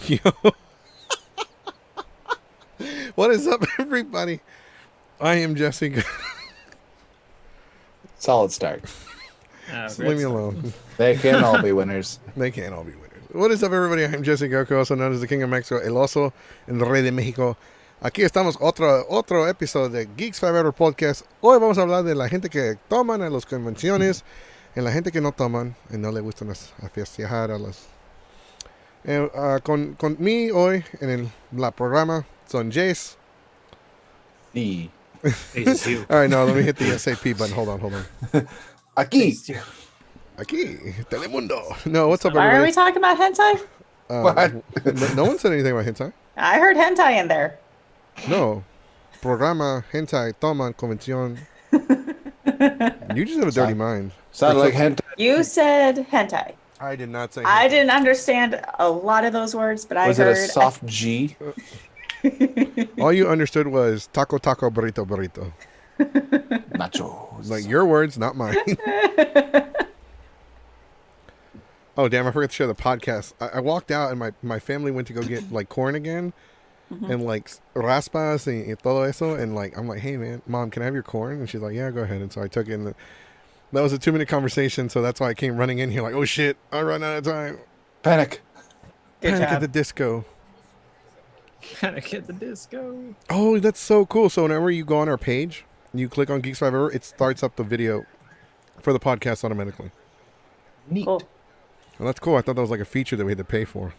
Yo. What is up, everybody? I am Jesse. Solid start. Leave me alone. They can all be winners. They can't all be winners. What is up, everybody? I'm Jesse Goku, also known as the King of Mexico, El Oso, el Rey de México. Aquí estamos, otro episodio de Geeks Forever Podcast. Hoy vamos a hablar de la gente que toman a las convenciones y la gente que no toman y no le gustan a festejar a las... con mí hoy en la programa son Jace. Sí. All right, no, let me hit the SAP button. Hold on. Aquí. Aquí, Telemundo. No, what's up, Why everybody? are we talking about hentai? What? No one said anything about hentai. I heard hentai in there. No. Programa, hentai, toman, convención. You just have a dirty mind. Sounded like hentai. You said hentai. I did not say I hentai. didn't understand a lot of those words, but Was I it heard a soft G? All you understood was taco, burrito, burrito. Nachos. Like your words, not mine. Oh, damn, I forgot to share the podcast. I walked out and my family went to go get like corn again and like raspas y todo eso. And like, I'm like, hey, man, Mom, can I have your corn? And she's like, yeah, go ahead. And so I took it. And that was a 2-minute conversation. So that's why I came running in here like, oh, shit, I run out of time. Panic. Good Panic job. at the disco. Panic at the disco. Oh, that's so cool. So whenever you go on our page, you click on Geeks Forever, it starts up the video for the podcast automatically. Neat. Cool. Well, that's cool. I thought that was like a feature that we had to pay for.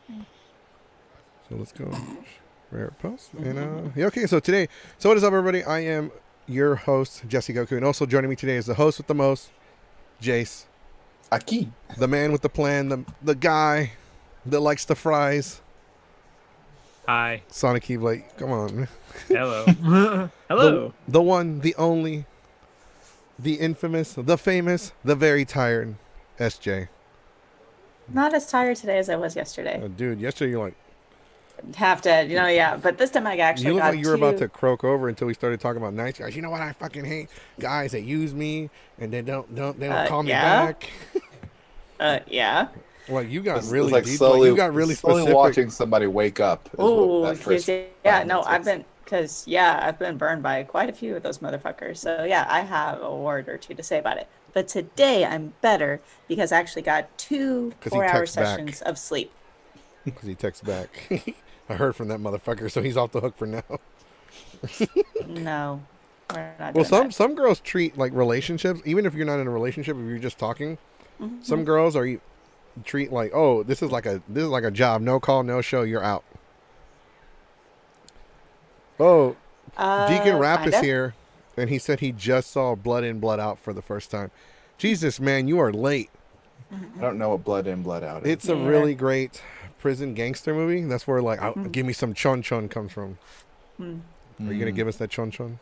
So let's go. Rare post. And yeah, okay, so today, so what is up, everybody? I am your host, Jesse Goku, and also joining me today is the host with the most, Jace. Aquí. The man with the plan, the guy that likes the fries. Hi. Sonic Keyblade. Come on, man. Hello. Hello. The one, the only, the infamous, the famous, the very tired SJ. Not as tired today as I was yesterday. Dude, yesterday you're like, Have to, yeah. But this time I actually you look got like you were about to to... croak over until we started talking about nice guys. You know what I fucking hate? Guys that use me and they don't call me yeah? back. Yeah. Well, you got It's really like deep. slowly, Like, you got really slowly specific. watching somebody wake up. is what Oh, that first yeah. No, five minutes I've been burned by quite a few of those motherfuckers. So yeah, I have a word or two to say about it. But today I'm better because I actually got 2 'Cause he 4-hour texts back. sessions of sleep. Because he texts back. I heard from that motherfucker, so he's off the hook for now. No, we're not Well, doing some girls treat like relationships, even if you're not in a relationship, if you're just talking. that. Some girls treat like, oh, this is like a job, no call, no show, you're out. Oh, Deacon Rapp is Kinda. here, and he said he just saw Blood In, Blood Out for the first time. Jesus, man, you are late. I don't know what Blood In, Blood Out is. It's a Yeah. really great prison gangster movie. That's where like, give me some chon chon comes from. Are you gonna give us that chon chon?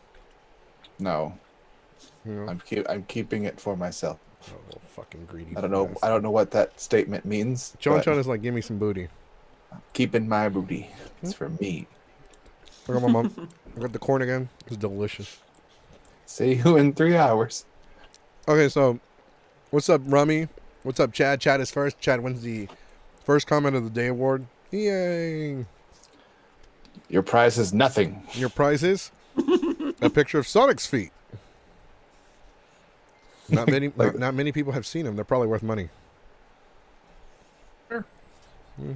No. You know? I'm keeping it for myself. Oh, well, fucking greedy. I don't know what that statement means. Chon but chon is like, give me some booty. keeping my booty. It's for me. Look at my mom. I got the corn again. It's delicious. See you in 3 hours. Okay, so what's up, Rummy? What's up, Chad? Chad is first. Chad wins the first comment of the day award. Yay! Your prize is nothing. Your prize is a picture of Sonic's feet. Not many, not many people have seen them. They're probably worth money. Sure.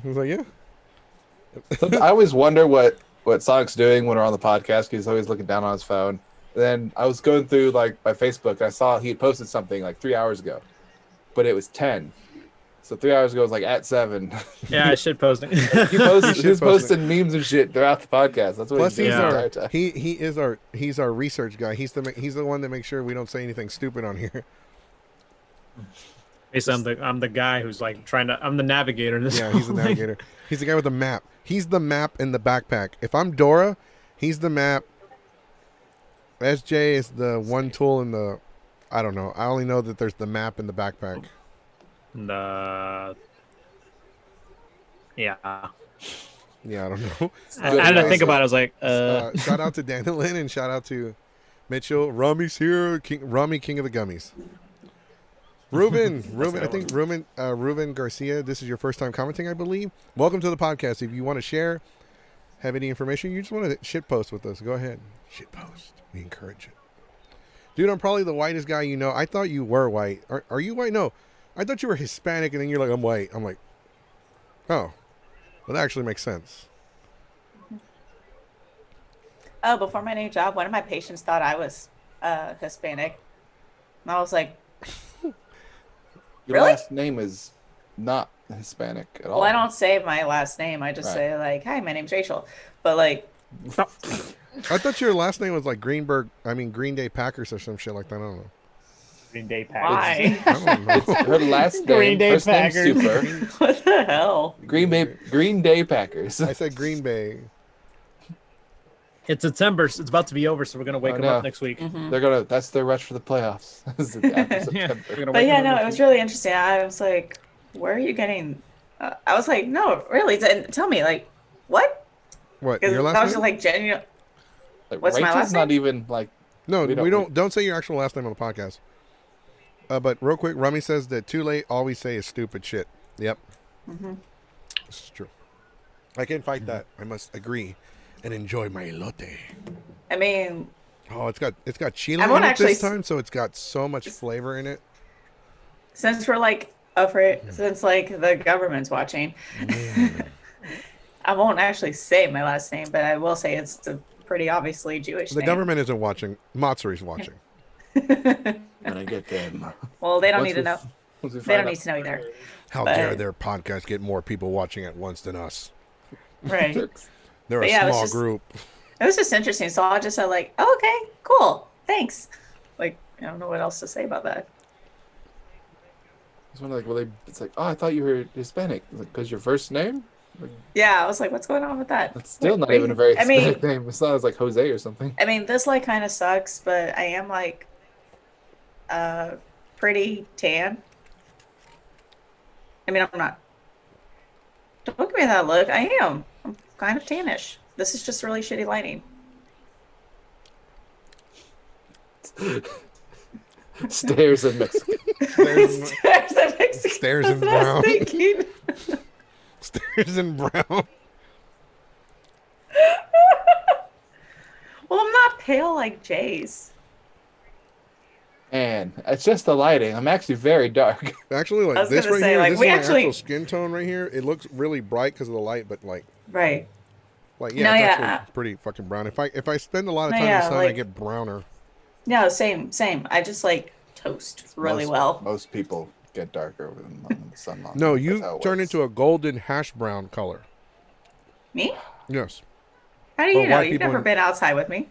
He was like, yeah. I always wonder what Sonic's doing when we're on the podcast. 'Cause he's always looking down on his phone. Then I was going through like my Facebook. And I saw he had posted something like 3 hours ago, but it was 10. So 3 hours ago was like at 7. Yeah, I should post it. He was posting memes and shit throughout the podcast. That's what Plus, he's doing the entire time. he's our research guy. He's the one that makes sure we don't say anything stupid on here. Basically, I'm the guy who's like I'm the navigator in this. Yeah, he's the navigator. He's the guy with the map. He's the map in the backpack. If I'm Dora, he's the map. SJ is the one tool in the... I don't know. I only know that there's the map in the backpack. Yeah. Yeah, I don't know. I had to think about it. I was like, shout out to Dandelion and shout out to Mitchell. Rummy's here. Rummy, King of the Gummies. Ruben, I think Ruben Garcia, this is your first time commenting, I believe. Welcome to the podcast. If you want to share, have any information, you just want to shit post with us, go ahead. Shit post. We encourage it. Dude, I'm probably the whitest guy you know. I thought you were white. Are you white? No. I thought you were Hispanic, and then you're like, I'm white. I'm like, oh. Well, that actually makes sense. Oh, before my new job, one of my patients thought I was Hispanic. And I was like, Your Really? last name is not Hispanic at all. well, I don't say my last name. I just Right. say like, hi, my name's Rachel. But like, I thought your last name was like Green Day Packers or some shit like that. I don't know. Green Day Packers. why? I don't know. Her last name, Green Day first name's Packers. Super. What the hell? Green Day Packers. I said Green Bay. It's September. So it's about to be over, so we're gonna wake I them know. up next week. That's their rush for the playoffs. After Yeah, September. we're gonna But wake yeah, them up no, it next was week. really interesting. I was like, where are you getting? I was like, no, really, tell me, like, what? What, Because your I was last just name? like genuine. Like, What's my Rachel's last not name? even like. No, we we don't- don't say your actual last name on the podcast. But real quick, Rummy says that too late, all we say is stupid shit. Yep. This is true. I can't fight that. I must agree and enjoy my elote. I mean, Oh, it's got chile I in won't it actually this time, so it's got so much flavor in it. since we're like since like the government's watching, I won't actually say my last name, but I will say it's a pretty obviously Jewish The name. government isn't watching. Matsuri's watching. When I get them. Well, they don't Once need to we- know. once we They find don't out- need to know either. How But- dare their podcast get more people watching at once than us? Right. Jerks. They're But a yeah, it was small just- group. It was just interesting. So I just said like, oh, okay, cool, thanks. Like, I don't know what else to say about that. It's one of like, well, it's like, oh, I thought you were Hispanic. Because your first name? Like, Yeah, I was like, what's going on with that? that's still not Wait, even a very I mean- Hispanic name. It's not as like Jose or something. I mean, this like kind of sucks, but I am like, pretty tan. I mean, I'm not. Don't give me that look. I am. I'm kind of tannish. This is just really shitty lighting. Stairs in Mexico. Stairs Stairs at Mexico. Stairs in That's what I brown. was thinking. Stairs in brown. Well, I'm not pale like Jay's. And it's just the lighting. I'm actually very dark. Actually, I like was this gonna right say, here, like, this we is my actually- actual skin tone right here. It looks really bright because of the light, but like Right. yeah, No, it's yeah, actually pretty fucking brown. If I spend a lot of No, time in yeah, the sun, I like- get browner. No, same. I just like toast really Most- well. Most people get darker when the sun. No, That's you how it turn works. into a golden hash brown color. Me? Yes. How do you Well, know? white You've people never in- been outside with me.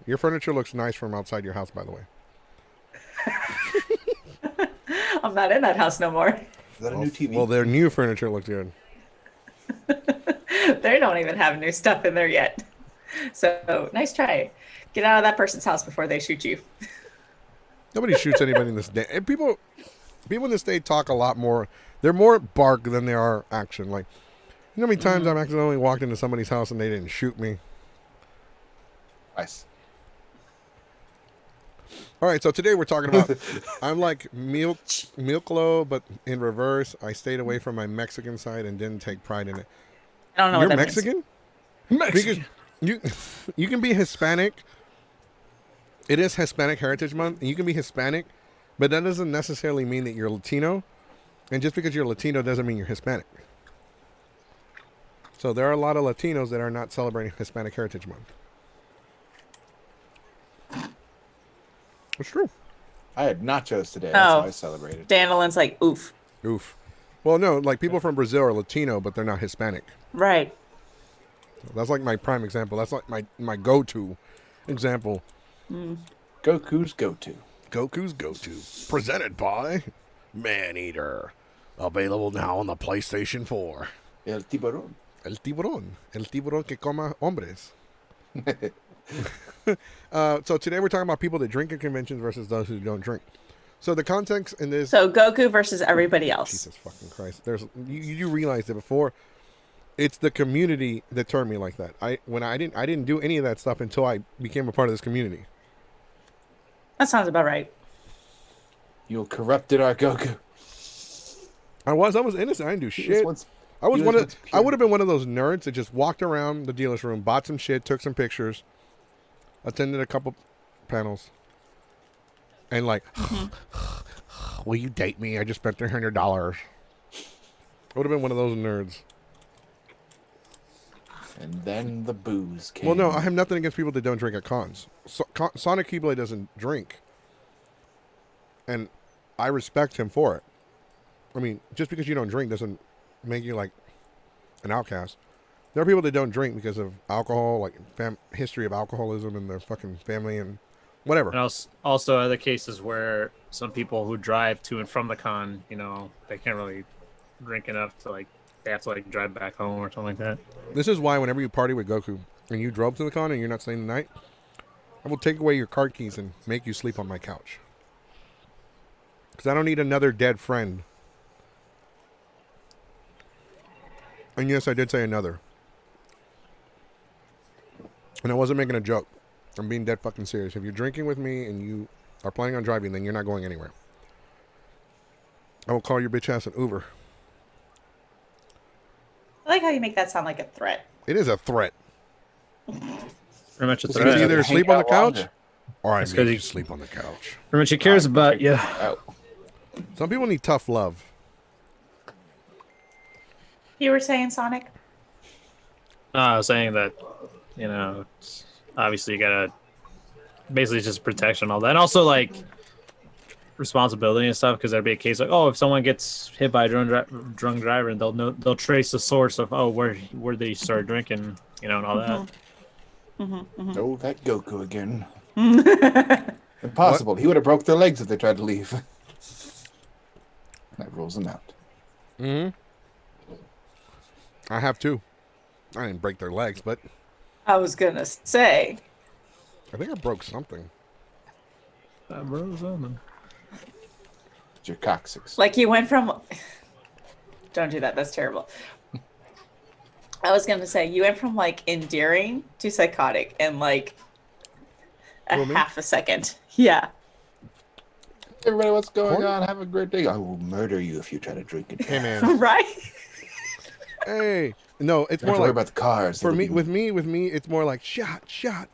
Your furniture looks nice from outside your house, by the way. I'm not in that house no more. Is that a new TV? Well, their new furniture looks good. They don't even have new stuff in there yet. So nice try. Get out of that person's house before they shoot you. Nobody shoots anybody in this day. And people in this day talk a lot more. They're more bark than they are action. Like, you know how many times I've accidentally walked into somebody's house and they didn't shoot me? Nice. All right, so today we're talking about I'm like Milklo, but in reverse. I stayed away from my Mexican side and didn't take pride in it. I don't know You're what that Mexican? Mexican. Because you can be Hispanic. It is Hispanic Heritage Month, and you can be Hispanic, but that doesn't necessarily mean that you're Latino. And just because you're Latino doesn't mean you're Hispanic. So there are a lot of Latinos that are not celebrating Hispanic Heritage Month. It's true. I had nachos today. That's Oh. how I celebrated. means. Dandelin's like, oof. Oof. Well, no, like people from Brazil are Latino, but they're not Hispanic. Right. That's like my prime example. That's like my go-to example. Goku's go-to. Goku's go-to. Presented by Maneater. Available now on the PlayStation 4. El tiburón. El tiburón. El tiburón que coma hombres. So today we're talking about people that drink at conventions versus those who don't drink. So the context in this... So Goku versus everybody else. Jesus fucking Christ. You realized it before. It's the community that turned me like that. I didn't do any of that stuff until I became a part of this community. That sounds about right. You corrupted our Goku. I was innocent. I didn't do He shit. was I was he one was of. once I pure. would have been one of those nerds that just walked around the dealer's room, bought some shit, took some pictures, attended a couple panels, and like, will you date me? I just spent $300. I would have been one of those nerds. And then the booze came. Well, no, I have nothing against people that don't drink at cons. Sonic Keyblade doesn't drink, and I respect him for it. I mean, just because you don't drink doesn't make you like an outcast. There are people that don't drink because of alcohol, like history of alcoholism in their fucking family and whatever. And also other cases where some people who drive to and from the con, they can't really drink enough to like they have to like drive back home or something like that. This is why whenever you party with Goku and you drove to the con and you're not staying the night, I will take away your card keys and make you sleep on my couch. Because I don't need another dead friend. And yes, I did say another. And I wasn't making a joke. I'm being dead fucking serious. If you're drinking with me and you are planning on driving, then you're not going anywhere. I will call your bitch ass an Uber. I like how you make that sound like a threat. It is a threat. Pretty much a It's threat. either Hang sleep on the out couch longer. or I That's make 'cause you he- sleep on the couch. Pretty much he cares about you. Out. Some people need tough love. You were saying, Sonic? No, I was saying that, obviously you gotta basically it's just protection and all that, and also like responsibility and stuff, because there'd be a case like, oh, if someone gets hit by a drunk driver, and they'll trace the source of where did he start drinking, and all that. Oh, that Goku again. Impossible. He would have broke their legs if they tried to leave. That rules them out. Mm-hmm. I have two. I didn't break their legs, but I was gonna say. I think I broke something. It's your coccyx. Like you went from. Don't do that. That's terrible. I was gonna say you went from like endearing to psychotic in like a Who, me? half a second. Yeah. Everybody, what's going Corn? on? Have a great day. I will murder you if you try to drink it. Hey man. Right. Hey. No, it's Don't more worry like about the cars. for It'll me. be- With me, it's more like shot. Sleep, Hey,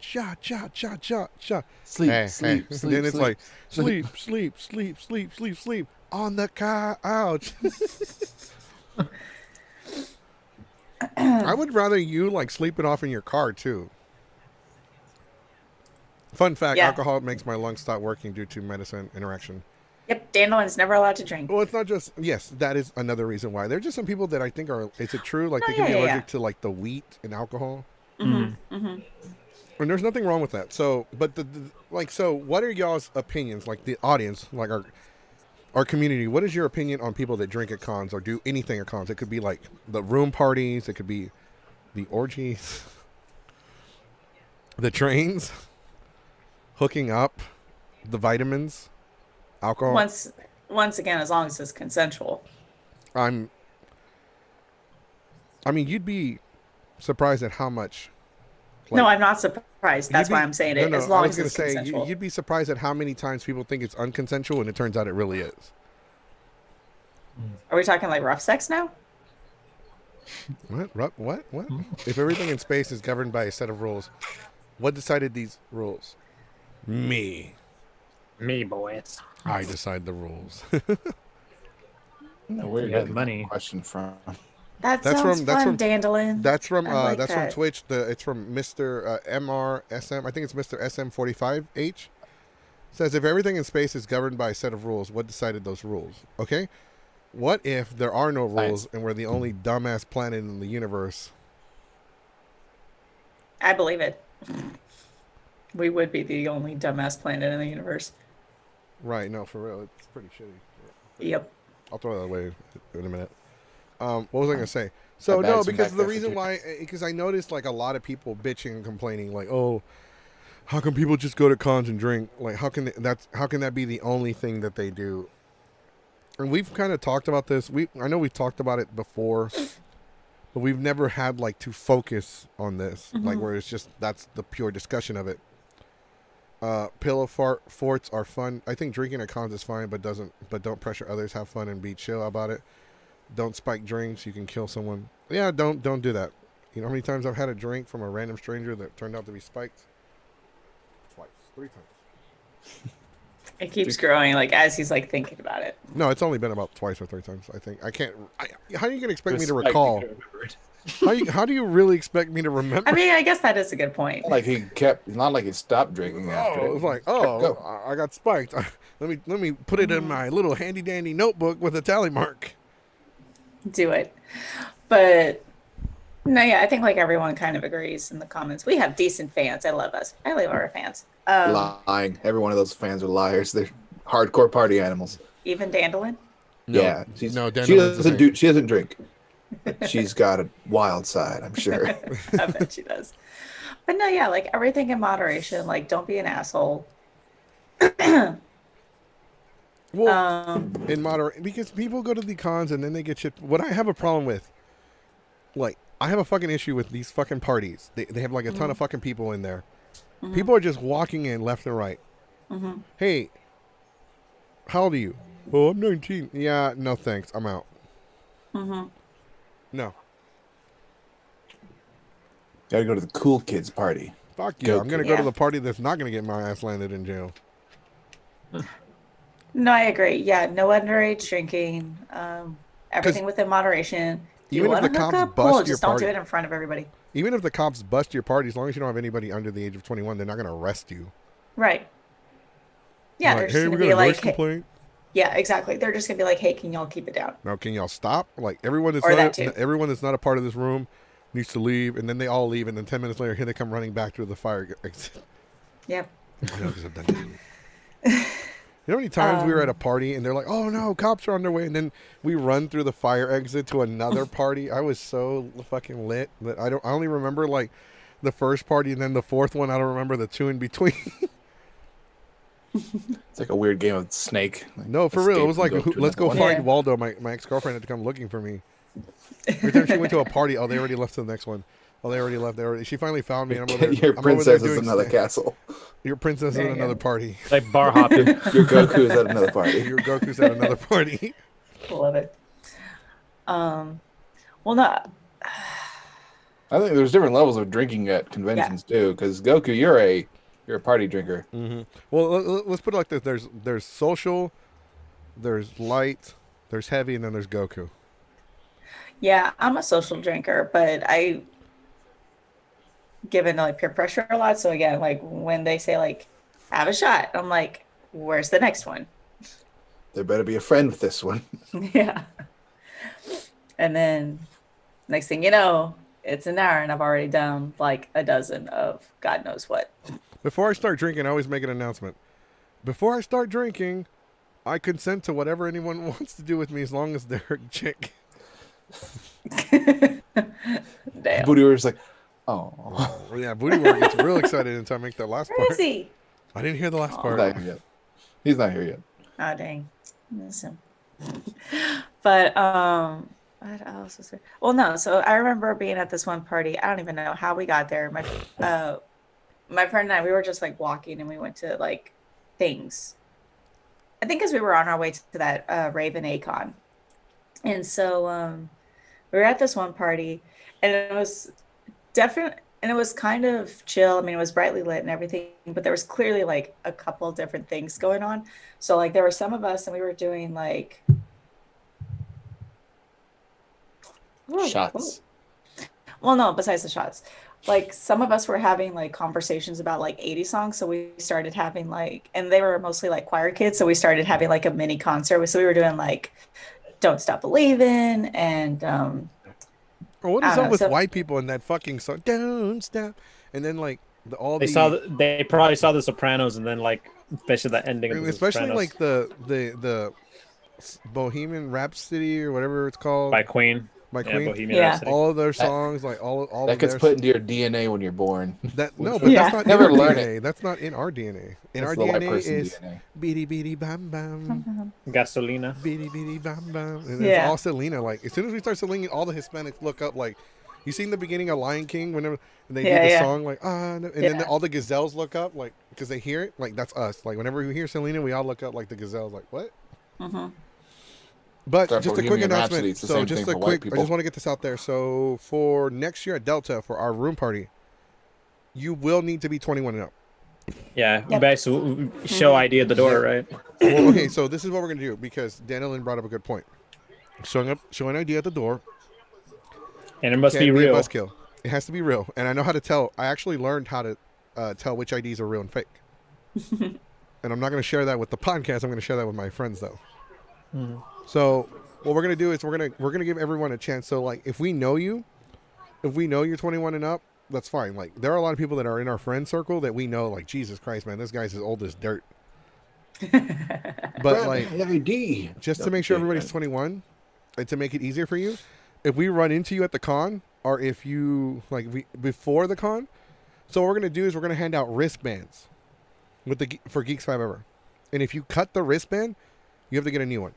sleep, hey. sleep. Then it's sleep, like sleep. sleep on the couch. I would rather you like sleep it off in your car too. Fun fact: Yeah. alcohol makes my lungs stop working due to medicine interaction. Yep. Dandelion's never allowed to drink. Well, it's not just yes. That is another reason why. There's just some people that I think are. Is it true? Like Oh, they can be yeah, yeah, allergic to like the wheat and alcohol. Mm-hmm. Mm-hmm. And there's nothing wrong with that. So, but so what are y'all's opinions? Like the audience, like our community. What is your opinion on people that drink at cons or do anything at cons? It could be like the room parties. It could be the orgies, the trains, hooking up, the vitamins, alcohol. Once again, as long as it's consensual. I mean, you'd be surprised at how much. No, I'm not surprised. That's You'd why be- I'm saying no, it. no, As long I was as it's gonna say consensual. you'd be surprised at how many times people think it's unconsensual, and it turns out it really is. Are we talking like rough sex now? What? If everything in space is governed by a set of rules, what decided these rules? Me. Me, boys. I decide the rules. Where You did got that money. question from? That That's sounds from- that's fun, from- Dandelion. That's from I like that's from that. Twitch. It's from Mr. MRSM. I think it's Mr. SM45H. Says if everything in space is governed by a set of rules, what decided those rules? Okay. What if there are no rules Science. and we're the only dumbass planet in the universe? I believe it. We would be the only dumbass planet in the universe. Right. No, for real, it's pretty shitty. Yep. I'll throw that away in a minute. What was I gonna say? So I no, bagged some because back the there for reason you. why, because I noticed like a lot of people bitching and complaining, like, oh, how can people just go to cons and drink? Like, how can that be the only thing that they do? And we've kind of talked about this. I know we've talked about it before, but we've never had like to focus on this, like where it's just that's the pure discussion of it. Pillow forts are fun. I think drinking at cons is fine, but don't pressure others. Have fun and be chill about it. Don't spike drinks. You can kill someone. Yeah, don't do that. You know how many times I've had a drink from a random stranger that turned out to be spiked? Twice, 3 times. It keeps growing, like as he's like thinking about it. No, it's only been about twice or 3 times. I think I can't. How are you gonna expect me to Spike, recall? you can remember it. How do you really expect me to remember? I mean, I guess that is a good point. Not like he kept. Not like he stopped drinking after. Oh, it was like, Go. I got spiked. let me put it in my little handy dandy notebook with a tally mark. Do it. But no, yeah, I think like everyone kind of agrees in the comments. We have decent fans. I love us. I love our fans. Lying. Every one of those fans are liars. They're hardcore party animals. Even Dandelion. No, Yeah, no, she Dandelion's the doesn't same. She doesn't drink. But she's got a wild side, I'm sure. I bet she does. But no, yeah, like everything in moderation. Like, don't be an asshole. Well, in moderate, because people go to the cons and then they get shit. What I have a problem with, like, I have a fucking issue with these fucking parties. They have like a ton of fucking people in there. People are just walking in left and right. Hey, how old are you? Oh, I'm 19. Yeah, no thanks. I'm out. No. Gotta go to the cool kids party. Fuck you. I'm going to go Yeah. to the party that's not going to get my ass landed in jail. No, I agree. Yeah, no underage drinking. Everything within moderation. Even if the wanna hook cops up? bust Cool, your just don't party. do it in front of everybody. Even if the cops bust your party, as long as you don't have anybody under the age of 21, they're not going to arrest you. Right. Yeah, Like, they're just hey, we gonna got be a noise like, hey, complaint. yeah, exactly. They're just gonna be like, hey, can y'all keep it down? Now, can y'all stop? Like, everyone that's Or not that too. everyone that's not a part of this room needs to leave, and then they all leave, and then 10 minutes later, here they come running back through the fire exit. Yeah. I know, 'cause I've done that. You know how many times we were at a party and they're like, "Oh no, cops are on their way," and then we run through the fire exit to another party. I was so fucking lit that I only remember like the first party and then the fourth one. I don't remember the two in between. It's like a weird game of Snake. Like, No, for real, it was like, escape and to let's go another one. find Yeah. Waldo. My ex-girlfriend had to come looking for me. Every time she went to a party, oh, they already left to the next one. Oh, they already left. She finally found me. And I'm over there, Your I'm over there princess is doing another stuff. castle. Your princess is There at you another go. party. Like bar hopping. Your Goku is at another party. Your Goku's at another party. Love it. Well, no. I think there's different levels of drinking at conventions too. Because Goku, you're a party drinker. Well, let's put it like this: there's social, there's light, there's heavy, and then there's Goku. Yeah, I'm a social drinker, but I give into like peer pressure a lot. So again, like when they say like have a shot, I'm like, where's the next one? There better be a friend with this one. Yeah. And then next thing you know, it's an hour and I've already done like a dozen of God knows what. Before I start drinking, I always make an announcement. Before I start drinking, I consent to whatever anyone wants to do with me as long as they're a chick. Damn. Booty was like, oh. Well, yeah, Booty War gets real excited until I make that last Where is part. he? I didn't hear the last He's part. not here yet. He's not here yet. Oh dang. Miss him. But what else was there? Well, no, so I remember being at this one party. I don't even know how we got there. My friend and I, we were just like walking and we went to like things. I think because we were on our way to that Raven Acon. And so we were at this one party and it was definitely, and it was kind of chill. I mean, it was brightly lit and everything, but there was clearly like a couple different things going on. So like there were some of us and we were doing like Shots. Well, no, besides the shots. Like some of us were having like conversations about like 80 songs. So we started having like, and they were mostly like choir kids. So we started having like a mini concert. So we were doing like Don't Stop Believing and Oh, what I is don't up know, with so- white people in that fucking song? Don't stop. And then like They probably saw The Sopranos and then like especially the ending of The especially Sopranos like the Bohemian Rhapsody or whatever it's called by Queen. by Yeah, Queen. Bohemian Yeah. Rhapsody. All of their songs, like all That of gets their put into your DNA when you're born. that no, but Yeah. that's not Never in our learn DNA. That's not in our DNA. In That's our the white DNA person is DNA. beady beady bam bam, Gasolina. beady beady bam bam, and it's Yeah. all Selena. Like as soon as we start singing, all the Hispanics look up like, You seen the beginning of Lion King whenever they do Yeah, the yeah. song like and then Yeah. all the gazelles look up like because they hear it like that's us. Like whenever we hear Selena, we all look up like the gazelles like what? Mm-hmm. But Except just for a quick Bohemian Rhapsody, announcement. it's the So same just thing a for white quick. I people. just want to get this out there. So for next year at Delta for our room party, you will need to be 21 and up. Yeah, Yep. basically show ID at the door, right? Well, okay, so this is what we're gonna do because Danielin brought up a good point. Showing ID at the door And it must can be be a real. buzzkill. It has to be real, and I know how to tell. I actually learned how to tell which IDs are real and fake. And I'm not going to share that with the podcast. I'm going to share that with my friends though. Mhm. So what we're going to do is we're going to give everyone a chance. So like if we know you're 21 and up, that's fine. Like there are a lot of people that are in our friend circle that we know. Like Jesus Christ, man, this guy's as old as dirt. But like ID. just to make sure everybody's 21 and to make it easier for you, if we run into you at the con or if you before the con, so what we're gonna do is we're gonna hand out wristbands for Geeks 5 Ever, and if you cut the wristband, you have to get a new one.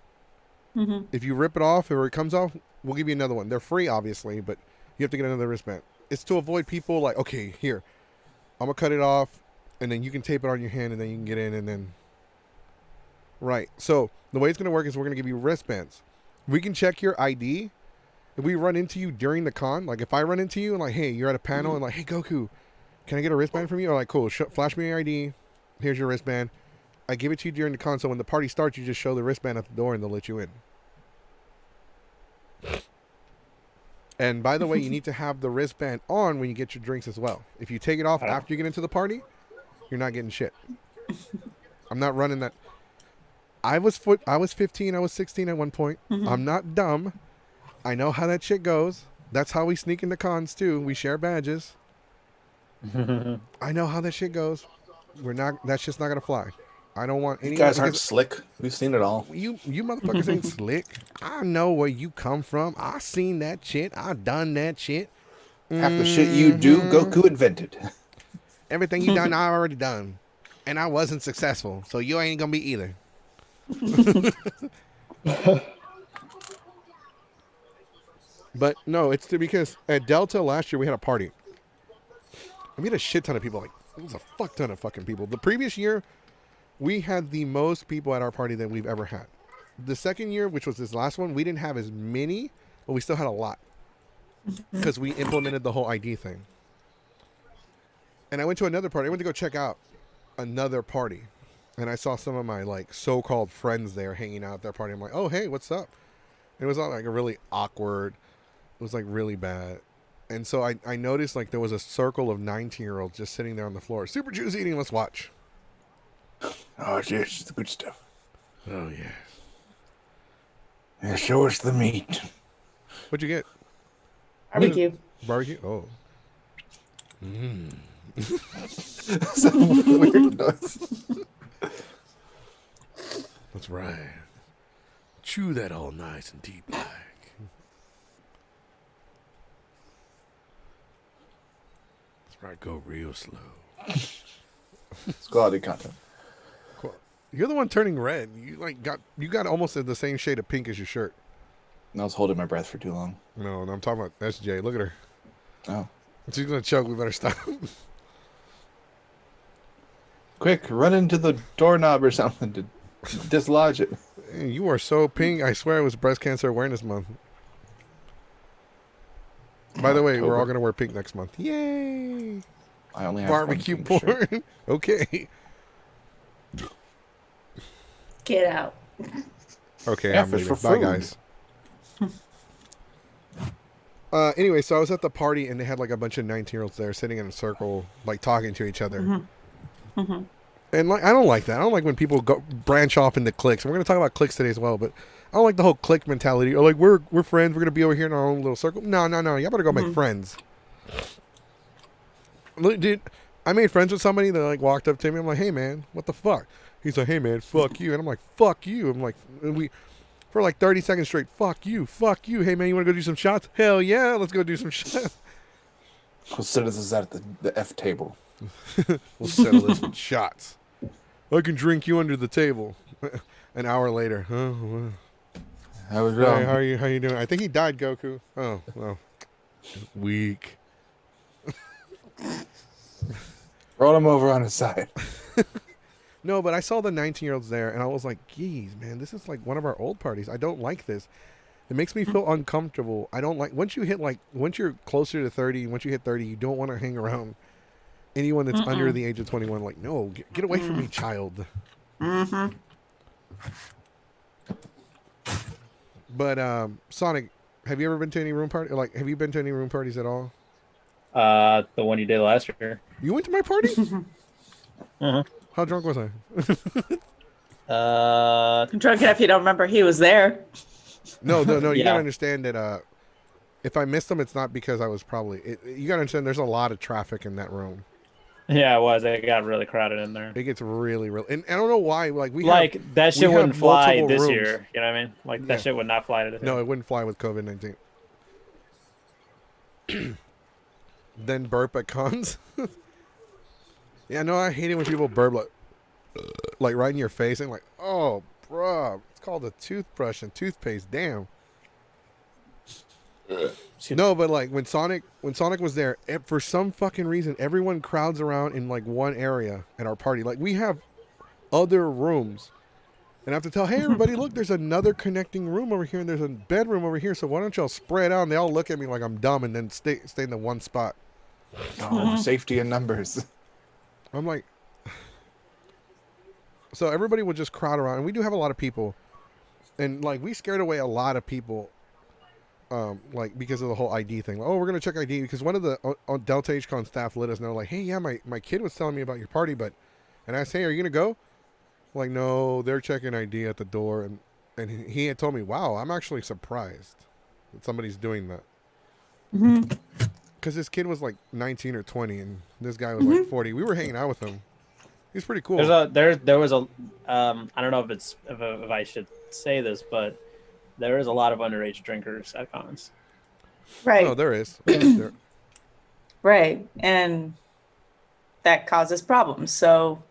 Mm-hmm. If you rip it off or it comes off, we'll give you another one. They're free, obviously, but you have to get another wristband. It's to avoid people like, okay, here, I'm gonna cut it off, and then you can tape it on your hand, and then you can get in, and then. Right. So the way it's gonna work is we're gonna give you wristbands. We can check your ID. If we run into you during the con, like if I run into you and like, hey, you're at a panel and like, hey, Goku, can I get a wristband from you? Or like, cool, flash me your ID. Here's your wristband. I give it to you during the con, so when the party starts, you just show the wristband at the door and they'll let you in. And by the way, you need to have the wristband on when you get your drinks as well. If you take it off after you get into the party, you're not getting shit. I'm not running that. I was 15, I was 16 at one point. Mm-hmm. I'm not dumb. I know how that shit goes. That's how we sneak into cons too. We share badges. I know how that shit goes. That's just not gonna fly. I don't want any. You guys aren't slick. We've seen it all. You motherfuckers ain't slick. I know where you come from. I seen that shit. I done that shit. Half the shit you do, Goku invented. Everything you done, I already done, and I wasn't successful. So you ain't gonna be either. But no, it's because at Delta last year we had a party. We had a shit ton of people. Like it was a fuck ton of fucking people. The previous year, we had the most people at our party than we've ever had. The second year, which was this last one, we didn't have as many, but we still had a lot because we implemented the whole ID thing. And I went to another party. I went to go check out another party, and I saw some of my like so-called friends there hanging out at their party. I'm like, oh hey, what's up? And it was all like a really awkward. It was like really bad. And so I noticed like there was a circle of 19-year-olds just sitting there on the floor. Super Jews eating. Let's watch. Oh, yes, it's the good stuff. Oh yeah. Yeah, show us the meat. What'd you get? Barbecue. Barbecue. Oh. Some weird noise. That's right. Chew that all nice and deep like. That's right. Go real slow. It's quality content. Cool. You're the one turning red. You got almost the same shade of pink as your shirt. I was holding my breath for too long. No, I'm talking about SJ. Look at her. Oh. She's gonna choke. We better stop. Quick, run into the doorknob or something to dislodge it. Man, you are so pink. I swear it was Breast Cancer Awareness Month. By the way, we're all gonna wear pink next month. Yay! I only have Barbecue one pink shirt. porn. Okay. Get out. Okay, Yeah, I'm fish leaving. for Bye, food. guys. Anyway, so I was at the party and they had like a bunch of 19-year-olds there sitting in a circle, like talking to each other. Mm-hmm. Mm-hmm. And like, I don't like that. I don't like when people go branch off into cliques. We're gonna talk about cliques today as well, but I don't like the whole clique mentality. Or like we're friends. We're gonna be over here in our own little circle. No. Y'all better go make friends. Look, dude, I made friends with somebody that like walked up to me. I'm like, hey man, what the fuck? He's like, hey man, fuck you. And I'm like, fuck you. I'm like, for like 30 seconds straight, fuck you. Hey man, you want to go do some shots? Hell yeah, let's go do some shots. We'll sit us at the F table. We'll settle this with shots. I can drink you under the table. An hour later, I was hey, wrong. how you doing? I think he died, Goku. Oh well, Weak. Roll him over on his side. No, but I saw the 19-year-olds there, and I was like, geez, man, this is like one of our old parties. I don't like this. It makes me feel uncomfortable. I don't like, once you're closer to 30, once you hit 30, you don't want to hang around anyone that's under the age of 21. Like, no, get away from me, child. Mm-hmm. But, Sonic, have you ever been to any room party? Like, have you been to any room parties at all? The one you did last year. You went to my party? Uh-huh. How drunk was I? Drunk enough you don't remember he was there. No. You Yeah. gotta understand that if I missed them, it's not because I was probably. You gotta understand there's a lot of traffic in that room. Yeah, it was. It got really crowded in there. It gets really, and I don't know why. Like That shit we wouldn't have fly multiple this rooms. year. You know what I mean? Like that Yeah. shit would not fly to this No, year. it wouldn't fly with COVID-19. Then burp at cons. Yeah, no, I hate it when people burp like right in your face and like, oh, bruh, it's called a toothbrush and toothpaste. Damn. No, but like when Sonic was there, for some fucking reason, everyone crowds around in like one area at our party. Like we have other rooms, and I have to tell, hey everybody, look, there's another connecting room over here, and there's a bedroom over here. So why don't y'all spread out? And they all look at me like I'm dumb, and then stay in the one spot. Oh, safety in numbers. I'm like, so everybody would just crowd around, and we do have a lot of people, and like we scared away a lot of people. Like because of the whole ID thing. Like, oh, we're gonna check ID because one of the Delta HCon staff let us know, like, hey, yeah, my kid was telling me about your party, and I say, are you gonna go? Like, no, they're checking ID at the door, and he had told me, wow, I'm actually surprised that somebody's doing that. Because this kid was like 19 or 20, and this guy was like 40. We were hanging out with him. He's pretty cool. There was a I don't know if I should say this, but there is a lot of underage drinkers at cons. Right. Oh, there is. There. Right. And that causes problems. So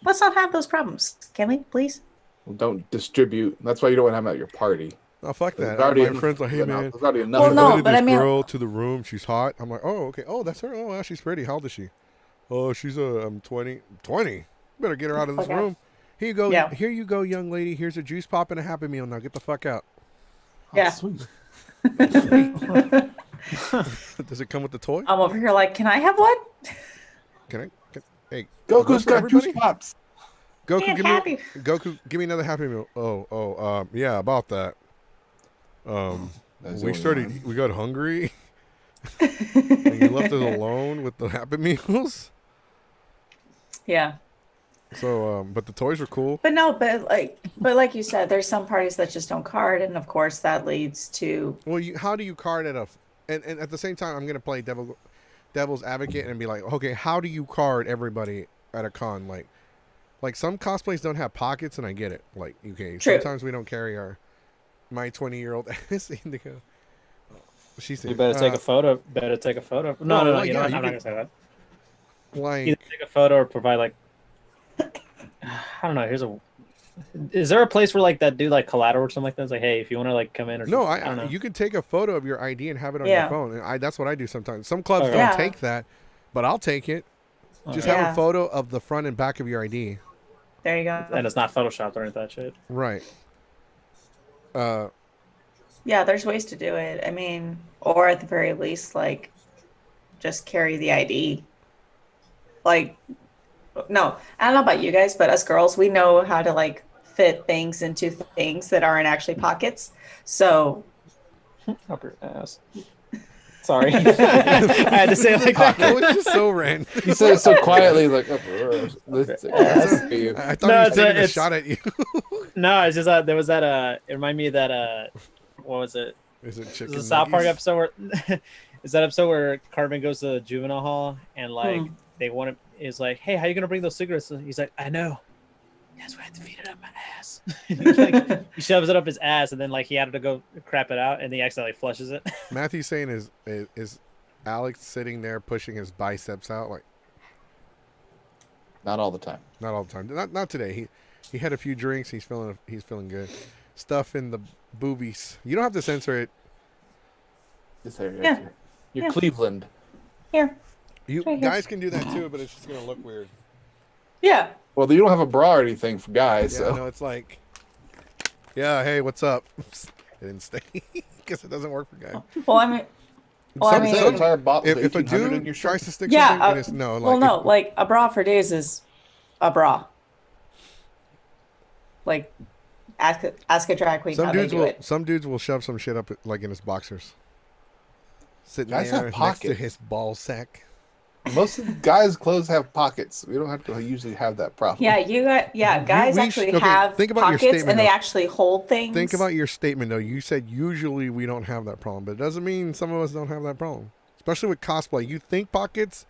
let's not have those problems. Can we, please? Well, don't distribute. That's why you don't want to have them at your party. Oh, fuck that. There's already My friend's like, hey, man, there's already enough. Well, of no, them. invited but this I mean- girl to the room. She's hot. I'm like, oh, okay. Oh, that's her. Oh, wow, she's pretty. How old is she? Oh, she's 20. 20? Better get her out of this Fuck out. room. Here you go. Yeah. Here you go, young lady. Here's a juice pop and a Happy Meal. Now get the fuck out. Yeah. Sweet. Does it come with the toy? I'm over here like, can I have one? Hey, Goku's for got everybody? juice pops. Goku, Man, give happy. me Goku, give me another Happy Meal. Yeah, about that. That's We the only one. we got hungry. And you left us alone with the Happy Meals. Yeah. So, but the toys were cool. But no, but like you said, there's some parties that just don't card, and of course that leads to Well, how do you card at and at the same time, I'm gonna play devil's advocate and be like, okay, how do you card everybody at a con? Like some cosplays don't have pockets, and I get it. Like, okay, True. sometimes we don't carry my 20-year-old ass indigo. She said, You better take a photo. Better take a photo. No, Well, no. You know yeah, what? you I'm not can- gonna say that. like, Either take a photo or provide like. I don't know. Is there a place where like that do like collateral or something like that? It's like, hey, if you want to like come in or no, something. I don't know. you can take a photo of your ID and have it on Yeah. your phone. And that's what I do sometimes. Some clubs Okay. don't Yeah. take that, but I'll take it. Just Okay. have Yeah. a photo of the front and back of your ID. there you go. And it's not photoshopped or anything that shit. Right. Yeah, there's ways to do it. I mean, or at the very least, like, just carry the ID. Like, no, I don't know about you guys, but us girls, we know how to like fit things into things that aren't actually pockets. So, Up your ass. Sorry, I had to say it like that. That was just so random. He said it so quietly, like, oh, let's you. I thought No, he was it's taking a it's- shot at you. No, it's just there was that. It reminded me of that. What was it? Is it It chicken? was a South Park nuggets? episode where is that episode where Cartman goes to the juvenile hall and like they want to is like, hey, how you gonna bring those cigarettes? And he's like, I know. That's why I have to feed it up my ass. He shoves it up his ass and then like he had to go crap it out and he accidentally flushes it. Matthew's saying is Alex sitting there pushing his biceps out like Not all the time. not all the time. Not today. He had a few drinks. He's feeling good. Stuff in the boobies. You don't have to censor it. This area. Yeah. Right here. You're Yeah. Cleveland. Here. You Right here. guys can do that too, but it's just gonna look weird. Yeah. Well, you don't have a bra or anything for guys, Yeah, so no, it's like, yeah, hey, what's up? It didn't stay because it doesn't work for guys. Well, I mean, well, I Some- mean, Is that entire bottle if a 1800 in dude your shirt? tries to stick yeah. something, it is no. Like, Well, no, if- like a bra for dudes is a bra. Like, ask a drag queen how they do it. some dudes will shove some shit up like in his boxers, sitting Guys there have next to pockets. his ball sack. Most of the guys' clothes have pockets. We don't have to usually have that problem. Yeah, guys we actually okay, have think about your pockets statement, and they though. actually hold things. Think about your statement though. You said usually we don't have that problem, but it doesn't mean some of us don't have that problem. Especially with cosplay, you think pockets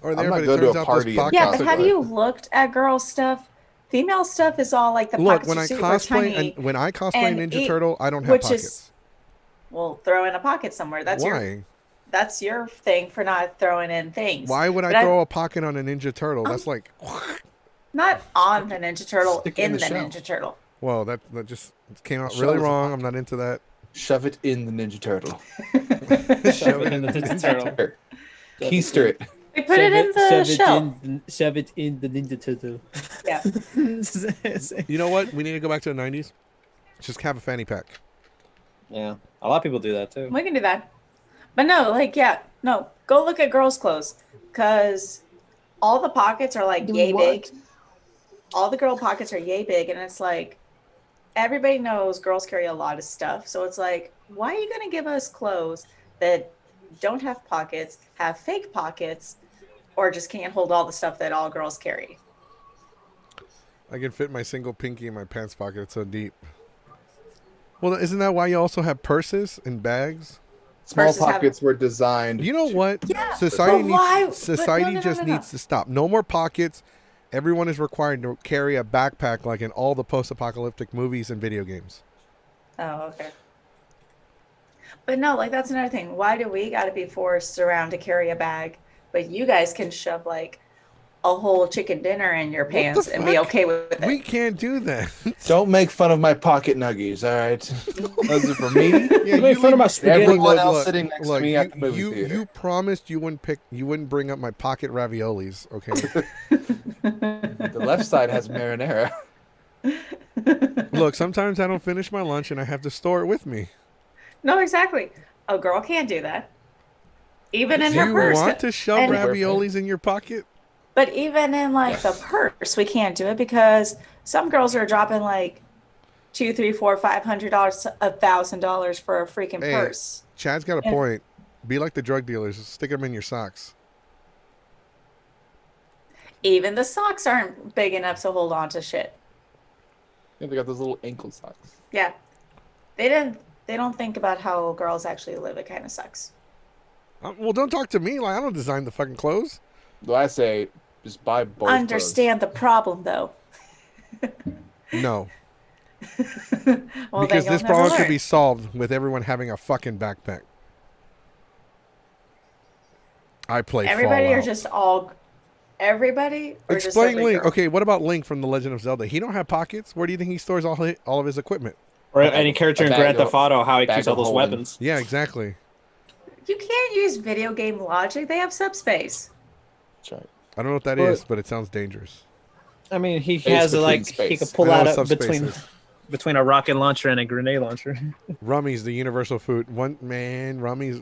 are there, not but it going to turns a out party those and pockets. Yeah, but cosplay. have you looked at girl stuff? Female stuff is all like the Look, pockets when are I super cosplay tiny, and when I cosplay and Ninja it- Turtle, I don't have which pockets. is well, throw in a pocket somewhere. Why? That's your thing for not throwing in things. Why would But I throw a pocket on a Ninja Turtle? That's like, not on the Ninja Turtle, Stick it in in the the shell. Ninja Turtle. whoa, that just came out Shell really is a wrong. pocket. I'm not into that. Shove it in the Ninja Turtle. Shove it in the Ninja Turtle. Keister it. They put it in the shell. Shove it in the Ninja Turtle. Yeah. You know what? We need to go back to the 90s. Just have a fanny pack. Yeah, a lot of people do that too. We can do that. But no, no. Go look at girls' clothes, cause all the pockets are like yay big. All the girl pockets are yay big, and it's like everybody knows girls carry a lot of stuff. So it's like, why are you gonna give us clothes that don't have pockets, have fake pockets, or just can't hold all the stuff that all girls carry? I can fit my single pinky in my pants pocket. It's so deep. Well, isn't that why you also have purses and bags? Small Versus have- pockets were designed. You know what? Yeah, Society but why- needs, society no, just no. needs to stop. No more pockets. Everyone is required to carry a backpack like in all the post-apocalyptic movies and video games. Oh, okay. But no, like that's another thing. Why do we got to be forced around to carry a bag, but you guys can shove like a whole chicken dinner in your pants and be fuck? okay with it? We can't do that. Don't make fun of my pocket nuggies, all right? Those are for me. Yeah, You make fun of my spaghetti. Everyone else sitting next to me you, at the movie you, theater. you promised you wouldn't bring up my pocket raviolis, okay? The left side has marinara. Look, sometimes I don't finish my lunch and I have to store it with me. No, exactly. A girl can't do that. Even in Do her you purse. want to shove and- raviolis in your pocket? But even in like the purse, we can't do it because some girls are dropping like $200, $300, $400, $500, $1,000 for a freaking Hey. purse. Chad's got a Yeah. point. Be like the drug dealers. Stick them in your socks. Even the socks aren't big enough to hold on to shit. Yeah, they got those little ankle socks. Yeah. They don't think about how girls actually live. It kind of sucks. Well, don't talk to me. Like I don't design the fucking clothes. Though I say, just buy boys Understand the problem though. No, Well, then because you'll this never problem could learn. be solved with everyone having a fucking backpack. I play Everybody Fallout. or just all. Everybody or just Explain every Link. girl? Okay, what about Link from The Legend of Zelda? He don't have pockets. Where do you think he stores all of his equipment? Or any character in bag Grand of- Theft Auto, how he bag keeps all of those holding. weapons. Yeah, exactly. You can't use video game logic. They have subspace. That's right. I don't know what that But- is, but it sounds dangerous. I mean, he Space has between like space. he could pull I know out what a, between subspace is. Between a rocket launcher and a grenade launcher. Rummy's the universal food. Rummy's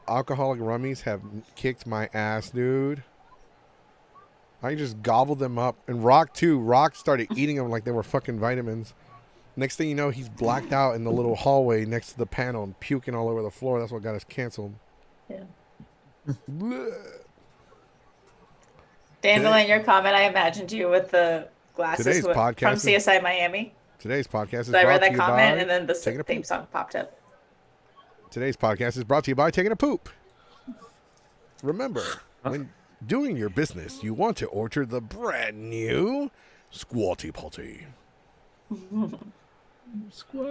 alcoholic rummies have kicked my ass, dude. I just gobbled them up. And Rock too. Rock started eating them like they were fucking vitamins. Next thing you know, he's blacked out in the little hallway next to the panel and puking all over the floor. That's what got us canceled. Yeah. Bleh. Dandelion, your comment, I imagined you with the glasses Today's from podcast is- CSI Miami. Today's podcast is So I brought read to that you comment by and then the taking a theme poop. song popped up. Today's podcast is brought to you by taking a poop. Remember, when doing your business, you want to order the brand new Squatty Potty.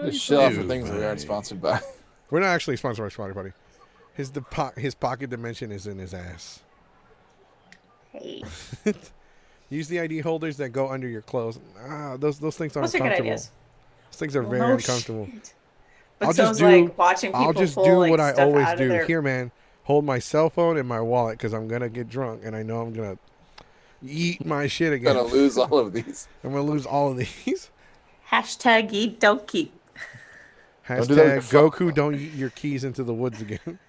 Just chill out for Dude, things that we aren't man. sponsored by. We're not actually sponsored by Squatty Potty. His pocket dimension is in his ass. Hey, Use the ID holders that go under your clothes. Those things aren't those are good comfortable. ideas. Those things are very Oh, uncomfortable. shit. But I'll so just it's do. like watching I'll people just pull do like what I stuff always out of do. their. Here, man, hold my cell phone and my wallet because I'm gonna get drunk and I know I'm gonna eat my shit again. Gonna lose all of these. I'm gonna lose all of these. Hashtag eat, don't keep. Don't do that with your Hashtag phone. Goku, don't eat your keys into the woods again.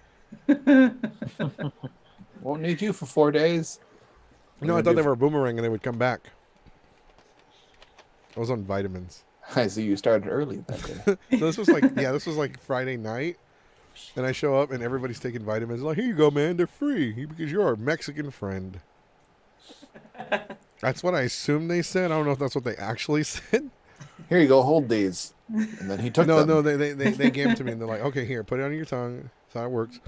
Won't need you for 4 days. No, I thought they were a boomerang and they would come back. I was on vitamins. I see you started early that day. So this was like Friday night, and I show up and everybody's taking vitamins. Like, here you go, man. They're free because you're our Mexican friend. That's what I assumed they said. I don't know if that's what they actually said. Here you go, hold these. And then he took No, them. no, they gave them to me and they're like, okay, here, put it on your tongue. That's how it works.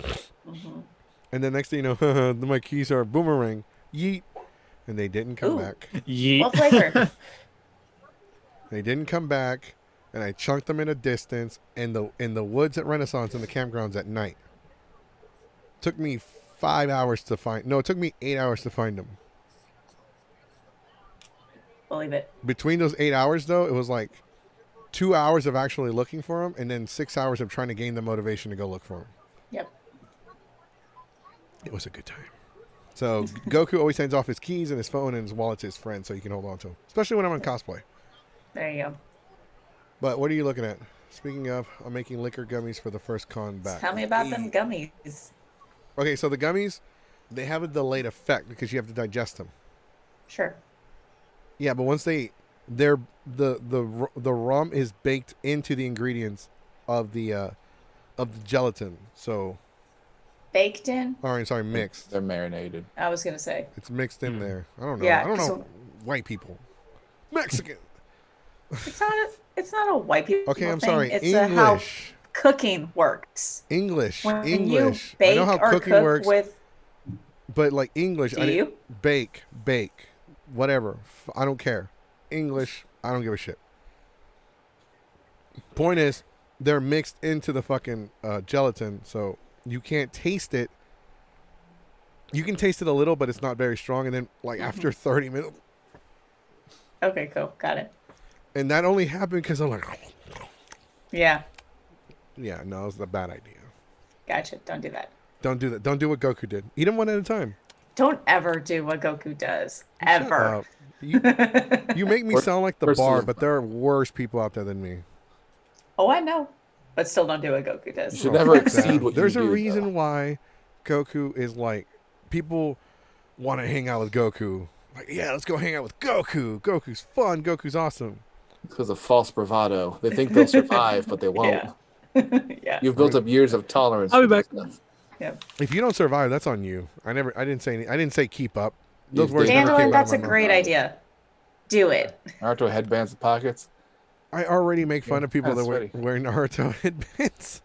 And then next thing you know, my keys are a boomerang. Yeet. And they didn't come Ooh. back. Yeet. What flavor? They didn't come back, and I chunked them in a distance in the woods at Renaissance and the campgrounds at night. Took me 5 hours to find. No, it took me 8 hours to find them. Believe it. Between those 8 hours, though, it was like 2 hours of actually looking for them, and then 6 hours of trying to gain the motivation to go look for them. Yep. It was a good time. So Goku always hands off his keys and his phone and his wallet to his friend, so you can hold on to them, especially when I'm on cosplay. There you go. But what are you looking at? Speaking of, I'm making liquor gummies for the first con back. Tell me about them gummies. Okay, so the gummies, they have a delayed effect because you have to digest them. Sure. Yeah, but once the rum is baked into the ingredients of the gelatin. So, Baked in? sorry, mixed. They're marinated. I was gonna say. It's mixed in there. I don't know. Yeah, I don't know. so- White people, Mexican. It's not a white people Okay, I'm thing. sorry. It's how English. cooking works. English. When English. you bake I know how or cooking cook works, with, but like English, do I didn't you? bake, whatever. I don't care. English, I don't give a shit. Point is, they're mixed into the fucking gelatin, so you can't taste it. You can taste it a little, but it's not very strong. And then, like after 30 minutes, Okay, cool. Got it. and that only happened because I'm like, Yeah. yeah, no, it's a bad idea. Gotcha. Don't do that. Don't do that. Don't do what Goku did. Eat them one at a time. Don't ever do what Goku does. Shut Ever. up. You make me sound like the First bar, of- but there are worse people out there than me. Oh, I know. But still don't do what Goku does. You should never fuck exceed that. what There's you a do, reason though. why Goku is like people want to hang out with Goku. Like, yeah, let's go hang out with Goku. Goku's fun. Goku's awesome. Because of false bravado. They think they'll survive, but they won't. Yeah. Yeah. You've built up years of tolerance. I'll be for back. this stuff. Yep. If you don't survive, that's on you. I didn't say keep up. Those You words did. never Dandelion, came out of that's a my mouth. great idea. Do it. Naruto headbands and pockets. I already make fun of people that That's wear Naruto headbands.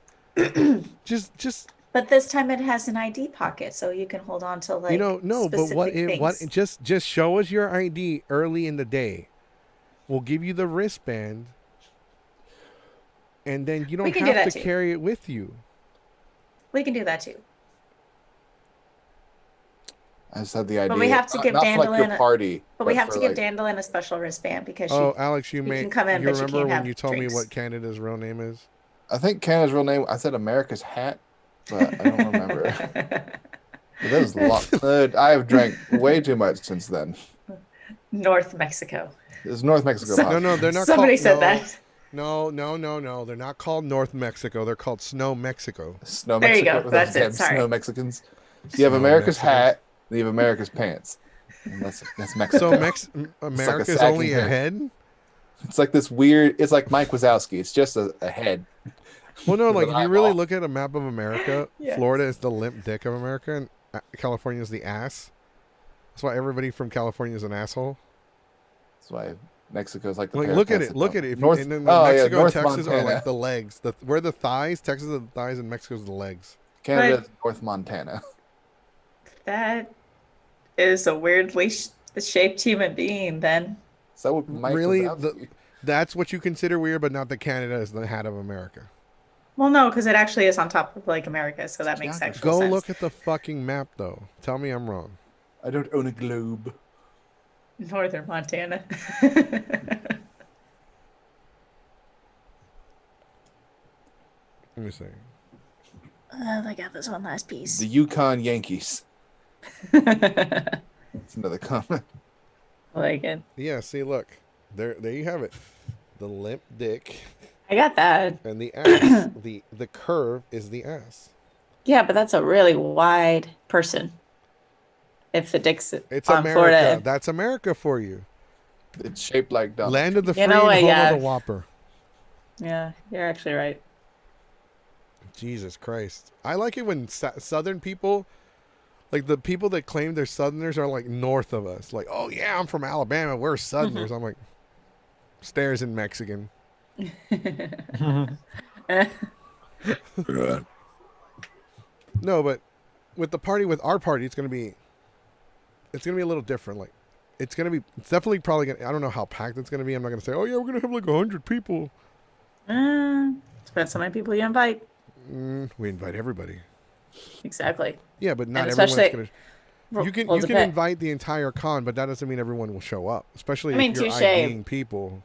just But this time it has an ID pocket, so you can hold on to like no, but what specific things. just show us your ID early in the day. We'll give you the wristband, and then you We don't can do have that to too. carry it with you. We can do that too. I just had the idea. we have to give not for, like, Dandelion your a- party. But we have for, to give like, Dandelion a special wristband because Oh, Alex, you can come in, you but you remember can't when have you told drinks. me what Canada's real name is? I think Canada's real name. I said America's hat, but I don't remember. But that was long. I have drank way too much since then. North Mexico. It's North Mexico. No, they're not. Somebody called, said no, that. No. They're not called North Mexico. They're called Snow Mexico. Snow There you Mexico. go. Those That's it. damn Sorry. Snow Mexicans. You have Snow America's Mexicans. hat. And you have America's pants. And that's Mexico. So America's sagging only a head. head. It's like this weird. It's like Mike Wazowski. It's just a head. Well, no, With like an if you really eyeball. look at a map of America, Yes. Florida is the limp dick of America, and California is the ass. That's why everybody from California is an asshole. That's why Mexico's like the Like, pair of look at pants it. that Look don't- at it. If North, and then oh, Mexico yeah, and North Texas are Montana. like the legs. Where the thighs? Texas are the thighs, and Mexico's the legs. Canada's North Montana. That is a weirdly shaped human being. Then Is that what Mike Really? Wazowski? That's what you consider weird, but not that Canada is the hat of America. well, no, because it actually is on top of like America, so that makes actual Go sense. look at the fucking map, though. Tell me I'm wrong. I don't own a globe. Northern Montana. Let me see. I got this one last piece. The Yukon Yankees. That's another comment. Like it. Yeah, see, look. There you have it. The limp dick I got that. and the ass. the curve is the ass. Yeah, but that's a really wide person. If the dick's It's on America. Florida. That's America for you. It's shaped like Donald Land of the free You know and what, home yeah. of the Whopper. Yeah, you're actually right. Jesus Christ. I like it when Southern people, like the people that claim they're Southerners are like north of us. Like, oh yeah, I'm from Alabama. We're Southerners. I'm like, stares in Mexican. No, but with our party, it's gonna be a little different. Like, it's definitely probably gonna. I don't know how packed it's gonna be. I'm not gonna say, oh yeah, we're gonna have like 100 people. Depends how many people you invite. We invite everybody. Exactly. Yeah, but not And everyone's especially- gonna. You can invite the entire con, but that doesn't mean everyone will show up. Especially I mean, if you're touche. IDing people.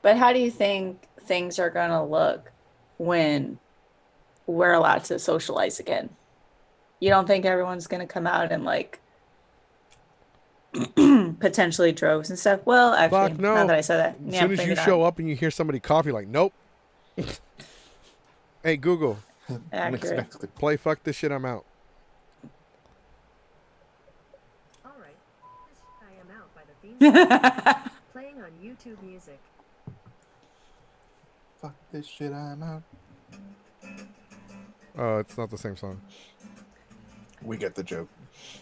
But how do you think things are going to look when we're allowed to socialize again? You don't think everyone's going to come out and like potentially droves and stuff? Well, actually, Fuck no. now that I said that. As Yeah, soon as maybe you not. show up and you hear somebody cough, you're like, nope. Hey, Google, Accurate. play fuck this shit, I'm out. All right. I am out by the theme song, playing on YouTube Music. Fuck this shit, I'm out. Oh, it's not the same song. We get the joke.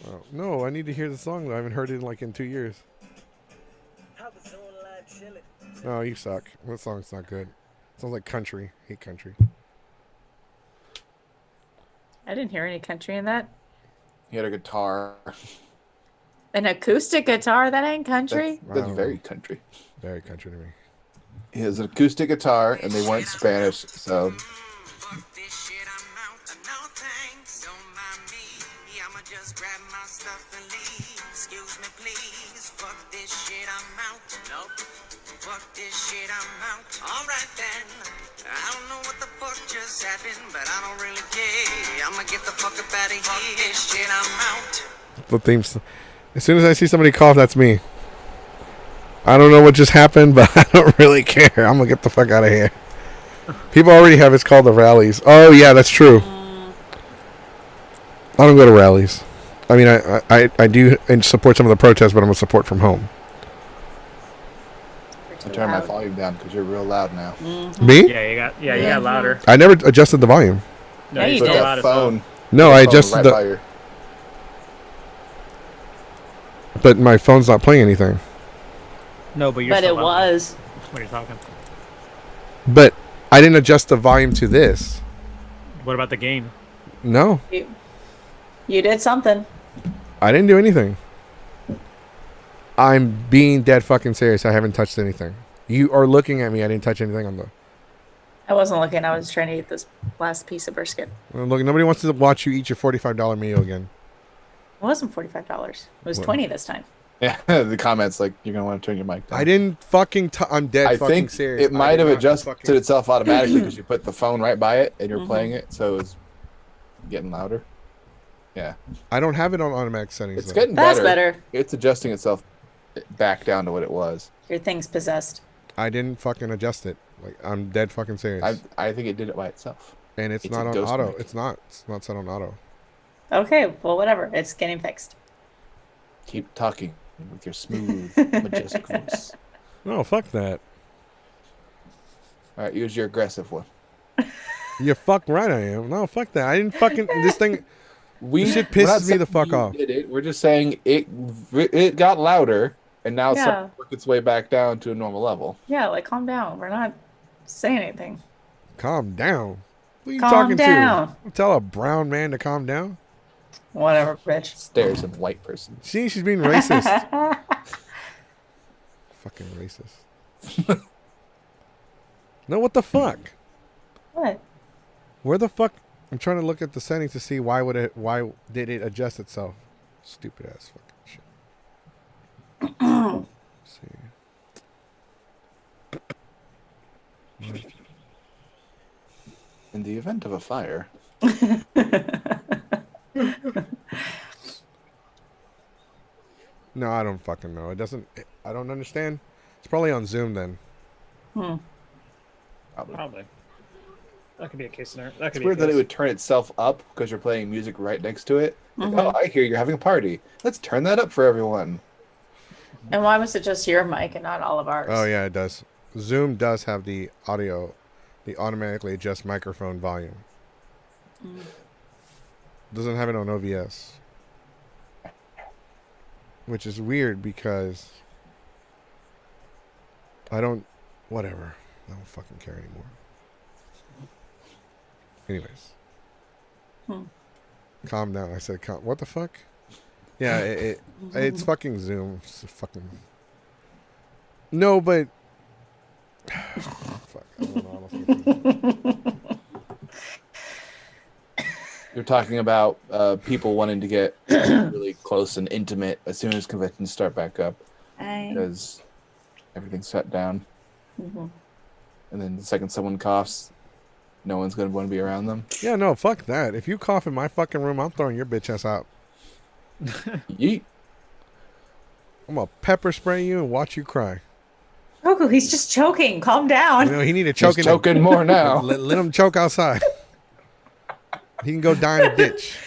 Oh, no, I need to hear the song. I haven't heard it in 2 years. No, you suck. That song's not good. It sounds like country. Hate country. I didn't hear any country in that. He had a guitar. An acoustic guitar? That ain't country? That's Wow. very country. Very country to me. He has an acoustic guitar, and they weren't Spanish, so Fuck this shit, I'm out. No thanks, don't mind me. I'ma just grab my stuff and leave. Excuse me, please. Fuck this shit, I'm out. Nope. Fuck this shit, I'm out. Alright then. I don't know what the fuck just happened, but I don't really care. I'ma get the fuck up out of here. Fuck this shit, I'm out. The themes. As soon as I see somebody cough, that's me. I don't know what just happened, but I don't really care. I'm gonna get the fuck out of here. People already have it's called the rallies. Oh yeah, that's true. I don't go to rallies. I mean, I do and support some of the protests, but I'm gonna support from home. I turn my volume down because you're real loud now. Me? Yeah, you got louder. I never adjusted the volume. No, Yeah, you you Put did. still that loud as well. phone. No, I phone adjusted right the. by your- But my phone's not playing anything. No, but you're But still it loud was. when you're talking. But I didn't adjust the volume to this. What about the gain? No, You did something. I didn't do anything. I'm being dead fucking serious. I haven't touched anything. You are looking at me. I didn't touch anything on the. I wasn't looking. I was trying to eat this last piece of brisket. Look, nobody wants to watch you eat your $45 meal again. It wasn't $45. It was What? 20 this time. Yeah, the comments like you're gonna want to turn your mic down. I didn't fucking. I'm dead I fucking think serious. it might I did have not adjusted fucking- itself automatically because you put the phone right by it and you're playing it, so it's getting louder. Yeah, I don't have it on automatic settings. it's though. getting That's better. better. It's adjusting itself back down to what it was. Your thing's possessed. I didn't fucking adjust it. Like I'm dead fucking serious. I think it did it by itself. And it's it's not a on ghost auto. mic. It's not set on auto. Okay, well, whatever. It's getting fixed. Keep talking with your smooth, majestic voice. No, fuck that. All right, use your aggressive one. You fuck right I am. No, fuck that. I didn't fucking this thing. This shit we're not pisses me the saying fuck you off. Did it. We're just saying it got louder, and now it's Yeah. starting to work its way back down to a normal level. Yeah, like calm down. We're not saying anything. Calm down. Who are you Calm talking down. to? Tell a brown man to calm down. Whatever, bitch. Stares at white person. See, she's being racist. Fucking racist. No, what the fuck? What? Where the fuck? I'm trying to look at the settings to see why did it adjust itself? Stupid ass fucking shit. Let's see. In the event of a fire. No, I don't fucking know. It doesn't. I don't understand. It's probably on Zoom then. Probably. That could be a case scenario. That could It's be a weird that it case. would turn itself up because you're playing music right next to it. Like, Mhm. oh, I hear you're having a party. Let's turn that up for everyone. And why was it just your mic and not all of ours? Oh yeah, it does. Zoom does have the audio, the automatically adjust microphone volume. Doesn't have it on OBS, which is weird because I don't. Whatever. I don't fucking care anymore. Anyways. Calm down. I said, calm. What the fuck? Yeah, it's fucking Zoom. It's fucking. No, but. Fuck. I don't know. I don't You're talking about people wanting to get really close and intimate as soon as conventions start back up because everything's shut down. Mhm. And then the second someone coughs, no one's going to want to be around them. Yeah, no, fuck that. If you cough in my fucking room, I'm throwing your bitch ass out. Yeet. I'm gonna pepper spray you and watch you cry. Goku, he's just choking. Calm down. You know, he need to He's choke in the- choking more now. Let him choke outside. He can go die in a ditch.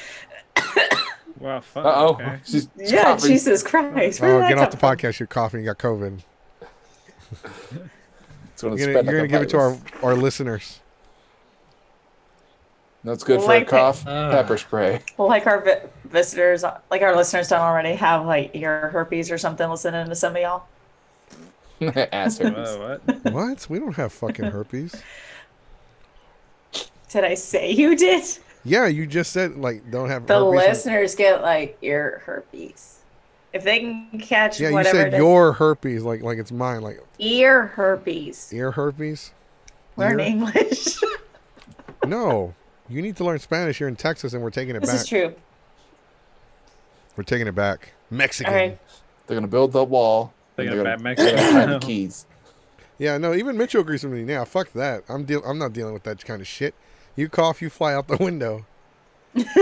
Wow, fuck. Uh-oh. Okay. She's Yeah, coughing. Jesus Christ. Where Oh, did get that off the come podcast. You're coughing. You got COVID. It's gonna You're spread gonna like a give it to virus. our listeners. That's good for a Like cough. Pepper spray. from? Like our visitors, like our listeners don't already have like ear herpes or something listening to some of y'all. Ass herpes. Whoa, what? What? We don't have fucking herpes. Did I say you did? Yeah, you just said like don't have The herpes. listeners get like ear herpes. If they can catch Yeah, you whatever said it is. your herpes like it's mine, like Ear herpes. ear herpes. Learn Ear? English. No, you need to learn Spanish. You're in Texas, and we're taking it This back. is true. We're taking it back. Mexican. All right. They're gonna build the wall. They're and gonna they're bat gonna Mexico. hide the keys. Yeah, no, even Mitchell agrees with me. Yeah, fuck that. I'm not dealing with that kind of shit. You cough, you fly out the window.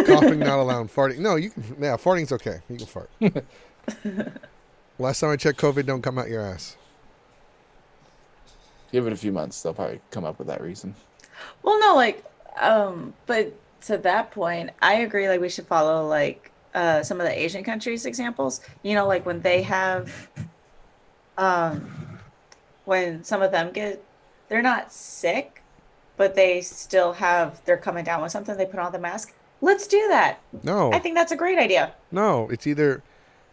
Coughing not allowed. Farting. No, you can. Yeah, farting's okay. You can fart. Last time I checked, COVID don't come out your ass. Give it a few months, they'll probably come up with that reason. Well, no, like, but to that point, I agree. Like, we should follow like some of the Asian countries' examples. You know, like when they have, when some of them they're not sick, but they still they're coming down with something. They put on the mask. Let's do that. No, I think that's a great idea. no. It's either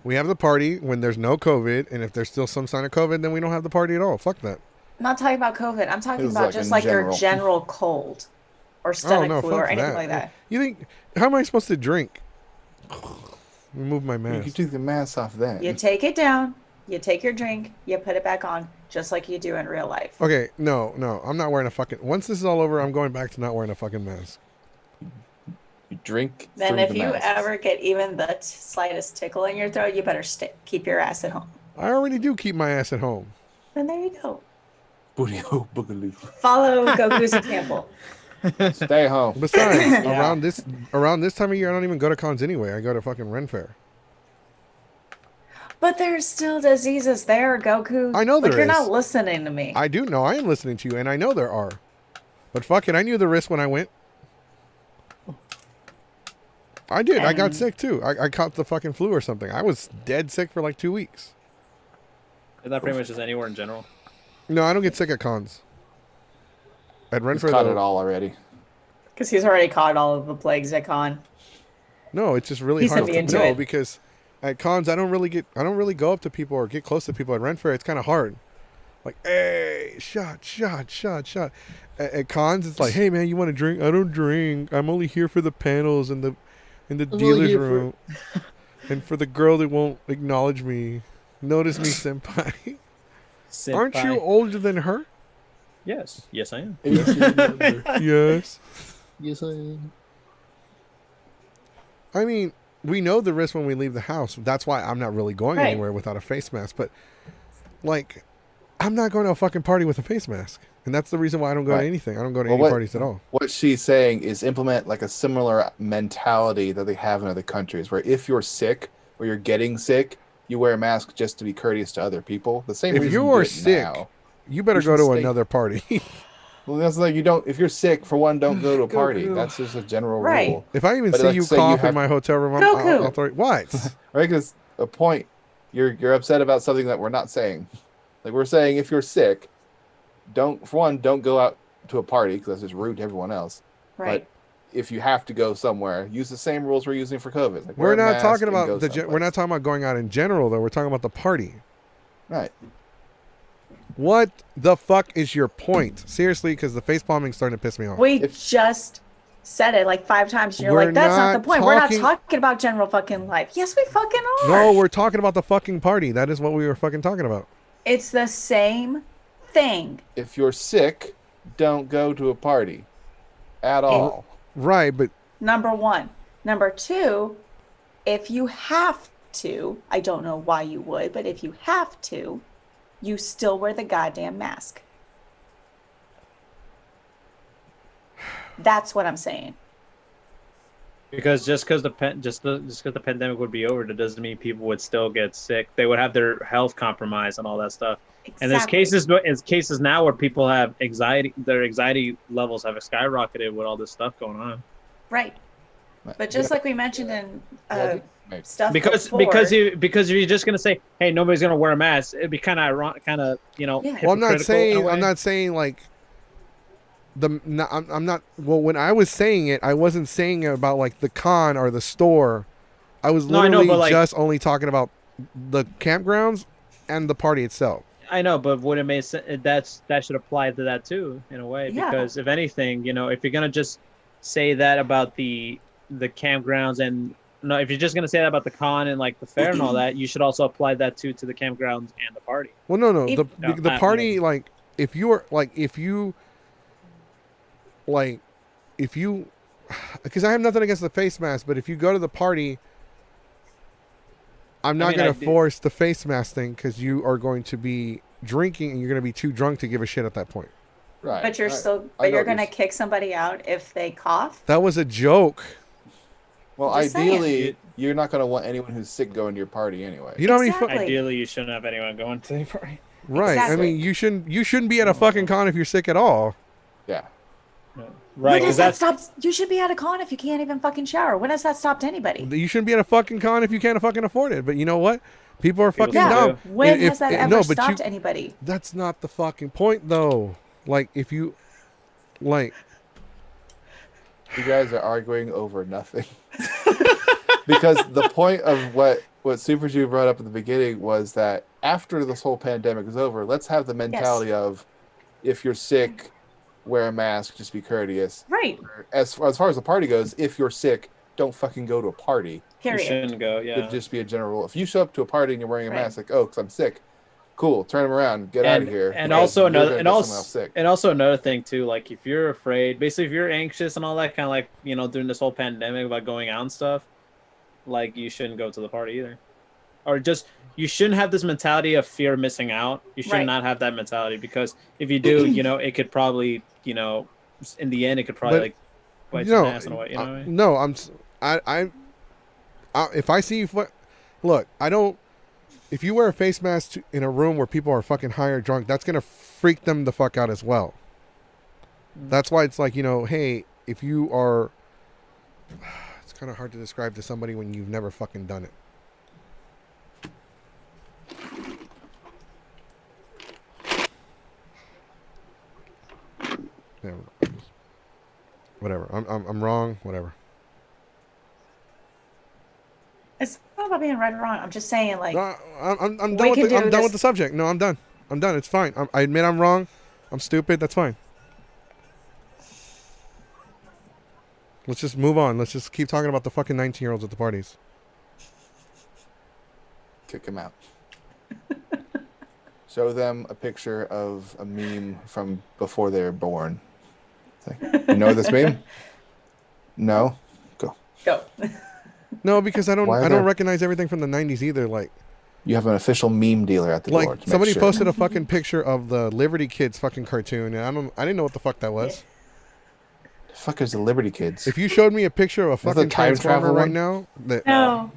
we have the party when there's no COVID, and if there's still some sign of COVID, then we don't have the party at all. Fuck that. I'm not talking about COVID. I'm talking It was about like just in like your general. general cold or Oh stomach no, flu fuck or anything that. like that. You think? How am I supposed to drink? Remove my You mask. can take the mask off then. You take it down, you take your drink, you put it back on, just like you do in real life. Okay, no. I'm not wearing a fucking. Once this is all over, I'm going back to not wearing a fucking mask. You drink. Then through if the you mask. ever get even the slightest tickle in your throat, you better keep your ass at home. I already do keep my ass at home. Then there you go. Booty hole boogaloo. Follow Goku's example. Stay home. Besides, Yeah. around this time of year, I don't even go to cons anyway. I go to fucking Ren Fair. But there's still diseases there, Goku. I know like there you're is. not listening to me. I do know. I am listening to you, and I know there are. But fuck it, I knew the risk when I went. I did. I got And- sick too. I caught the fucking flu or something. I was dead sick for like 2 weeks. Is that pretty much just anywhere in general? No, I don't get sick at cons. At Ren He's Fair, caught though, it all already. Because he's already caught all of the plagues at con. no, it's just really He's hard. immune to No, it. because at cons, I don't really go up to people or get close to people. At Ren Fair, it's kind of hard. Like, hey, shot. At cons, it's like, hey man, you want to drink? I don't drink. I'm only here for the panels and the dealer's room, and for the girl that won't acknowledge me. Notice me, senpai. Aren't you Senpai. older than her? Yes. Yes, I am. Yes. Yes, I am. I mean, we know the risk when we leave the house. That's why I'm not really going Right. anywhere without a face mask. But, like, I'm not going to a fucking party with a face mask. And that's the reason why I don't go Right. to anything. I don't go to Well, any what- parties at all. What she's saying is implement like a similar mentality that they have in other countries, where if you're sick or you're getting sick, you wear a mask just to be courteous to other people. The same If reason you do are it sick, now. you better You go should to stay- another party. Well, that's like you don't. If you're sick, for one, don't go to a party. Goku. That's just a general Right. rule. If I even But see like, you say you cough in have- my hotel room, Goku. I'll throw what? Right? Because a point, you're upset about something that we're not saying. Like we're saying, if you're sick, don't go out to a party because that's just rude to everyone else. Right. But if you have to go somewhere, use the same rules we're using for COVID. Like We're wear a not mask talking and about go we're someplace. not talking about going out in general though. We're talking about the party. Right. What the fuck is your point? Seriously, because the face palming's starting to piss me off. We If- just said it like 5 times. And you're We're like, that's not not the point. We're not talking- talking about general fucking life. Yes, we fucking are. No, we're talking about the fucking party. That is what we were fucking talking about. It's the same thing. If you're sick, don't go to a party at all. Right, but Number 1. Number 2, if you have to, I don't know why you would, but if you have to, you still wear the goddamn mask. That's what I'm saying. Because just because the pandemic would be over, that doesn't mean people would still get sick. They would have their health compromised and all that stuff. And there's cases now where people have anxiety. Their anxiety levels have skyrocketed with all this stuff going on. Right. But just like we mentioned in Maybe. stuff Because before, because if you're just gonna say, hey, nobody's gonna wear a mask, it'd be kind of ironic, Yeah. well, I'm not hypocritical in a way. saying like I'm not. Well, when I was saying it, I wasn't saying it about like the con or the store. I was No, I know, literally but, like- just only talking about the campgrounds and the party itself. I know, but would it make sense? That should apply to that too, in a way. Yeah. Because if anything, if you're gonna just say that about the campgrounds and no, if you're just gonna say that about the con and like the fair and all that, you should also apply that to the campgrounds and the party. Well, no, If- the party like if you because I have nothing against the face mask, but if you go to the party, I'm not mean, going I to do- force the face mask thing because you are going to be drinking and you're going to be too drunk to give a shit at that point. Right. but you're right. still, I but know you're what gonna you're- kick somebody out if they cough. That was a joke. Well, Just saying. ideally, you're not going to want anyone who's sick going to your party anyway. You know how many Exactly. Ideally, you shouldn't have anyone going to the party. right? Exactly. I mean, you shouldn't be at a fucking con if you're sick at all. Yeah. Right? When has Because that that's stopped? You should be at a con if you can't even fucking shower. When has that stopped anybody? You shouldn't be at a fucking con if you can't fucking afford it. But you know what? People are fucking People dumb. do. When If- has that if- ever no, but stopped you- anybody? That's not the fucking point, though. Like, if you, like, You guys are arguing over nothing. Because the point of what Super Jew brought up at the beginning was that after this whole pandemic is over, let's have the mentality of if you're sick, wear a mask, just be courteous. Right. As far as the party goes, if you're sick, don't fucking go to a party. you Period. shouldn't go. It'd Yeah. just be a general rule. If you show up to a party and you're wearing a Right. mask, like, oh, because I'm sick, cool, turn them around, get out of here. And because also you're another, gonna and get also, someone else sick. and also another thing too. Like if you're afraid, basically, if you're anxious and all that, kind of like during this whole pandemic about going out and stuff, like you shouldn't go to the party either, or just you shouldn't have this mentality of fear of missing out. You should Right. not have that mentality because if you do, it could probably, in the end, it could probably But, like bite no, your ass in a way. You know what I mean? no, if I see you, look, I don't. If you wear a face mask in a room where people are fucking high or drunk, that's gonna freak them the fuck out as well. That's why it's like, hey, if you are, it's kind of hard to describe to somebody when you've never fucking done it. Yeah, whatever. I'm wrong. Whatever. It's not about being right or wrong. I'm just saying, like, No, I'm We done with can do I'm done this- with the subject. No, I'm done. I'm done. It's fine. I admit I'm wrong. I'm stupid. That's fine. Let's just move on. Let's just keep talking about the fucking 19-year-olds at the parties. Kick them out. Show them a picture of a meme from before they were born. It's like, you know this meme? No? Go. go. No, because I don't Why are I don't there- recognize everything from the 90s either. Like, You have an official meme dealer at the door. Like To somebody make sure. posted a fucking picture of the Liberty Kids fucking cartoon, and I didn't know what the fuck that was. The fuck is the Liberty Kids? If you showed me a picture of a Is that the fucking time Transformer travel right one? now, that No.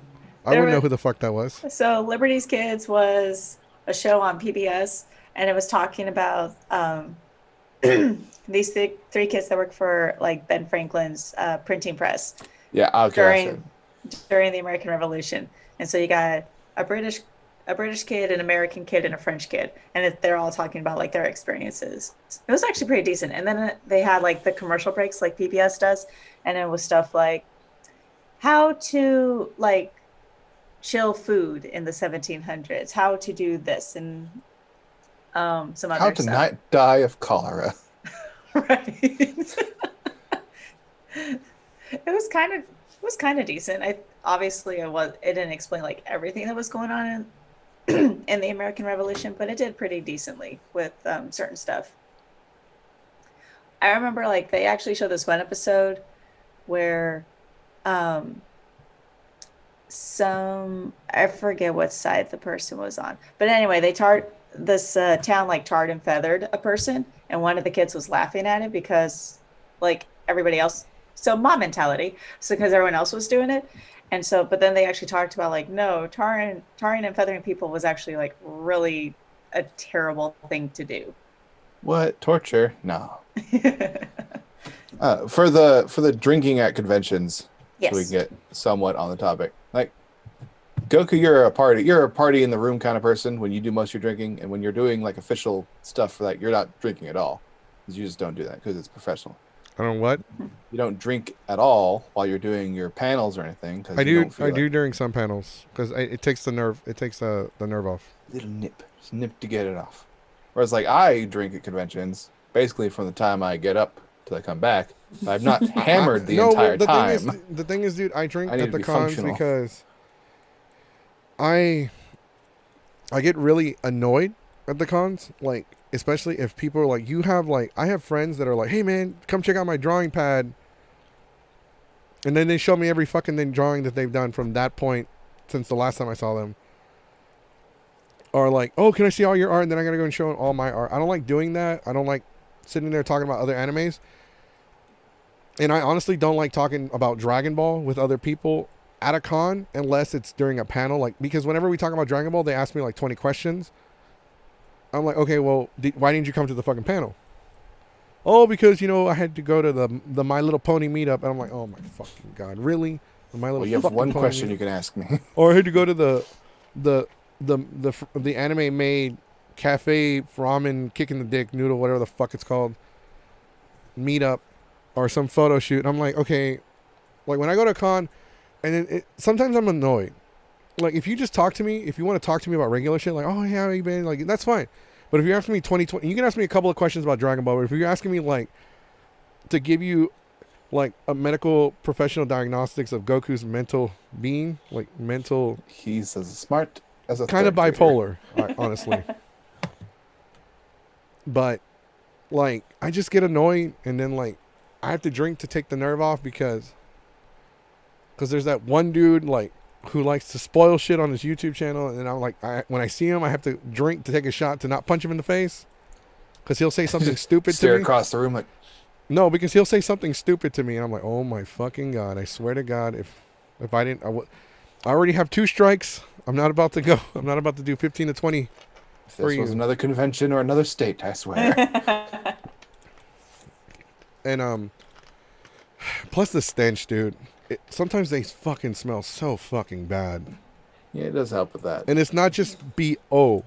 I There wouldn't know was- who the fuck that was. So Liberty's Kids was a show on PBS, and it was talking about these three kids that work for like Ben Franklin's printing press Yeah, okay. during the American Revolution. And so you got a British kid, an American kid, and a French kid, and they're all talking about like their experiences. It was actually pretty decent. And then they had like the commercial breaks like PBS does, and it was stuff like how to like chill food in the 1700s, how to do this, and some other How to stuff. not die of cholera. Right. It was kind of decent. It didn't explain like everything that was going on in the American Revolution, but it did pretty decently with certain stuff. I remember like they actually showed this one episode where I forget what side the person was on, but anyway, they this town like tarred and feathered a person, and one of the kids was laughing at it because like everybody else, so mob mentality, so because everyone else was doing it. And so, but then they actually talked about like, no, tarring and feathering people was actually like really a terrible thing to do. What? Torture? No. For the drinking at conventions, Yes. so we can get somewhat on the topic. Like, Goku, you're a party in the room kind of person when you do most of your drinking, and when you're doing like official stuff for that, you're not drinking at all, because you just don't do that because it's professional. I don't know what. You don't drink at all while you're doing your panels or anything. I do during some panels because it takes the nerve off. Little nip, just nip to get it off. Whereas like I drink at conventions basically from the time I get up till I come back. I've not hammered the entire time. The thing is, dude, I drink I need at to the be cons functional. because I get really annoyed at the cons, like especially if people are like, I have friends that are like, hey man, come check out my drawing pad, and then they show me every fucking thing drawing that they've done from that point since the last time I saw them. Or like, oh, can I see all your art? And then I gotta go and show all my art. I don't like doing that. I don't like sitting there talking about other animes. And I honestly don't like talking about Dragon Ball with other people at a con unless it's during a panel. Like, because whenever we talk about Dragon Ball, they ask me like 20 questions. I'm like, okay, well, why didn't you come to the fucking panel? Oh, because, I had to go to the My Little Pony meetup. And I'm like, oh my fucking God, really? My Little Well, you have fucking one Pony question meetup? you can ask me. Or I had to go to the anime made cafe ramen kicking the dick noodle, whatever the fuck it's called, meetup or some photo shoot. And I'm like, okay, like when I go to a con, and then sometimes I'm annoyed. Like if you just talk to me, if you want to talk to me about regular shit, like, oh yeah, how you been? Like that's fine. But if you're asking me 2020, you can ask me a couple of questions about Dragon Ball. But if you're asking me like to give you like a medical professional diagnostics of Goku's mental being, like mental, He's as smart as a kind of third grader. bipolar, honestly. But like I just get annoyed, and then like I have to drink to take the nerve off because there's that one dude like who likes to spoil shit on his YouTube channel, and I'm like, when I see him, I have to drink to take a shot to not punch him in the face because he'll say something stupid to Stare me. across the room like, No, because he'll say something stupid to me, and I'm like, oh my fucking God! I swear to God, if I didn't, I already have 2 strikes. I'm not about to go. I'm not about to do 15 to 20. if For this was you. another convention or another state, I swear. And plus the stench, dude. Sometimes they fucking smell so fucking bad, Yeah, it does help with that. and it's not just BO.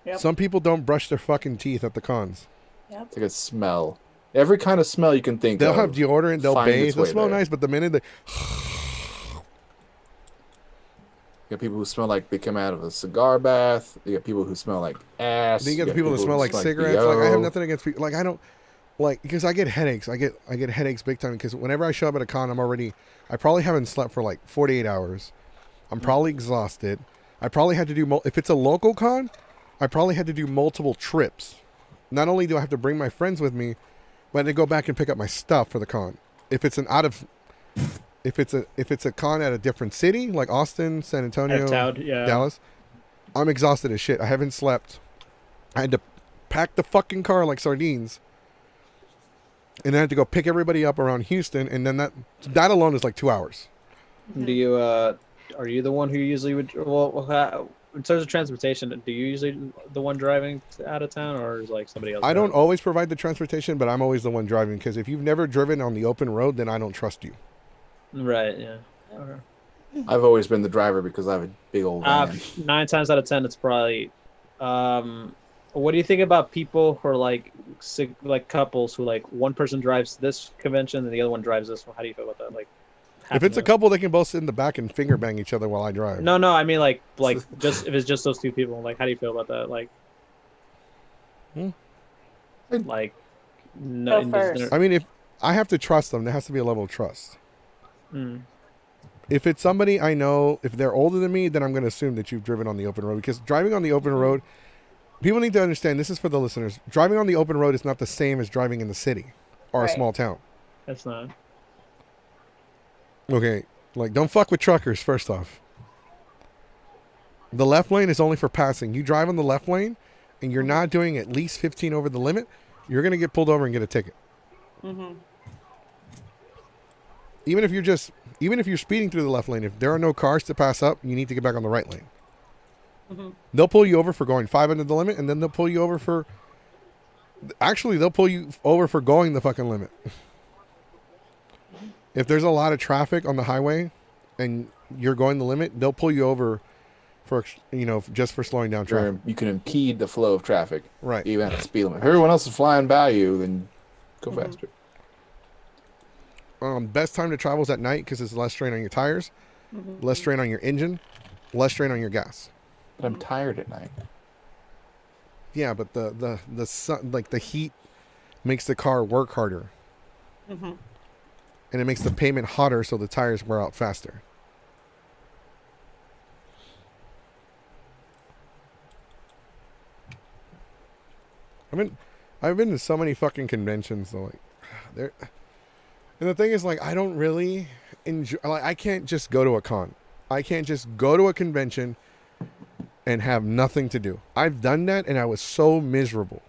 Yep. Some people don't brush their fucking teeth at the cons. It's like a smell. Every kind of smell you can think They'll of. have deodorant, they'll finds bathe, its they'll way smell there. nice, but the minute they You got people who smell like they come out of a cigar bath. You got people who smell like ass. then you get the people that who smell like cigarettes. Like I have BO. nothing against people. Like I don't like because I get headaches. I get headaches big time because whenever I show up at a con, I probably haven't slept for like 48 hours. I'm probably exhausted. I probably had to do if it's a local con, I probably had to do multiple trips. Not only do I have to bring my friends with me, but I had to go back and pick up my stuff for the con. If it's if it's a con at a different city like Austin, San Antonio, Town, yeah. Dallas, I'm exhausted as shit. I haven't slept. I had to pack the fucking car like sardines. And I had to go pick everybody up around Houston, and then that alone is like 2 hours. Do you are you the one who usually would in terms of transportation, do you usually the one driving out of town, or is like somebody else? I don't always provide the transportation, but I'm always the one driving, because if you've never driven on the open road, then I don't trust you. Right, yeah. Okay. I've always been the driver because I have a big old van. 9 times out of 10 it's probably what do you think about people who are like couples who like one person drives this convention and the other one drives this one? How do you feel about that? Like, If it's a couple, they can both sit in the back and finger bang each other while I drive. no, I mean like just if it's just those two people, like how do you feel about that? Like, like no. Go first. I mean, if I have to trust them, there has to be a level of trust. Mm. If it's somebody I know, if they're older than me, then I'm going to assume that you've driven on the open road, because driving on the open road, people need to understand, this is for the listeners, driving on the open road is not the same as driving in the city or a Right. small town. That's not. Okay, like, don't fuck with truckers, first off. The left lane is only for passing. You drive on the left lane and you're not doing at least 15 over the limit, you're going to get pulled over and get a ticket. Mm-hmm. Even if you're speeding through the left lane, if there are no cars to pass up, you need to get back on the right lane. Mm-hmm. They'll pull you over for going 5 under the limit, and then they'll pull you over for... Actually, they'll pull you over for going the fucking limit. If there's a lot of traffic on the highway and you're going the limit, they'll pull you over for, just for slowing down traffic. You can impede the flow of traffic. Right. Even at the speed limit. If everyone else is flying by you, then go faster. Best time to travel is at night, because it's less strain on your tires, less strain on your engine, less strain on your gas. But I'm tired at night. Yeah, but the sun, like the heat, makes the car work harder, and it makes the pavement hotter, so the tires wear out faster. I've been to so many fucking conventions, though. Like, and the thing is, like, I don't really enjoy. Like, I can't just go to a con. I can't just go to a convention and have nothing to do. I've done that, and I was so miserable.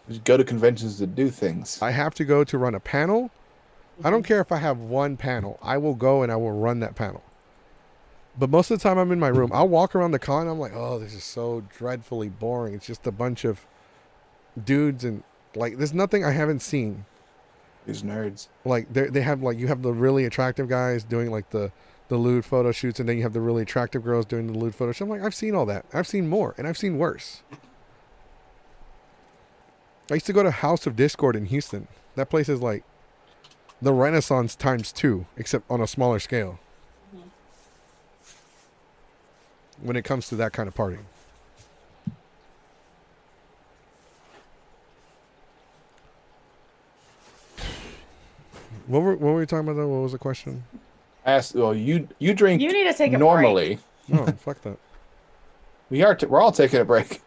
Just go to conventions to do things. I have to go to run a panel. I don't care if I have one panel. I will go and I will run that panel. But most of the time I'm in my room. I'll walk around the con. I'm like, oh, this is so dreadfully boring. It's just a bunch of dudes, and like, there's nothing I haven't seen. These nerds. Like, they have, like, you have the really attractive guys doing like the lewd photo shoots, and then you have the really attractive girls doing the lewd photo shoots. I'm like, I've seen all that. I've seen more, and I've seen worse. I used to go to House of Discord in Houston. That place is like the Renaissance ×2, except on a smaller scale. When it comes to that kind of party. What were we talking about, though? What was the question? Well, you drink You need to take a normally. No, fuck that. We're all taking a break.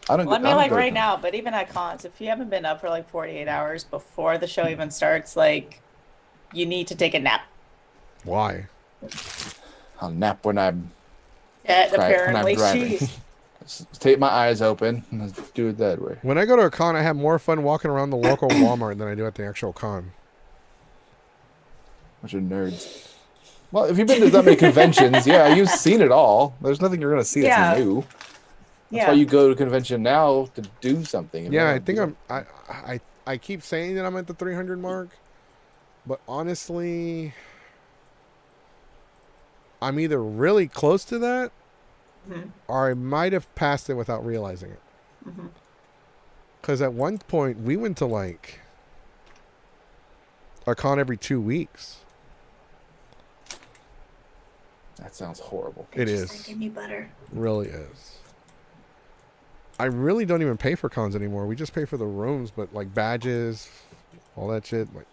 Well, I mean, like right now, but even at cons, if you haven't been up for like 48 hours before the show even starts, like, you need to take a nap. Why? I'll nap when I'm Apparently, driving. Take my eyes open and let's do it that way. When I go to a con, I have more fun walking around the local Walmart than I do at the actual con. Bunch of nerds. Well, if you've been to that many conventions, yeah, you've seen it all. There's nothing you're going to see that's new. That's why you go to a convention now, to do something. Yeah, I think I keep saying that I'm at the 300 mark, but honestly, I'm either really close to that, or I might have passed it without realizing it. Because at one point, we went to like a con every 2 weeks. That sounds horrible. It is. Give me butter. Really is. I really don't even pay for cons anymore. We just pay for the rooms, but like badges, all that shit. Like,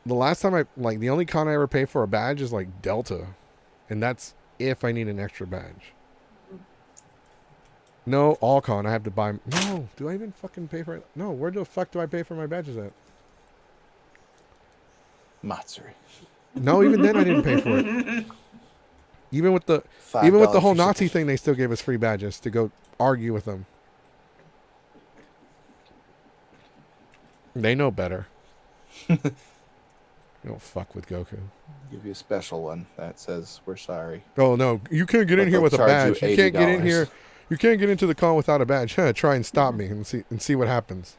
the last time the only con I ever pay for a badge is like Delta, and that's if I need an extra badge. No, all con I have to buy. No, do I even fucking pay for it? No, where the fuck do I pay for my badges at? Matsuri. No, even then I didn't pay for it. Even with the $5 whole for Nazi shipping. thing, they still gave us free badges to go argue with them. They know better. You don't fuck with Goku. Give you a special one that says we're sorry. Oh no, you can't get in But here they'll with a charge you badge. You can't get in $80. here. You can't get into the con without a badge. Huh, try and stop me and see what happens.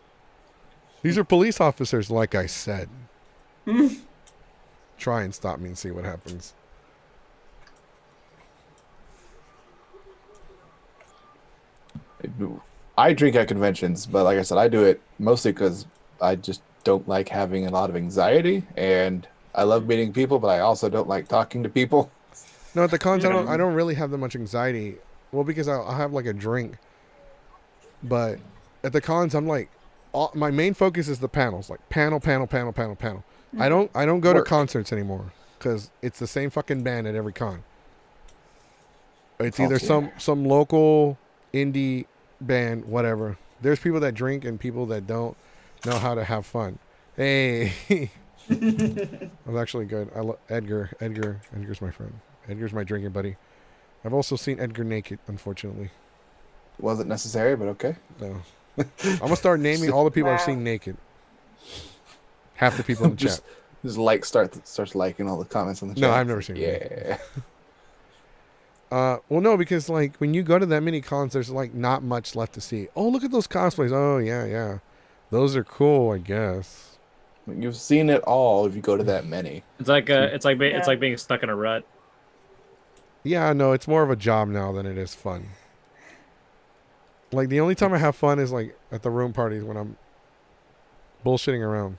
These are police officers, like I said. Try and stop me and see what happens. I drink at conventions, but like I said, I do it mostly because I just don't like having a lot of anxiety, and I love meeting people, but I also don't like talking to people. No, at the cons, I don't really have that much anxiety. Well, because I'll have like a drink. But at the cons, I'm like, my main focus is the panels, like panel. I don't go to Work. concerts anymore because it's the same fucking band at every con. It's either Yeah. some local indie band, whatever. There's people that drink and people that don't know how to have fun. Hey, I was actually good. I love Edgar. Edgar's my friend. Edgar's my drinking buddy. I've also seen Edgar naked, unfortunately. Wasn't necessary, but okay. No. I'm gonna start naming all the people I've seen naked. Half the people in the Just chat. starts liking all the comments on the chat. No, I've never seen it. Yeah. Well, no, because like when you go to that many cons, there's like not much left to see. Oh, look at those cosplays. Oh yeah, those are cool, I guess. You've seen it all if you go to that many. It's like being stuck in a rut. Yeah, no, it's more of a job now than it is fun. Like the only time I have fun is like at the room parties when I'm bullshitting around.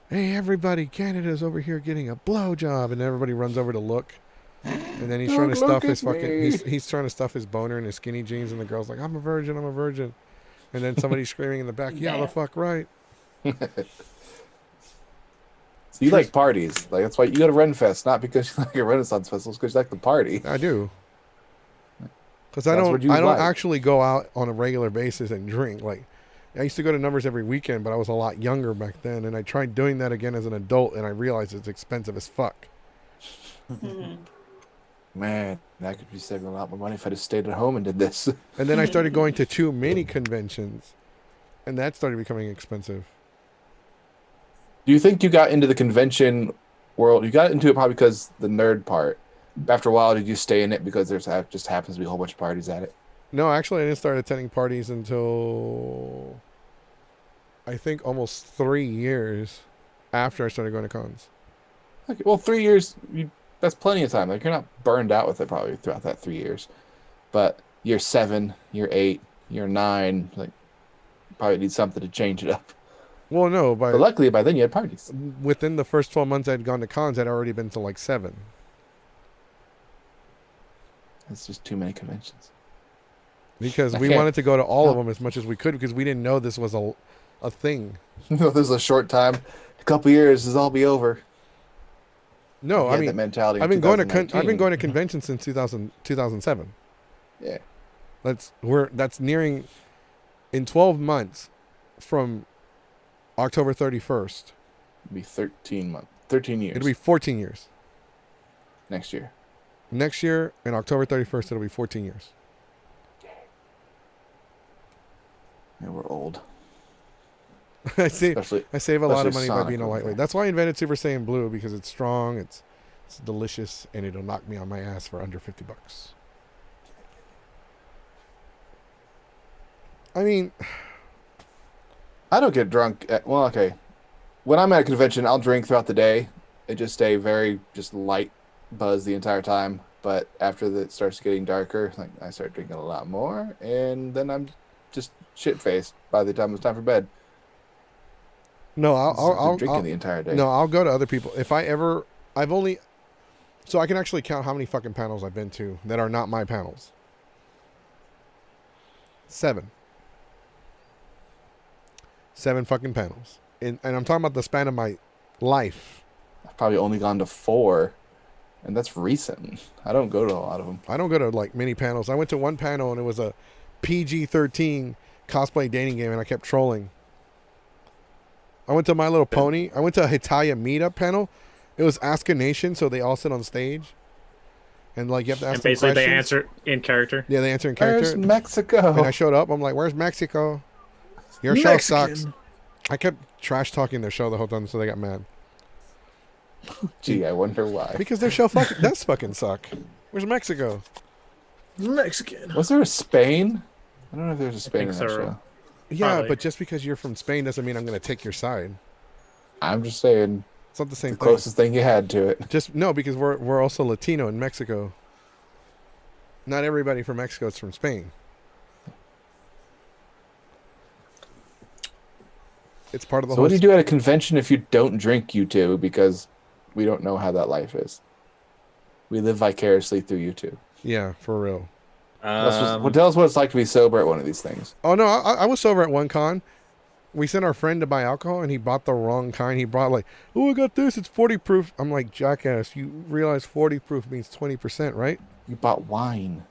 Hey, everybody, Canada's over here getting a blowjob, and everybody runs over to look. And then he's trying to stuff his fucking he's trying to stuff his boner in his skinny jeans, and the girl's like, I'm a virgin. And then somebody's screaming in the back, yeah, the fuck right. So you like parties. Like that's why you go to Renfest, not because you like a Renaissance festival, it's because you like the party. I do. Because I That's don't what you like. actually go out on a regular basis and drink. Like I used to go to Numbers every weekend, but I was a lot younger back then, and I tried doing that again as an adult, and I realized it's expensive as fuck. Man, I could be saving a lot more money if I just stayed at home and did this. And then I started going to too many conventions, and that started becoming expensive. Do you think you got into the convention world? You got into it probably because the nerd part. After a while, did you stay in it because there's just happens to be a whole bunch of parties at it? No, actually, I didn't start attending parties until I think almost 3 years after I started going to cons. Okay, well, 3 years, that's plenty of time. Like, you're not burned out with it probably throughout that 3 years. But year 7, year 8, year 9, like, you probably need something to change it up. Well, no, But luckily, by then you had parties. within the first 12 months I'd gone to cons, I'd already been to like 7. It's just too many conventions. Because we Okay. wanted to go to all of them as much as we could because we didn't know this was a thing. This is a short time. A couple years, this will all be over. No, You I had mean, that mentality. in I've been going 2019. to conventions since 2007. Yeah. That's nearing in 12 months from October 31st. It'll be 13 years. It'll be 14 years. next year. Next year, in October 31st, it'll be 14 years. Yeah, we're old. I save a lot of especially money by Sonic being a over lightweight. there. That's why I invented Super Saiyan Blue, because it's strong, it's delicious, and it'll knock me on my ass for under $50. I mean, I don't get drunk. Well, okay. When I'm at a convention, I'll drink throughout the day and just stay very just light buzz the entire time. But after it starts getting darker, like I start drinking a lot more, and then I'm just shit faced by the time it's time for bed. no, I'll drinking the entire day. No, I'll go to other people. If I ever, so I can actually count how many fucking panels I've been to that are not my panels. 7 fucking panels. And I'm talking about the span of my life. I've probably only gone to 4, and that's recent. I don't go to a lot of them. I don't go to like many panels. I went to one panel and it was a PG-13 cosplay dating game, and I kept trolling. I went to My Little Pony. I went to a Hitalia meetup panel. It was Ask a Nation, so they all sit on stage. and like you have to ask And them basically they questions. answer in character. Yeah, they answer in Where's character. Mexico? And I showed up. I'm like, "Where's Mexico? Your show sucks." I kept trash talking their show the whole time, so they got mad. Gee, I wonder why. Because their show does fucking suck. Where's Mexico? Mexican. Was there a Spain? I don't know if there's a Spain in think that so. show. Yeah, Probably. but just because you're from Spain doesn't mean I'm going to take your side. I'm just saying, It's not the same the thing. closest thing you had to it. Just no, because we're also Latino in Mexico. Not everybody from Mexico is from Spain. It's part of the So whole. what do you do at a convention if you don't drink, you two? Because we don't know how that life is. We live vicariously through you two. Yeah, for real. Tell us what it's like to be sober at one of these things. Oh no, I was sober at one con. We sent our friend to buy alcohol, and he bought the wrong kind. He brought like, "Oh, I got this. It's 40 proof." I'm like, "Jackass, you realize 40 proof means 20%, right?" You bought wine.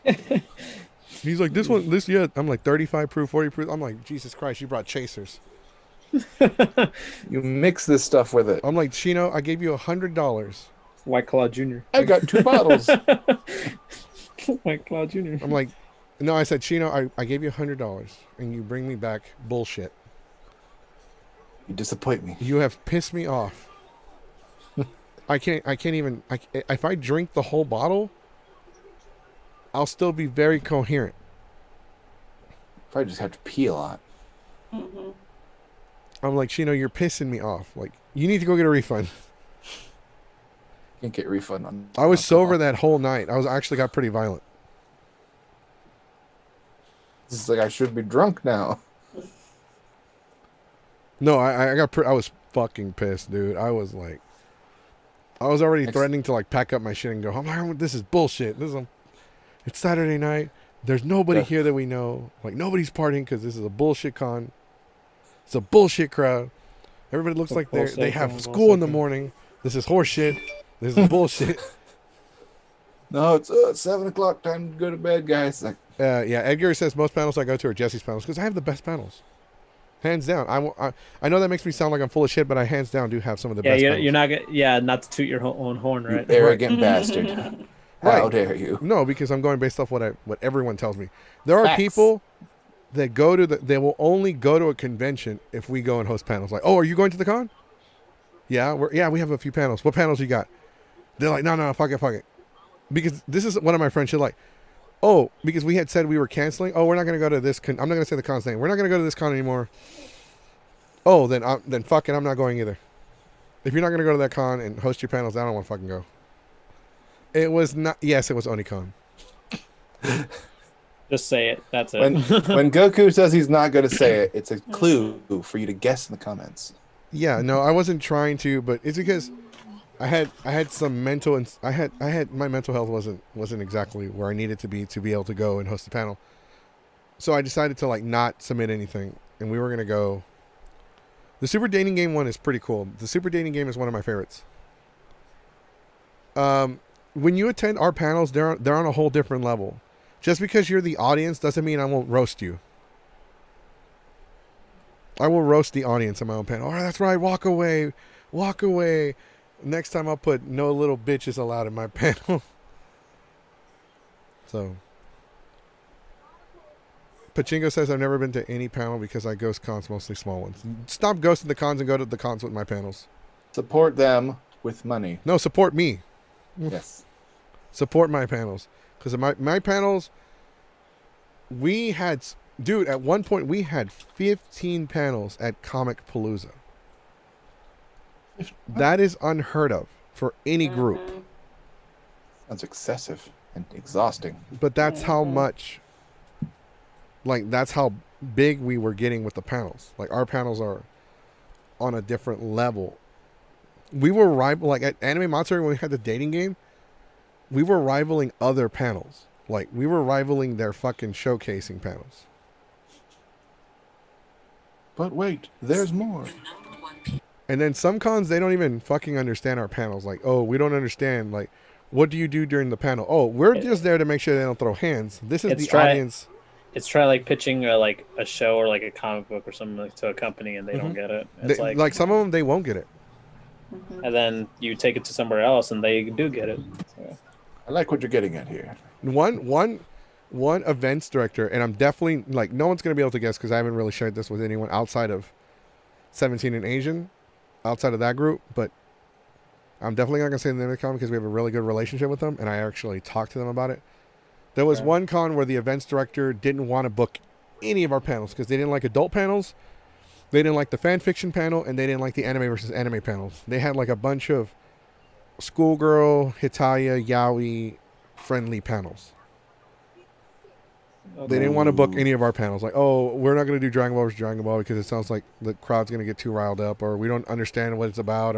He's like, yeah. I'm like, 35 proof, 40 proof. I'm like, Jesus Christ, you brought chasers. You mix this stuff with it. I'm like, Chino, I gave you $100. White Claw Jr. I got 2 bottles. White Claw Jr. I'm like, no, I said, Chino, I gave you $100, and you bring me back bullshit. You disappoint me. You have pissed me off. I can't even. If I drink the whole bottle, I'll still be very coherent. Probably just have to pee a lot. I'm like, Chino, you're pissing me off. Like, you need to go get a refund. Can't get a refund on. I was alcohol. sober that whole night. I actually got pretty violent. This is like I should be drunk now. No, I was fucking pissed, dude. I was like, I was already threatening to like pack up my shit and go home. I'm like, this is bullshit. It's Saturday night. There's nobody here that we know. Like, nobody's partying because this is a bullshit con. It's a bullshit crowd. Everybody looks like they have school in the morning. This is horseshit. This is bullshit. No, it's 7 o'clock. Time to go to bed, guys. Like, Yeah, Edgar says most panels I go to are Jesse's panels because I have the best panels. Hands down. I know that makes me sound like I'm full of shit, but I hands down do have some of the best panels. You're not not to toot your own horn, you right? arrogant bastard. How Right. dare you? No, because I'm going based off what everyone tells me. There are Facts. people that go to they will only go to a convention if we go and host panels. Like, oh, are you going to the con? Yeah, we have a few panels. What panels you got? They're like, no, fuck it. Because this is one of my friends. She's like, oh, because we had said we were canceling. Oh, we're not going to go to this con. I'm not going to say the con's name. We're not going to go to this con anymore. Oh, then fuck it. I'm not going either. If you're not going to go to that con and host your panels, I don't want to fucking go. It was not. Yes, it was Onicon. Just say it. That's it. When Goku says he's not going to say it, it's a clue for you to guess in the comments. Yeah, no, I wasn't trying to, but it's because I had some mental and I had my mental health wasn't exactly where I needed to be able to go and host a panel. So I decided to like not submit anything, and we were gonna go. The Super Dating Game one is pretty cool. The Super Dating Game is one of my favorites. When you attend our panels, they're on a whole different level. Just because you're the audience doesn't mean I won't roast you. I will roast the audience on my own panel. Oh, that's right. Walk away. Next time I'll put no little bitches allowed in my panel. So, Pachinko says I've never been to any panel because I ghost cons, mostly small ones. Stop ghosting the cons and go to the cons with my panels. Support them with money. No, support me. Yes. Support my panels. Because my panels, we had... Dude, at one point we had 15 panels at Comic Palooza. That is unheard of for any group. Sounds excessive and exhausting. But that's how much, like, that's how big we were getting with the panels. Like, our panels are on a different level. We were like at Anime Matsuri when we had the dating game, we were rivaling other panels. Like, we were rivaling their fucking showcasing panels. But wait, there's more. And then some cons, they don't even fucking understand our panels. Like, oh, we don't understand. Like, what do you do during the panel? Oh, we're just there to make sure they don't throw hands. This is the audience. It's try like pitching a show or like a comic book or something like, to a company and they don't get it. It's like some of them, they won't get it. And then you take it to somewhere else and they do get it. So. I like what you're getting at here. One events director, and I'm definitely like no one's gonna be able to guess because I haven't really shared this with anyone outside of 17 and Asian, outside of that group. But I'm definitely not gonna say the name of the con because we have a really good relationship with them, and I actually talked to them about it. There was one con where the events director didn't want to book any of our panels because they didn't like adult panels, they didn't like the fan fiction panel, and they didn't like the anime versus anime panels. They had like a bunch of schoolgirl, Hitaya, yaoi friendly panels. Okay. They didn't want to book any of our panels. Like, oh, we're not going to do Dragon Ball versus Dragon Ball because it sounds like the crowd's going to get too riled up, or we don't understand what it's about,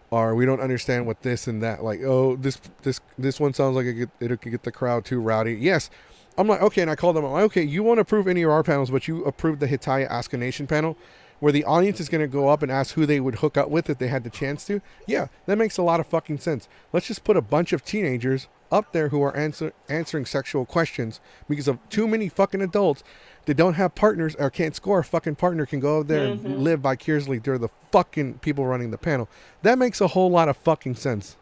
or we don't understand what this and that. Like, oh, this one sounds like it could get the crowd too rowdy. Yes. I'm like, okay, and I called them. I'm like, okay, you won't approve any of our panels, but you approved the Hitaya Ask a Nation panel, where the audience is going to go up and ask who they would hook up with if they had the chance to. Yeah, that makes a lot of fucking sense. Let's just put a bunch of teenagers up there who are answering sexual questions because of too many fucking adults that don't have partners or can't score a fucking partner can go out there and live vicariously through the fucking people running the panel. That makes a whole lot of fucking sense.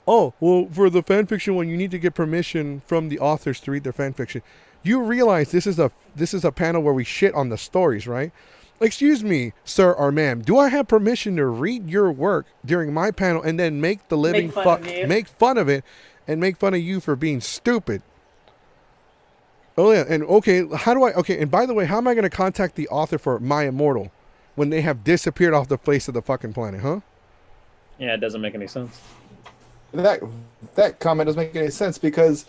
Oh, well, for the fan fiction one, you need to get permission from the authors to read their fan fiction. You realize this is a panel where we shit on the stories, right? Excuse me, sir or ma'am, do I have permission to read your work during my panel and then make the living make fun of it and make fun of you for being stupid? Oh yeah, and okay, and by the way, how am I going to contact the author for My Immortal when they have disappeared off the face of the fucking planet, huh? Yeah, it doesn't make any sense. That comment doesn't make any sense because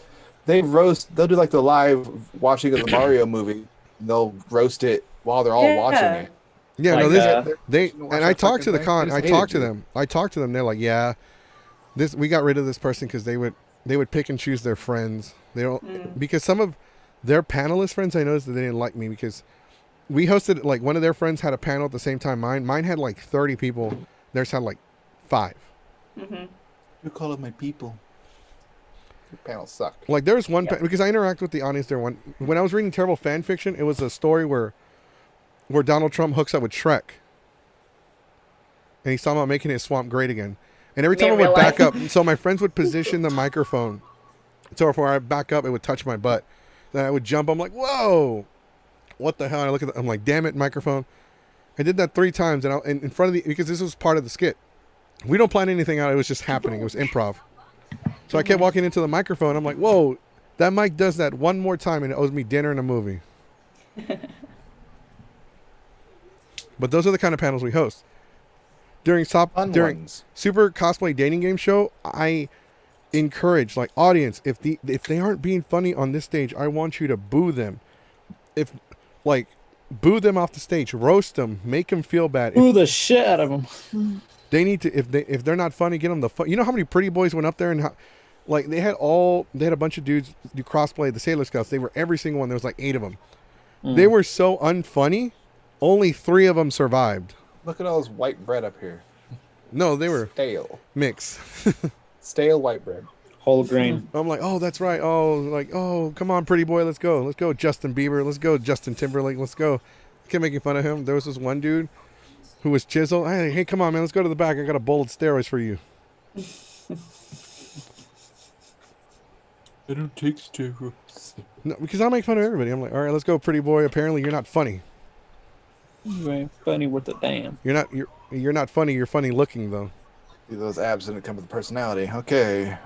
they'll do like the live watching of the Mario movie. They'll roast it while they're all watching it. Yeah, Like, no, and I talked to the con. I talked to them. They're like, yeah, we got rid of this person because they would pick and choose their friends. They don't because some of their panelist friends, I noticed that they didn't like me because we hosted, like, one of their friends had a panel at the same time mine had like 30 people. Theirs had like 5. You call them my people. Your panel sucked. Like, there was one because I interact with the audience there. When I was reading terrible fan fiction, it was a story where Donald Trump hooks up with Shrek, and he's talking about making his swamp great again. And every time I would back up, so my friends would position the microphone so before I back up, it would touch my butt. Then I would jump. I'm like, whoa, what the hell? And I look at I'm like, damn it, microphone. I did that 3 times, and in front of because this was part of the skit. We don't plan anything out. It was just happening. It was improv. So I kept walking into the microphone. I'm like, whoa, that mic does that one more time, and it owes me dinner and a movie. But those are the kind of panels we host. During Super Cosplay Dating Game Show, I encourage, like, audience, if they aren't being funny on this stage, I want you to boo them. Boo them off the stage, roast them, make them feel bad. Boo the shit out of them. They need to, if they're not funny, get them the you know how many pretty boys went up there and they had a bunch of dudes do crossplay, the Sailor Scouts. They were every single one. There was like 8 of them. They were so unfunny. Only 3 of them survived. Look at all this white bread up here. No, they were stale. Mix. Stale white bread. Whole grain. I'm like, oh, that's right. Oh, come on, pretty boy, let's go. Let's go, Justin Bieber. Let's go, Justin Timberlake. Let's go. I kept making fun of him. There was this one dude who was chiseled. Hey, come on, man. Let's go to the back. I got a bowl of steroids for you. I don't take steroids. No, because I make fun of everybody. I'm like, all right, let's go, pretty boy. Apparently, you're not funny. You ain't funny with the damn. You're not funny. You're funny looking though. Those abs didn't come with the personality. Okay.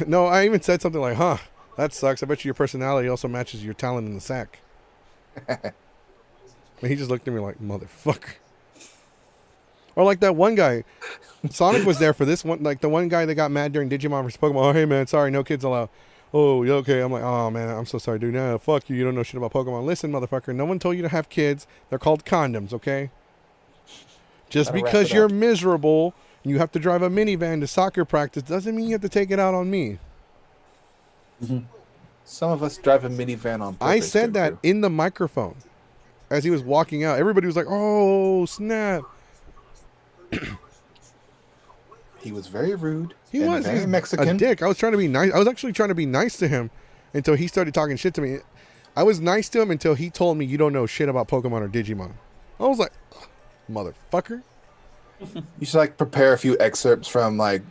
No, I even said something like, huh, that sucks. I bet you your personality also matches your talent in the sack. And he just looked at me like, motherfucker. Or like that one guy. Sonic was there for this one. Like the one guy that got mad during Digimon vs. Pokemon. Oh, hey, man, sorry, no kids allowed. Oh, you okay? I'm like, oh, man, I'm so sorry, dude. No, fuck you. You don't know shit about Pokemon. Listen, motherfucker, no one told you to have kids. They're called condoms, okay? Just because you're miserable and you have to drive a minivan to soccer practice doesn't mean you have to take it out on me. Some of us drive a minivan on purpose. I said that in the microphone as he was walking out. Everybody was like, oh, snap. He was very rude. He was. He's Mexican. A dick. I was trying to be nice. I was actually trying to be nice to him until he started talking shit to me. I was nice to him until he told me you don't know shit about Pokemon or Digimon. I was like, motherfucker. You should like prepare a few excerpts from like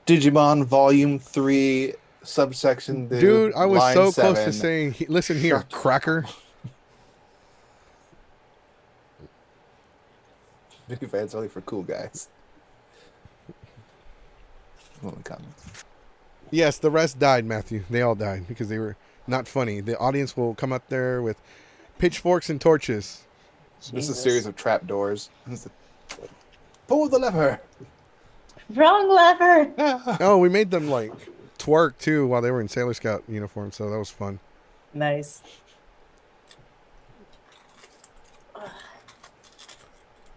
Digimon Volume 3, subsection Dude, I was line so 7. close to saying, listen here, Shut- cracker. Video fans only for cool guys. Only comments. Yes, the rest died, Matthew. They all died because they were not funny. The audience will come up there with pitchforks and torches. This is a Jesus. series of trap doors. Pull the lever. Wrong lever. Oh, we made them like twerk too while they were in Sailor Scout uniform, so that was fun. Nice.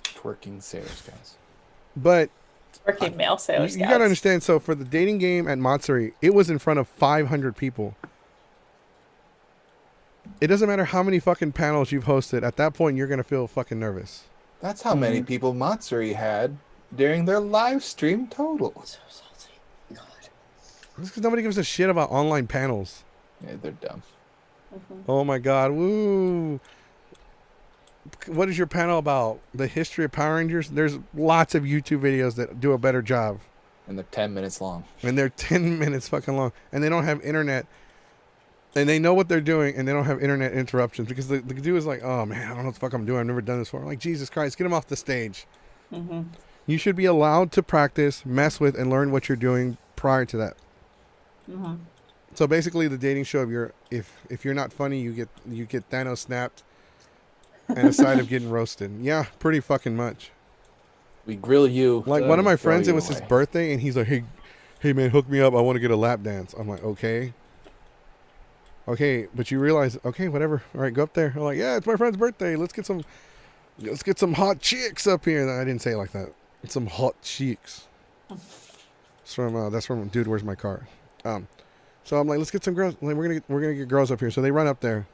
Twerking Sailor Scouts. But Working male Sailor you Scouts. gotta understand, so for the dating game at Matsuri, it was in front of 500 people. It doesn't matter how many fucking panels you've hosted. At that point, you're gonna feel fucking nervous. That's how many people Matsuri had during their live stream total. So salty. God. Just because nobody gives a shit about online panels. Yeah, they're dumb. Oh my god, woo! What is your panel about? The history of Power Rangers? There's lots of YouTube videos that do a better job. And they're 10 minutes long. And they're 10 minutes fucking long. And they don't have internet. And they know what they're doing, and they don't have internet interruptions. Because the dude is like, oh man, I don't know what the fuck I'm doing. I've never done this before. I'm like, Jesus Christ, get him off the stage. Mm-hmm. You should be allowed to practice, mess with, and learn what you're doing prior to that. Mm-hmm. So basically, the dating show, if you're not funny, you get Thanos snapped, and a side of getting roasted. Yeah, pretty fucking much. We grill you. Like one of my throw friends, it you was his away. birthday, and he's like, hey man, hook me up. I want to get a lap dance. I'm like, okay, but you realize, okay, whatever. All right, go up there. I'm like, yeah, it's my friend's birthday. Let's get some hot chicks up here. I didn't say it like that. It's some hot chicks. That's from Dude, Where's My Car? So I'm like, let's get some girls. Like, we're gonna get girls up here. So they run up there,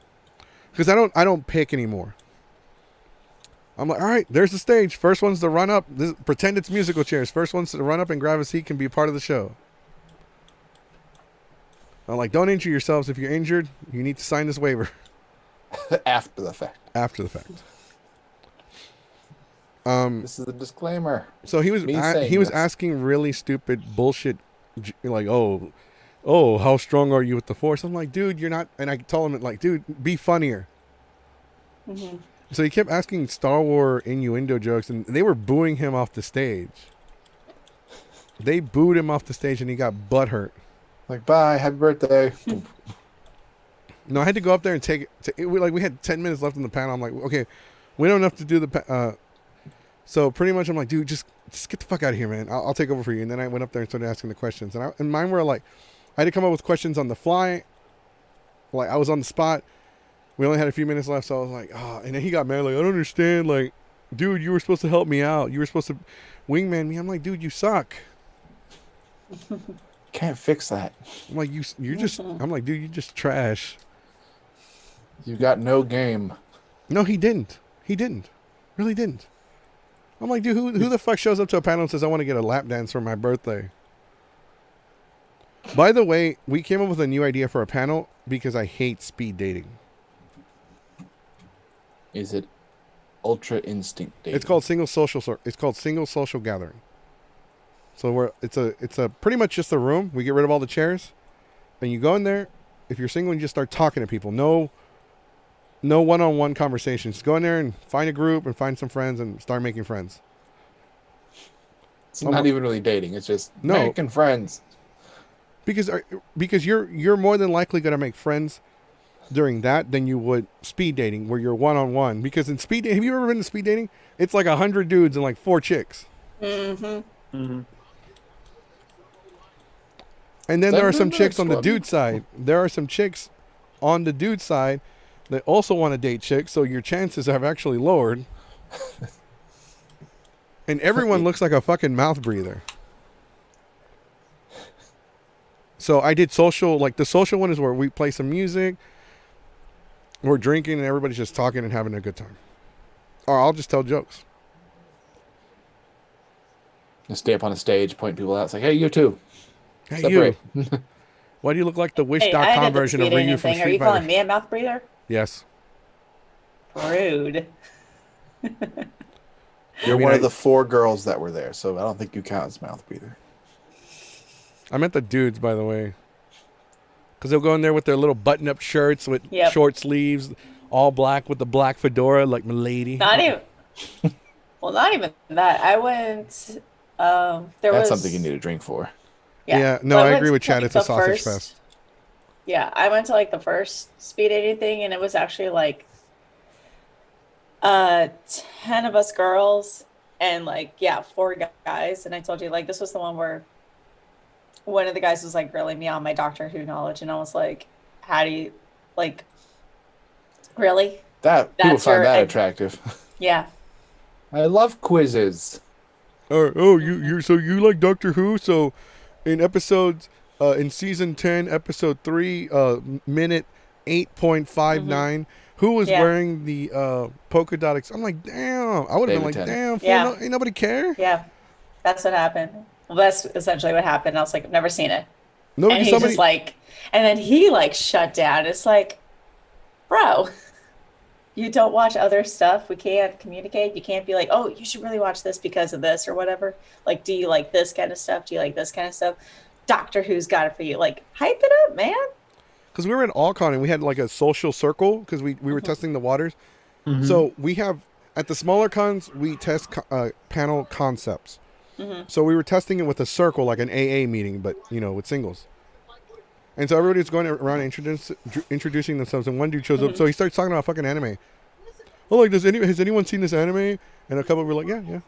because I don't pick anymore. I'm like, all right, there's the stage. First one's to run up. Pretend it's musical chairs. First one's to run up and grab a seat can be part of the show. I'm like, don't injure yourselves. If you're injured, you need to sign this waiver. After the fact. After the fact. This is a disclaimer. So he was Me saying he was this. asking really stupid bullshit, like, oh, how strong are you with the force? I'm like, dude, you're not. And I told him, like, dude, be funnier. Mm-hmm. So he kept asking Star Wars innuendo jokes, and they were booing him off the stage. They booed him off the stage, and he got butthurt. Like, bye, happy birthday. No, I had to go up there and take it. We had 10 minutes left in the panel. I'm like, okay, we don't have to do the. So pretty much, I'm like, dude, just get the fuck out of here, man. I'll take over for you. And then I went up there and started asking the questions, and mine were like, I had to come up with questions on the fly. Like, I was on the spot. We only had a few minutes left, so I was like, oh. And then he got mad, like, I don't understand. Like, dude, you were supposed to help me out. You were supposed to wingman me. I'm like, dude, you suck. Can't fix that. I'm like, you're just. I'm like, dude, you just trash. You got no game. No, he didn't. He didn't. Really didn't. I'm like, dude, who the fuck shows up to a panel and says, I want to get a lap dance for my birthday? By the way, we came up with a new idea for a panel because I hate speed dating. Is it ultra instinct dating? It's called single social gathering. So it's a pretty much just a room. We get rid of all the chairs, and you go in there. If you're single, you just start talking to people. No one-on-one conversations. Go in there and find a group and find some friends and start making friends. It's not even really dating. It's just No. making friends. Because you're more than likely going to make friends during that than you would speed dating, where you're one-on-one. Because in speed dating, have you ever been to speed dating? It's like 100 dudes and like 4 chicks. Mm-hmm. Mm-hmm. And then there are some Next chicks on the one. dude side. There are some chicks on the dude side that also want to date chicks, so your chances have actually lowered. And everyone looks like a fucking mouth breather. So I did social, like the social one is where we play some music, we're drinking, and everybody's just talking and having a good time. Or I'll just tell jokes. Just stay up on a stage, point people out. It's like, hey, you too. Hey, Separate. you. Why do you look like the Hey, I Wish.com did the version of speed Ryu dating from thing. Are Street you calling Fighter? me a mouth breather? Yes. Rude. You're I mean, one I- of the 4 girls that were there, so I don't think you count as mouth breather. I meant the dudes, by the way. Because they'll go in there with their little button-up shirts with Yep. short sleeves, all black with the black fedora, like my lady. Not even. Well, not even that. I went. There That's was something you need a drink for. Yeah, no, So I went agree to, with Chad. like, It's a the sausage first- fest. Yeah, I went to like the first speed dating thing, and it was actually like 10 of us girls and like 4 guys. And I told you, like, this was the one where one of the guys was like grilling me on my Doctor Who knowledge, and I was like, how do you, like, really? That people That's find your that ex- attractive. Yeah. I love quizzes. Oh, you like Doctor Who? So, in episodes, in season 10, episode 3, minute 8.59, who was Yeah. wearing the polka dot? I'm like, damn. I would have been David like, Tennant. damn. Fool, Yeah. no, ain't nobody care. Yeah. That's what happened. Well, that's essentially what happened. I was like, I've never seen it. No, And because he somebody. just like, and then he like shut down. It's like, bro, you don't watch other stuff. We can't communicate. You can't be like, oh, you should really watch this because of this or whatever. Like, do you like this kind of stuff? Do you like this kind of stuff? Doctor Who's got it for you. Like, hype it up, man. Because we were in Allcon and we had like a social circle because we were testing the waters. So we have, at the smaller cons, we test panel concepts. So we were testing it with a circle, like an AA meeting, but, with singles. And so everybody was going around introducing themselves, and one dude shows up. So he starts talking about fucking anime. Oh, like, has anyone seen this anime? And a couple were like, yeah,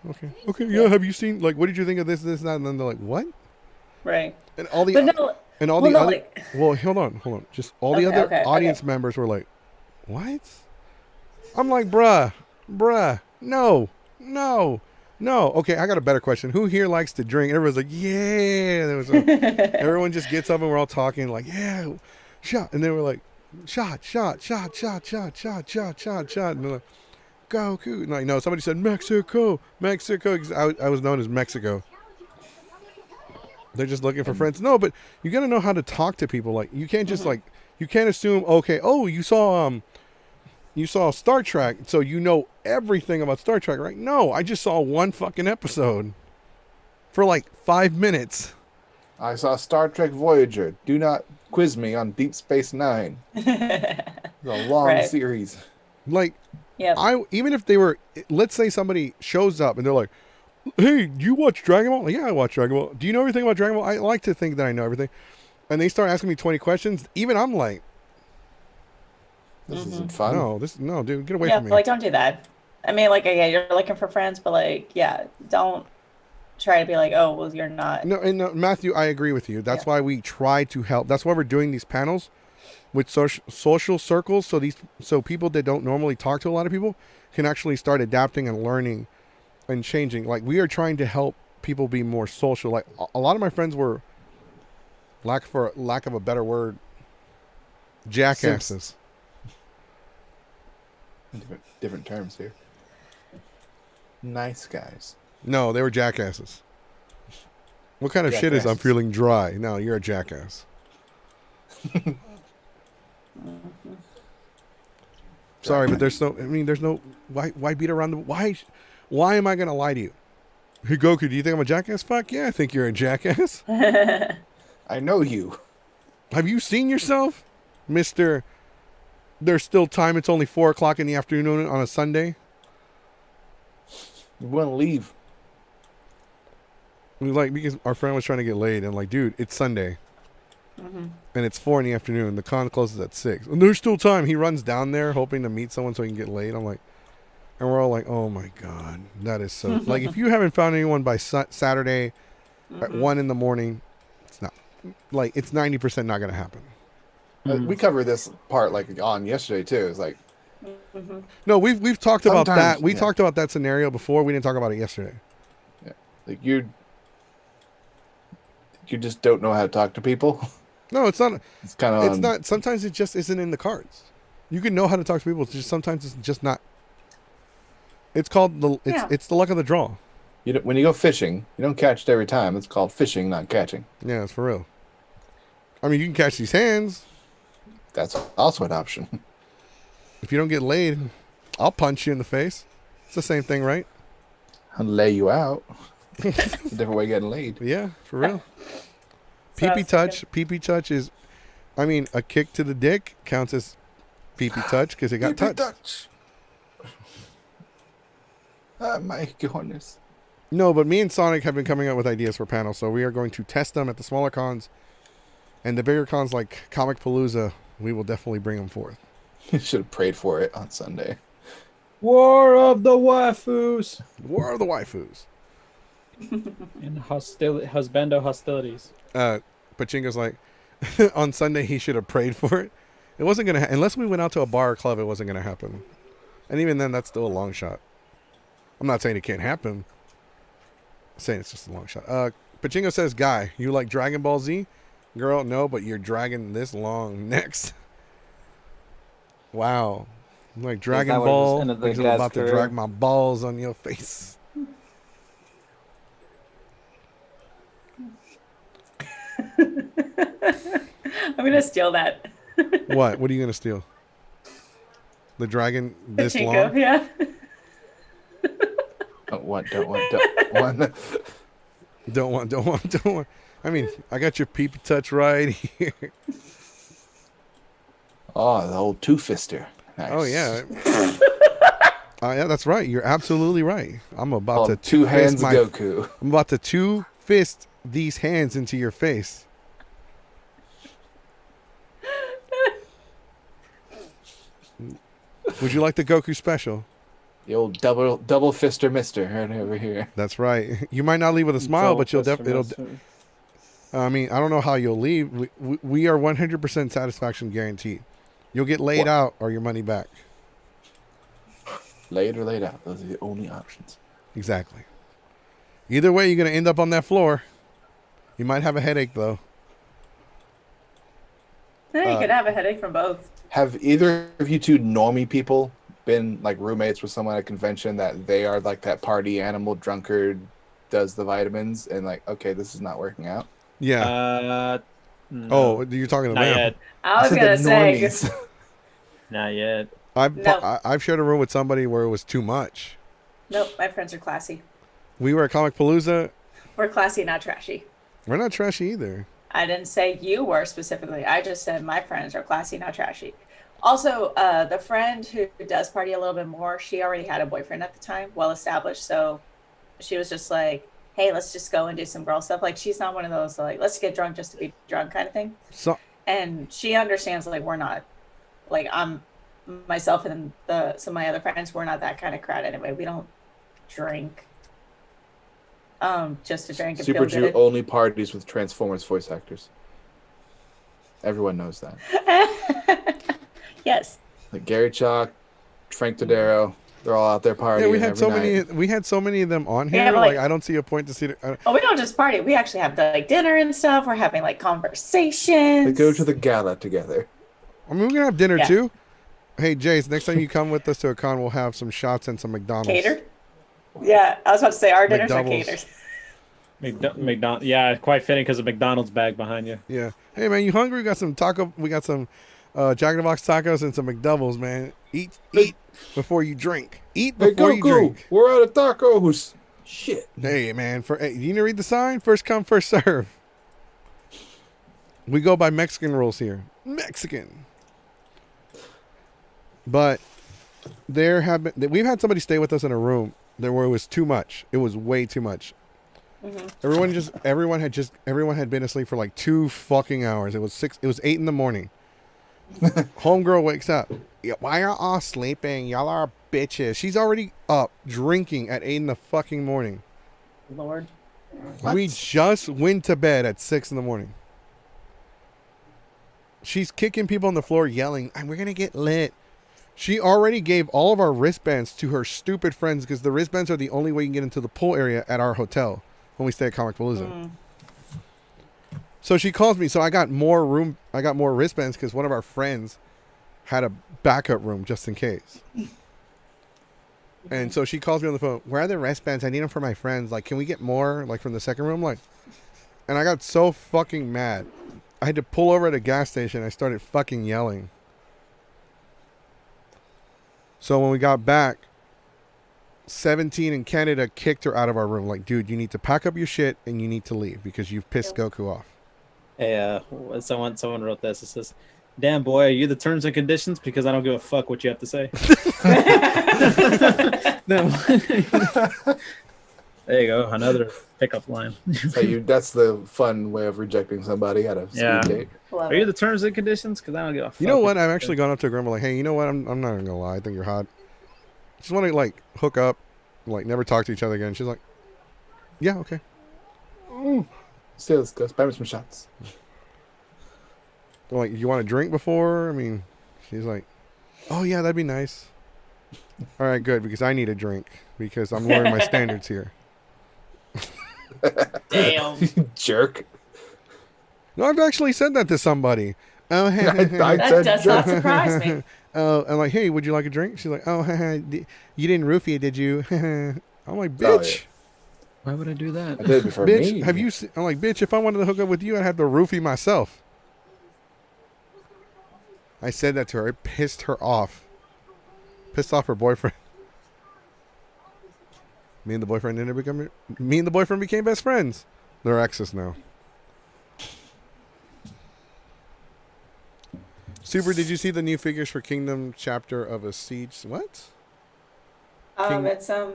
okay, yeah. Have you seen, like, what did you think of this, that? And then they're like, what? Right. And all the But no, and all well, the no, other. like- Well, hold on. Just all the Okay, other okay, audience okay. members were like, what? I'm like, bruh, no. Okay, I got a better question. Who here likes to drink? Everyone's like, yeah. There was everyone just gets up and we're all talking like, yeah, shot. And then we're like, shot. And they're like, go, cool. Like, no, somebody said Mexico. 'Cause I was known as Mexico. They're just looking for friends. No, but you got to know how to talk to people. Like, you can't just like, you can't assume, okay, oh, you saw Star Trek, so you know everything about Star Trek, right? No, I just saw one fucking episode for like 5 minutes. I saw Star Trek Voyager. Do not quiz me on Deep Space Nine. It's a long Right. series. Like, Yep. even if they were, let's say somebody shows up and they're like, hey, do you watch Dragon Ball? Like, yeah, I watch Dragon Ball. Do you know everything about Dragon Ball? I like to think that I know everything. And they start asking me 20 questions. Even I'm like, This isn't fun. no, dude, get away Yeah, from me. like, don't do that. I mean, like, yeah, you're looking for friends, but like, yeah, don't try to be like, oh, well, you're not. No, Matthew, I agree with you. That's Yeah. why we try to help. That's why we're doing these panels with social circles, so people that don't normally talk to a lot of people can actually start adapting and learning and changing. Like, we are trying to help people be more social. Like, a lot of my friends were, lack of a better word, jackasses. Different terms here. Nice guys. No, they were jackasses. What kind of shit is I'm Jackasses. feeling dry? No, you're a jackass. Sorry, but there's no. Why beat around the? Why am I gonna lie to you? Hey Goku, do you think I'm a jackass? Fuck yeah, I think you're a jackass. I know you. Have you seen yourself, Mister? There's still time. It's only 4:00 in the afternoon on a Sunday. You want to leave. Like, because our friend was trying to get laid, and like, dude, it's Sunday, and it's 4 in the afternoon. The con closes at 6, and there's still time. He runs down there hoping to meet someone so he can get laid. I'm like, and we're all like, oh my god, that is so. Like, if you haven't found anyone by Saturday at 1 in the morning, it's not like it's 90% not gonna happen. We covered this part like on yesterday too. It's like No, we've talked about Sometimes, that. We yeah. talked about that scenario before. We didn't talk about it yesterday. you just don't know how to talk to people. No, it's not. It's kind of It's not. Sometimes it just isn't in the cards. You can know how to talk to people. It's just sometimes it's just not. It's called the. Yeah. It's the luck of the draw. when you go fishing, you don't catch it every time. It's called fishing, not catching. Yeah, it's for real. I mean, you can catch these hands. That's also an option. If you don't get laid, I'll punch you in the face. It's the same thing, right? I'll lay you out. It's a different way of getting laid. Yeah, for real. So I Pee-pee was touch. Pee-pee touch is, I mean, a kick to the dick counts as pee-pee touch because it got Pee-pee touched. touch. Ah, my goodness. No, but me and Sonic have been coming up with ideas for panels, so we are going to test them at the smaller cons, and the bigger cons like Comic Palooza, we will definitely bring them forth. You should have prayed for it on Sunday. War of the waifus War of the waifus. and husbando hostilities. Pachinko's like, on Sunday he should have prayed for it. It wasn't gonna unless we went out to a bar or club. It wasn't gonna happen, and even then, that's still a long shot. I'm not saying it can't happen. I'm saying it's just a long shot. Pachinko says, "Guy, you like Dragon Ball Z?" Girl, no, but you're dragging this long next. Wow, I'm like Dragon that what Ball. was ended the Like I'm guy's about to career? drag my balls on your face. I'm gonna steal that. What? What are you gonna steal? The dragon this Pachinko, long? yeah. Don't want. Don't want. I mean, I got your peep touch right here. Oh, the old two-fister. Nice. Oh yeah. Yeah, that's right. You're absolutely right. I'm about Called to two hands my. Goku. I'm about to two fist these hands into your face. Would you like the Goku special? The old double fister mister right over here. That's right. You might not leave with a smile, but you'll it'll. I mean, I don't know how you'll leave. We are 100% satisfaction guaranteed. You'll get laid out or your money back. Laid or laid out. Those are the only options. Exactly. Either way, you're going to end up on that floor. You might have a headache, though. Yeah, you could have a headache from both. Have either of you two normie people been like roommates with someone at a convention that they are like that party animal drunkard, does the vitamins, and like, okay, this is not working out? Yeah. No, Oh, you're talking to not them. yet. I was said gonna the say, normies. Not yet. No. I've shared a room with somebody where it was too much. nope, my friends are classy. We were at Comic Palooza. We're classy, not trashy. We're not trashy either. I didn't say you were specifically. I just said my friends are classy, not trashy. Also, the friend who does party a little bit more, she already had a boyfriend at the time, well established. So she was just like, hey, let's just go and do some girl stuff. Like, she's not one of those, like, let's get drunk just to be drunk kind of thing. So And she understands, like, we're not, like, I'm myself and some of my other friends, we're not that kind of crowd anyway. We don't drink just to drink and Super feel Jew good. only parties with Transformers voice actors. Everyone knows that. Yes. Like Gary Chalk, Frank Todaro, they're all out there partying. yeah, we had every so night. many. We had so many of them on here. Yeah, but, like, like- I don't see a point to see. Oh, we don't just party. We actually have like dinner and stuff. We're having like conversations. They go to the gala together. I mean, we're gonna have dinner Yeah. too. Hey, Jace, next time you come with us to a con, we'll have some shots and some McDonald's. Catered? Yeah, I was about to say our dinners are McDoubles. catered. McDonald. Yeah, quite fitting because of McDonald's bag behind you. Yeah. Hey, man, you hungry? We got some taco. We got some Jack in the Box tacos and some McDoubles, man. Eat before you drink. Eat Hey, before you Goku, drink. we're out of tacos. Shit. Hey, man. Hey, you need to read the sign? First come, first serve. We go by Mexican rules here. Mexican. But we've had somebody stay with us in a room where it was too much. It was way too much. Everyone had been asleep for like 2 fucking hours. It was 8 a.m. Homegirl wakes up. Yeah, why are y'all sleeping? Y'all are bitches. She's already up drinking at 8 in the fucking morning. Lord. What? We just went to bed at 6 a.m. She's kicking people on the floor, yelling, "We're gonna get lit." She already gave all of our wristbands to her stupid friends because the wristbands are the only way you can get into the pool area at our hotel when we stay at Comic Palooza. So she calls me. So I got more wristbands because one of our friends had a backup room just in case. And so she calls me on the phone. Where are the wristbands? I need them for my friends. Like, can we get more? Like from the second room? Like, and I got so fucking mad. I had to pull over at a gas station. I started fucking yelling. So when we got back, 17 in Canada kicked her out of our room. Like, dude, you need to pack up your shit and you need to leave because you've pissed Goku off. Hey, someone wrote this. It says, "Damn boy, are you the terms and conditions? Because I don't give a fuck what you have to say." No. There you go, another pickup line. That's the fun way of rejecting somebody at a speed date. Love Are you it. the terms and conditions? Because I don't give a fuck. You know what? I've actually gone up to a grandma like, hey, you know what? I'm not even gonna lie. I think you're hot. Just want to like hook up, like never talk to each other again. She's like, yeah, okay. Still, let's go. Spam me some shots. I'm like, you want a drink before? I mean, she's like, oh yeah, that'd be nice. All right, good, because I need a drink because I'm lowering my standards here. Damn. Jerk. No, I've actually said that to somebody. Oh, hey, That does not surprise me. oh, I'm like, hey, would you like a drink? She's like, oh, you didn't roofie it, did you? I'm like, Oh, bitch. yeah. Why would I do that? I did it before Bitch, me. have you seen? I'm like, bitch, if I wanted to hook up with you, I'd have to roofie myself. I said that to her. It pissed her off. Pissed off her boyfriend. Me and the boyfriend became best friends. They're exes now. Super, did you see the new figures for Kingdom Chapter of a Siege? What? It's I've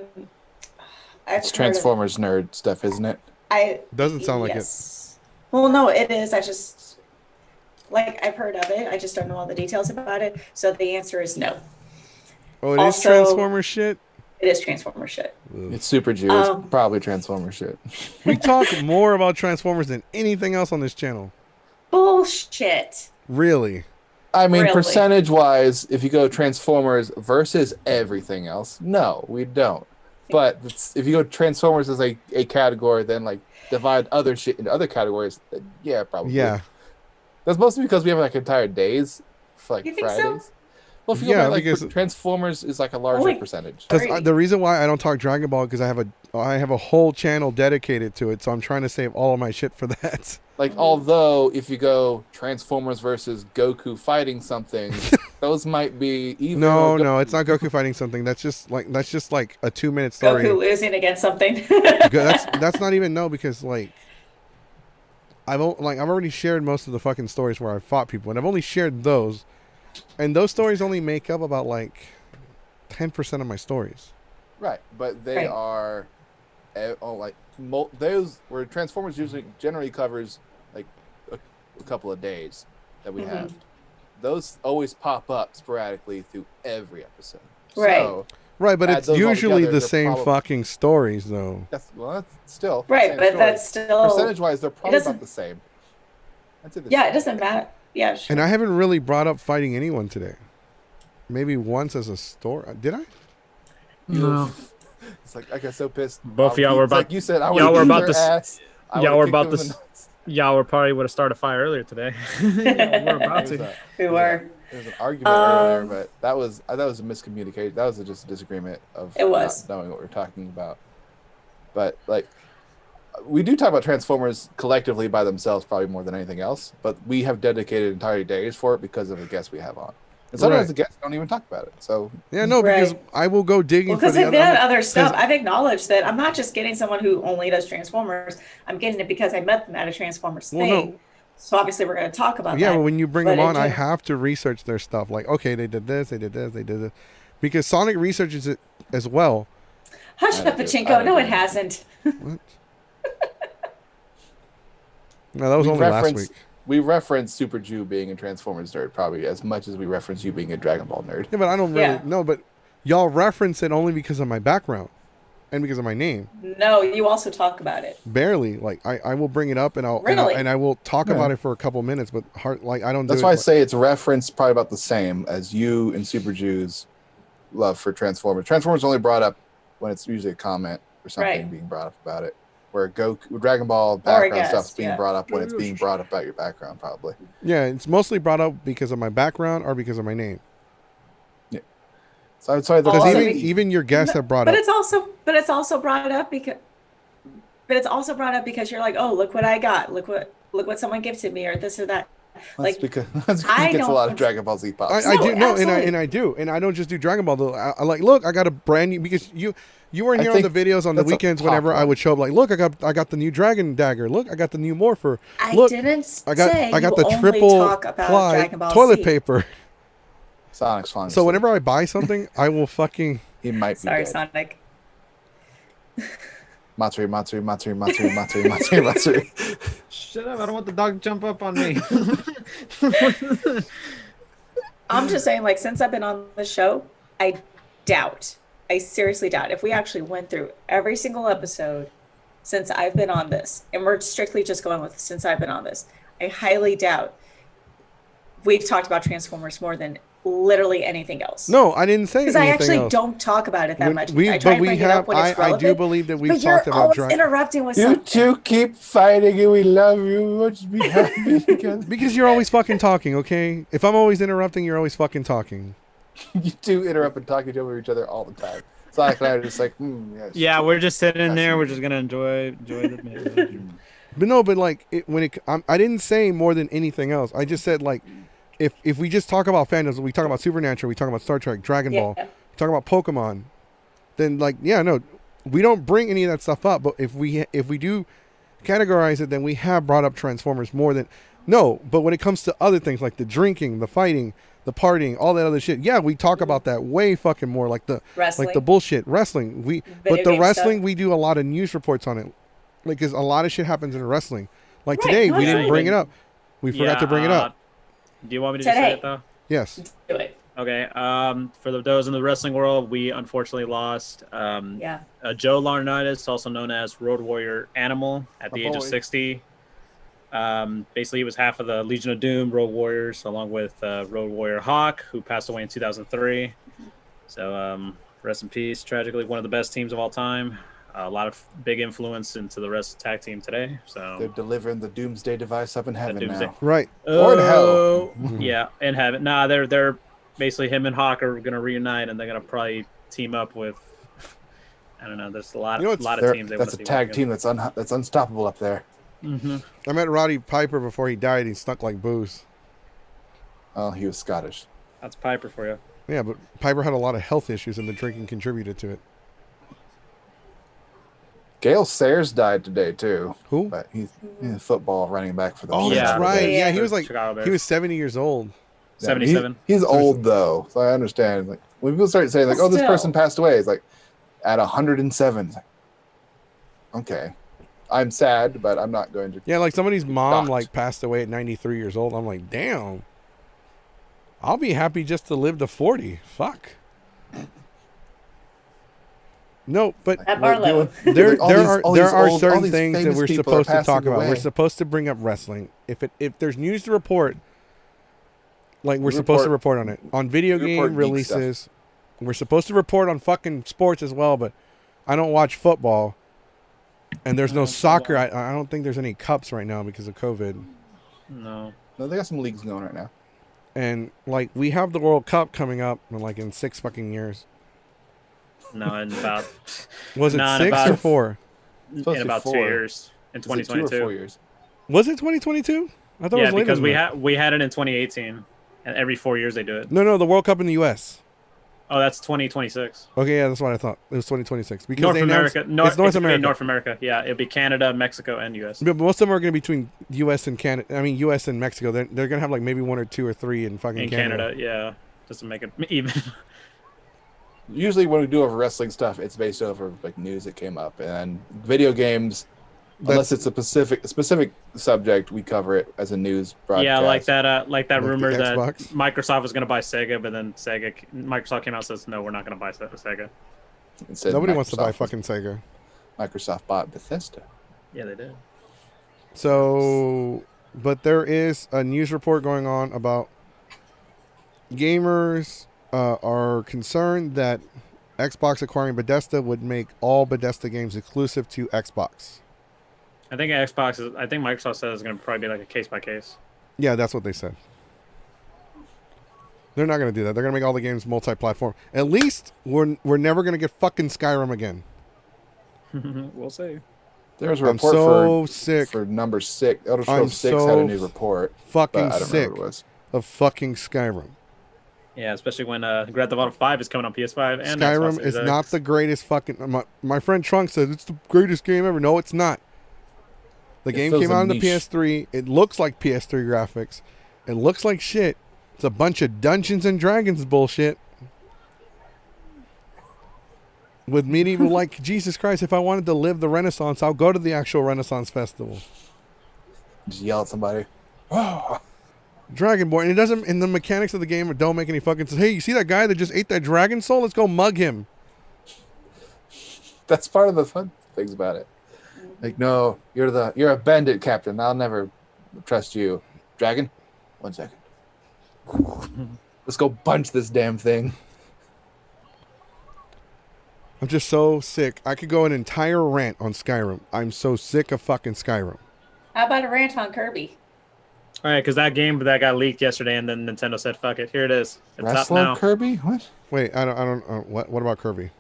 It's heard Transformers nerd stuff, isn't it? Doesn't sound like it. yes. Well, no, it is. I just I've heard of it. I just don't know all the details about it. So the answer is no. Oh, it is Also- Transformer shit? It is Transformer shit. It's Super Jew. It's probably Transformers shit. We talk more about Transformers than anything else on this channel. Bullshit. Really? I mean, Really? percentage-wise, if you go Transformers versus everything else, no, we don't. But if you go Transformers as a category, then like divide other shit into other categories, then yeah, probably. Yeah. That's mostly because we have like entire days for like You think Fridays. so? Well, if you Yeah, go by, like because- Transformers is like a larger Only- percentage. Because Right. the reason why I don't talk Dragon Ball because I have a whole channel dedicated to it, so I'm trying to save all of my shit for that. Like, although if you go Transformers versus Goku fighting something, those might be even. No, it's not Goku fighting something. That's just like a 2-minute story. Goku losing against something. That's not even because like I've already shared most of the fucking stories where I fought people, and I've only shared those, and those stories only make up about like 10% of my stories. Right, but they Right. are those where Transformers generally covers like a couple of days that we Mhm. have. Those always pop up sporadically through every episode. Right. So Right, but Add it's those all usually together, the they're same probably- fucking stories though. that's still Right, same but story. that's still percentage-wise, they're probably doesn't- about the same. I'd say the yeah, same. it doesn't matter. Yeah, sure. And I haven't really brought up fighting anyone today. Maybe once as a story. Did I? No. It's like I got so pissed. Both I would y'all eat- were it's about- like you said. I y'all would were eat about their to s- ass. I y'all would've were kicked about them in to the nuts. Y'all were probably would have started a fire earlier today. We're about There's to. a- we were. There was an argument earlier, Um, but that was a miscommunication. That was just a disagreement of It was. not knowing what we're talking about. But like, we do talk about Transformers collectively by themselves probably more than anything else. But we have dedicated entire days for it because of the guests we have on. And sometimes Right. the guests don't even talk about it. So Yeah, no, Right. because I will go digging Well, for because the I've done other. other stuff. 'cause- I've acknowledged that I'm not just getting someone who only does Transformers. I'm getting it because I met them at a Transformers Well, thing. no. So obviously we're going to talk about Yeah, that. but when you bring But them in on, I general- have to research their stuff. Like, okay, they did this, they did this, they did this, because Sonic researches it as well. Hush I up, do- I Pachinko. No, do. it hasn't. What? No, that was we only last reference- week. we reference Super Jew being a Transformers nerd probably as much as we reference you being a Dragon Ball nerd. Yeah, but I don't really Yeah. know. But y'all reference it only because of my background and because of my name. No, you also talk about it. Barely. Like I will bring it up and Really? I will talk Yeah. about it for a couple minutes, but I don't. That's do why I it. say it's referenced probably about the same as you and Super Jew's love for Transformers. Transformers only brought up when it's usually a comment or something Right. being brought up about it. Where Dragon Ball background guest, stuff's being yeah. brought up when it's being brought up about your background, probably. Yeah, it's mostly brought up because of my background or because of my name. So I'm sorry. Because Also, even your guests have brought But up. it's also brought up because you're like, oh, look what I got. Look what someone gifted me or this or that. Like because I he gets a lot of don't- Dragon Ball Z pops. I No, do no, absolutely. and I do, and I don't just do Dragon Ball. Though I like, look, I got a brand new because you weren't I here on the think videos on the that's a weekends. pop Whenever I one. would show up, like, look, I got the new Dragon Dagger. Look, I got the new Morpher. I Look, didn't I say got you the only triple talk about ply Dragon Ball toilet Z. paper. Sonic's falling So asleep. whenever I buy something, I will fucking he might be Sorry, dead. Sonic. Matsuri. Shut up! I don't want the dog to jump up on me. I'm just saying, like, since I've been on the show, I seriously doubt if we actually went through every single episode since I've been on this, and we're strictly just going with since I've been on this, I highly doubt we've talked about Transformers more than literally anything else. no, I didn't say Because anything I actually else. don't talk about it that When much. we- I try but to we bring it have. up when it's I relevant. do believe that we've but you're talked about always Dragon. interrupting with You something. two keep fighting and we love you. We want you to be happy together. Because you're always fucking talking, okay? If I'm always interrupting, you're always fucking talking. You two interrupt and talk over each other all the time. Sonic and I are just like, yes. Yeah, we're just sitting there. We're just gonna enjoy the. But no, but like I didn't say more than anything else. I just said like, if we just talk about fandoms, we talk about Supernatural, we talk about Star Trek, Dragon Ball, Yeah. we talk about Pokemon, then like yeah, no, we don't bring any of that stuff up. But if we do categorize it, then we have brought up Transformers more than no. But when it comes to other things like the drinking, the fighting, the partying, all that other shit, yeah, we talk about that way fucking more. Like the Wrestling. like the bullshit wrestling. But the game wrestling, stuff. we do a lot of news reports on it. Like, cause a lot of shit happens in wrestling. Like Right, today, no, we didn't absolutely. bring it up. We forgot to bring it up. Do you want me to just say Today. it though? Yes. Do it. Okay. For those in the wrestling world, we unfortunately lost Yeah. Joe Laurinaitis, also known as Road Warrior Animal, at the My age of boy. 60. Basically, he was half of the Legion of Doom Road Warriors, along with Road Warrior Hawk, who passed away in 2003. So, rest in peace. Tragically, one of the best teams of all time. A lot of big influence into the rest of the tag team today. They're So, delivering the Doomsday device up in heaven Doomsday. now. Right. Or in hell. Oh, yeah, in heaven. Nah, they're basically him and Hawk are gonna reunite, and they're gonna probably team up with. I don't know. There's a lot, You know what's- lot of teams. That's a tag team that's unstoppable up there. Mm-hmm. I met Roddy Piper before he died. He stunk like booze. Oh, he was Scottish. That's Piper for you. Yeah, but Piper had a lot of health issues, and the drinking contributed to it. Gail Sayers died today too, Who? but he's a football running back for the. Oh, that's Yeah. right. Yeah, he Yeah. was like Chicago Bears. he was 70 years old. Yeah, 77. He's old though, so I understand. Like when people start saying like, "Oh, this Still. person passed away," it's like at 107. It's like, okay, I'm sad, but I'm not going to. Yeah, like somebody's mom Shocked. like passed away at 93 years old. I'm like, damn. I'll be happy just to live to 40. Fuck. No, but At Barlow. there All there these- are all there these are old- all certain these things that famous we're people are supposed to talk passing about. We're away. supposed to bring up wrestling. If there's news to report, like we're We supposed to report- report on it. On video we report game geek stuff. releases, we're supposed to report on fucking sports as well, but I don't watch football. And there's no soccer. I don't think there's any cups right now because of COVID. No. No, they got some leagues going right now. And like we have the World Cup coming up in 6 fucking years. No, in about Was it Not 6 about- or 4? Supposed to in be about 2 4. years. In Is it 2 or 4 2022. years? Was it 2022? I thought it Yeah, was later because than we that. we had it in 2018, and every 4 years they do it. No, the World Cup in the U.S. Oh, that's 2026. Okay, yeah, that's what I thought. It was 2026 because North they announced- America. North, it's North it's gonna be America. North America. Yeah, it'll be Canada, Mexico, and U.S. But most of them are going to be between U.S. and Canada. I mean, U.S. and Mexico. They're going to have like maybe 1 or 2 or 3 in fucking In Canada, yeah, just to make it even. Usually, when we do over wrestling stuff, it's based over like news that came up, and video games. Unless it's a specific subject, we cover it as a news broadcast. Yeah, like that Like rumor the that Xbox? Microsoft was going to buy Sega, but then Microsoft came out and says no, we're not going to buy Sega. Instead, Nobody wants to buy Microsoft- fucking Sega. Microsoft bought Bethesda. Yeah, they did. So, but there is a news report going on about gamers are concerned that Xbox acquiring Bethesda would make all Bethesda games exclusive to Xbox. I think Microsoft says it's going to probably be like a case by case. Yeah, that's what they said. They're not going to do that. They're going to make all the games multi-platform. At least we're never going to get fucking Skyrim again. We'll see. There was a I'm report so sick. for number 6. Elder I'm Scrolls 6 had a so new report. Fucking But I don't sick remember what it was. of fucking Skyrim. Yeah, especially when Grand Theft Auto 5 is coming on PS5 and Xbox Skyrim Series is X. not the greatest fucking. My friend Trunk says it's the greatest game ever. No, it's not. The game fills came a out on the niche. PS3. It looks like PS3 graphics. It looks like shit. It's a bunch of Dungeons and Dragons bullshit. With medieval, like, Jesus Christ, if I wanted to live the Renaissance, I'll go to the actual Renaissance Festival. Just yell at somebody. Oh. Dragonborn. It doesn't, and the mechanics of the game don't make any fucking sense. Hey, you see that guy that just ate that dragon soul? Let's go mug him. That's part of the fun things about it. Like, no, you're a bandit captain. I'll never trust you. Dragon? 1 second. Let's go punch this damn thing. I'm just so sick. I could go an entire rant on Skyrim. I'm so sick of fucking Skyrim. How about a rant on Kirby? All right, because that game that got leaked yesterday, and then Nintendo said, "Fuck it, here it is. It's out Wrestler now." Kirby? What? Wait, I don't. What about Kirby?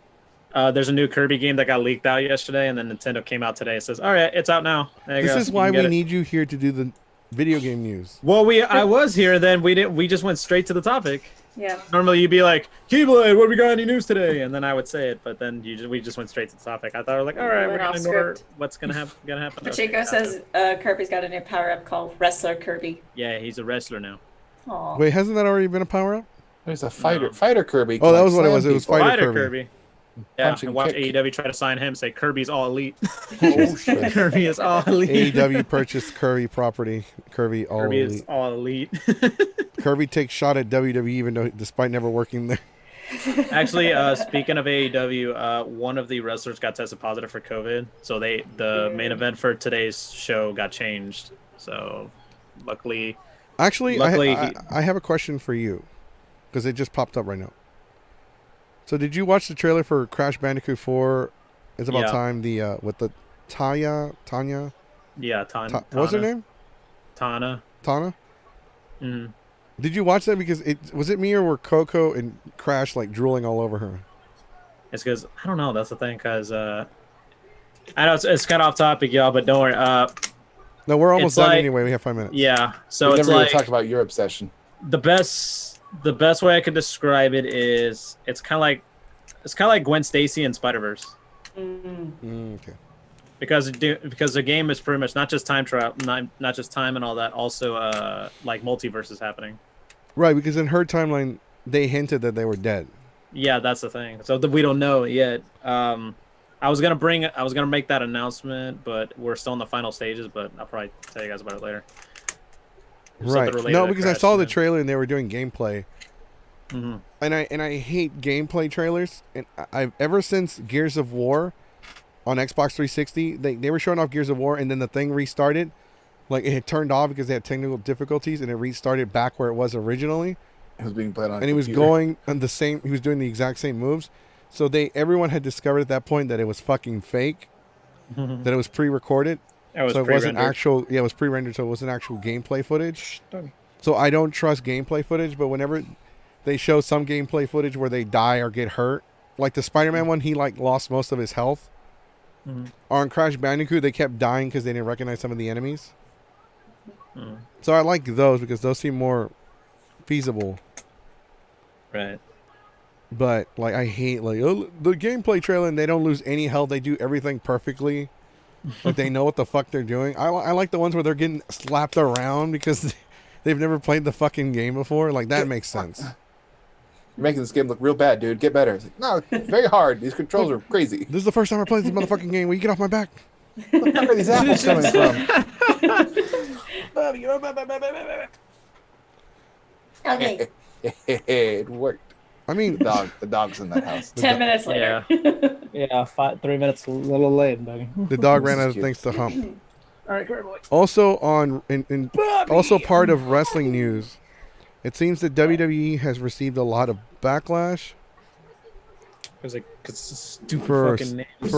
There's a new Kirby game that got leaked out yesterday, and then Nintendo came out today and says, "All right, it's out now." There you This go. is You why can we get it. need you here to do the video game news. Well, I was here, then we didn't. We just went straight to the topic. Yeah. Normally, you'd be like, "Keyblade, what we got any news today?" And then I would say it, but then we just went straight to the topic. I thought, like, all right, Went we're gonna off ignore script. what's gonna happen. Chico Okay, says Kirby's got a new power up called Wrestler Kirby. yeah, he's a wrestler now. Aw. Wait, hasn't that already been a power up? There's a fighter. No. Fighter Kirby. Oh, that can, was what it slam was. It was people. Fighter Kirby. Kirby. Yeah, Punch and and watch kick. AEW try to sign him. Say Kirby's all elite. Oh, shit. Kirby is all elite. AEW purchased Kirby property. Kirby all Kirby is elite. all elite. Kirby takes shot at WWE even though despite never working there. Actually, speaking of AEW, one of the wrestlers got tested positive for COVID, so the main event for today's show got changed. So, luckily, Actually, Luckily, I have a question for you because it just popped up right now. So did you watch the trailer for Crash Bandicoot 4? It's about Yeah. time. The with the Tanya. yeah, What's her name? Tana. Tana. Mm. Did you watch that? Because was it me or were Coco and Crash like drooling all over her? It's because I don't know. That's the thing. Because I know it's kind of off topic, y'all, but don't worry. No, we're almost It's done like- anyway. We have 5 minutes. Yeah. So We it's never like even talked about your obsession. the best way I could describe it is it's kind of like Gwen Stacy in Spider-Verse. Okay. Because the game is pretty much not just time travel, not just time and all that, also like multiverse is happening. Right, because in her timeline they hinted that they were dead. Yeah, that's the thing. So we don't know yet. I was gonna make that announcement, but we're still in the final stages. But I'll probably tell you guys about it later. Something Right. related No, to because I Crash, saw the man. trailer and they were doing gameplay. Mhm. And I hate gameplay trailers. And I've ever since Gears of War on Xbox 360, they were showing off Gears of War and then the thing restarted. Like it had turned off because they had technical difficulties and it restarted back where it was originally. It was being played on. And he was computer. going on the same. He was doing the exact same moves. So everyone had discovered at that point that it was fucking fake. That it was pre-recorded. That was So it wasn't pre-rendered. actual. Yeah, it was pre-rendered. So it wasn't actual gameplay footage. So I don't trust gameplay footage. But whenever they show some gameplay footage where they die or get hurt, like the Spider-Man one, he like lost most of his health. Mhm. On Crash Bandicoot, they kept dying because they didn't recognize some of the enemies. Mhm. So I like those because those seem more feasible. Right. But like I hate like the gameplay trailer and they don't lose any health. They do everything perfectly. Like they know what the fuck they're doing. I like the ones where they're getting slapped around because they've never played the fucking game before. Like that makes sense. You're making this game look real bad, dude. Get better. It's like, no, it's very hard. These controls are crazy. This is the first time I played this motherfucking game. Will you get off my back? Where the fuck are these apples coming from? Okay. It worked. I mean, The dog's in that house. 10 minutes later. Yeah, 3 minutes a little late, buddy. the dog ran This out is of things to hump. All right, come here, boy. Also also part of wrestling news, it seems that WWE has received a lot of backlash Because it's stupid for fucking names.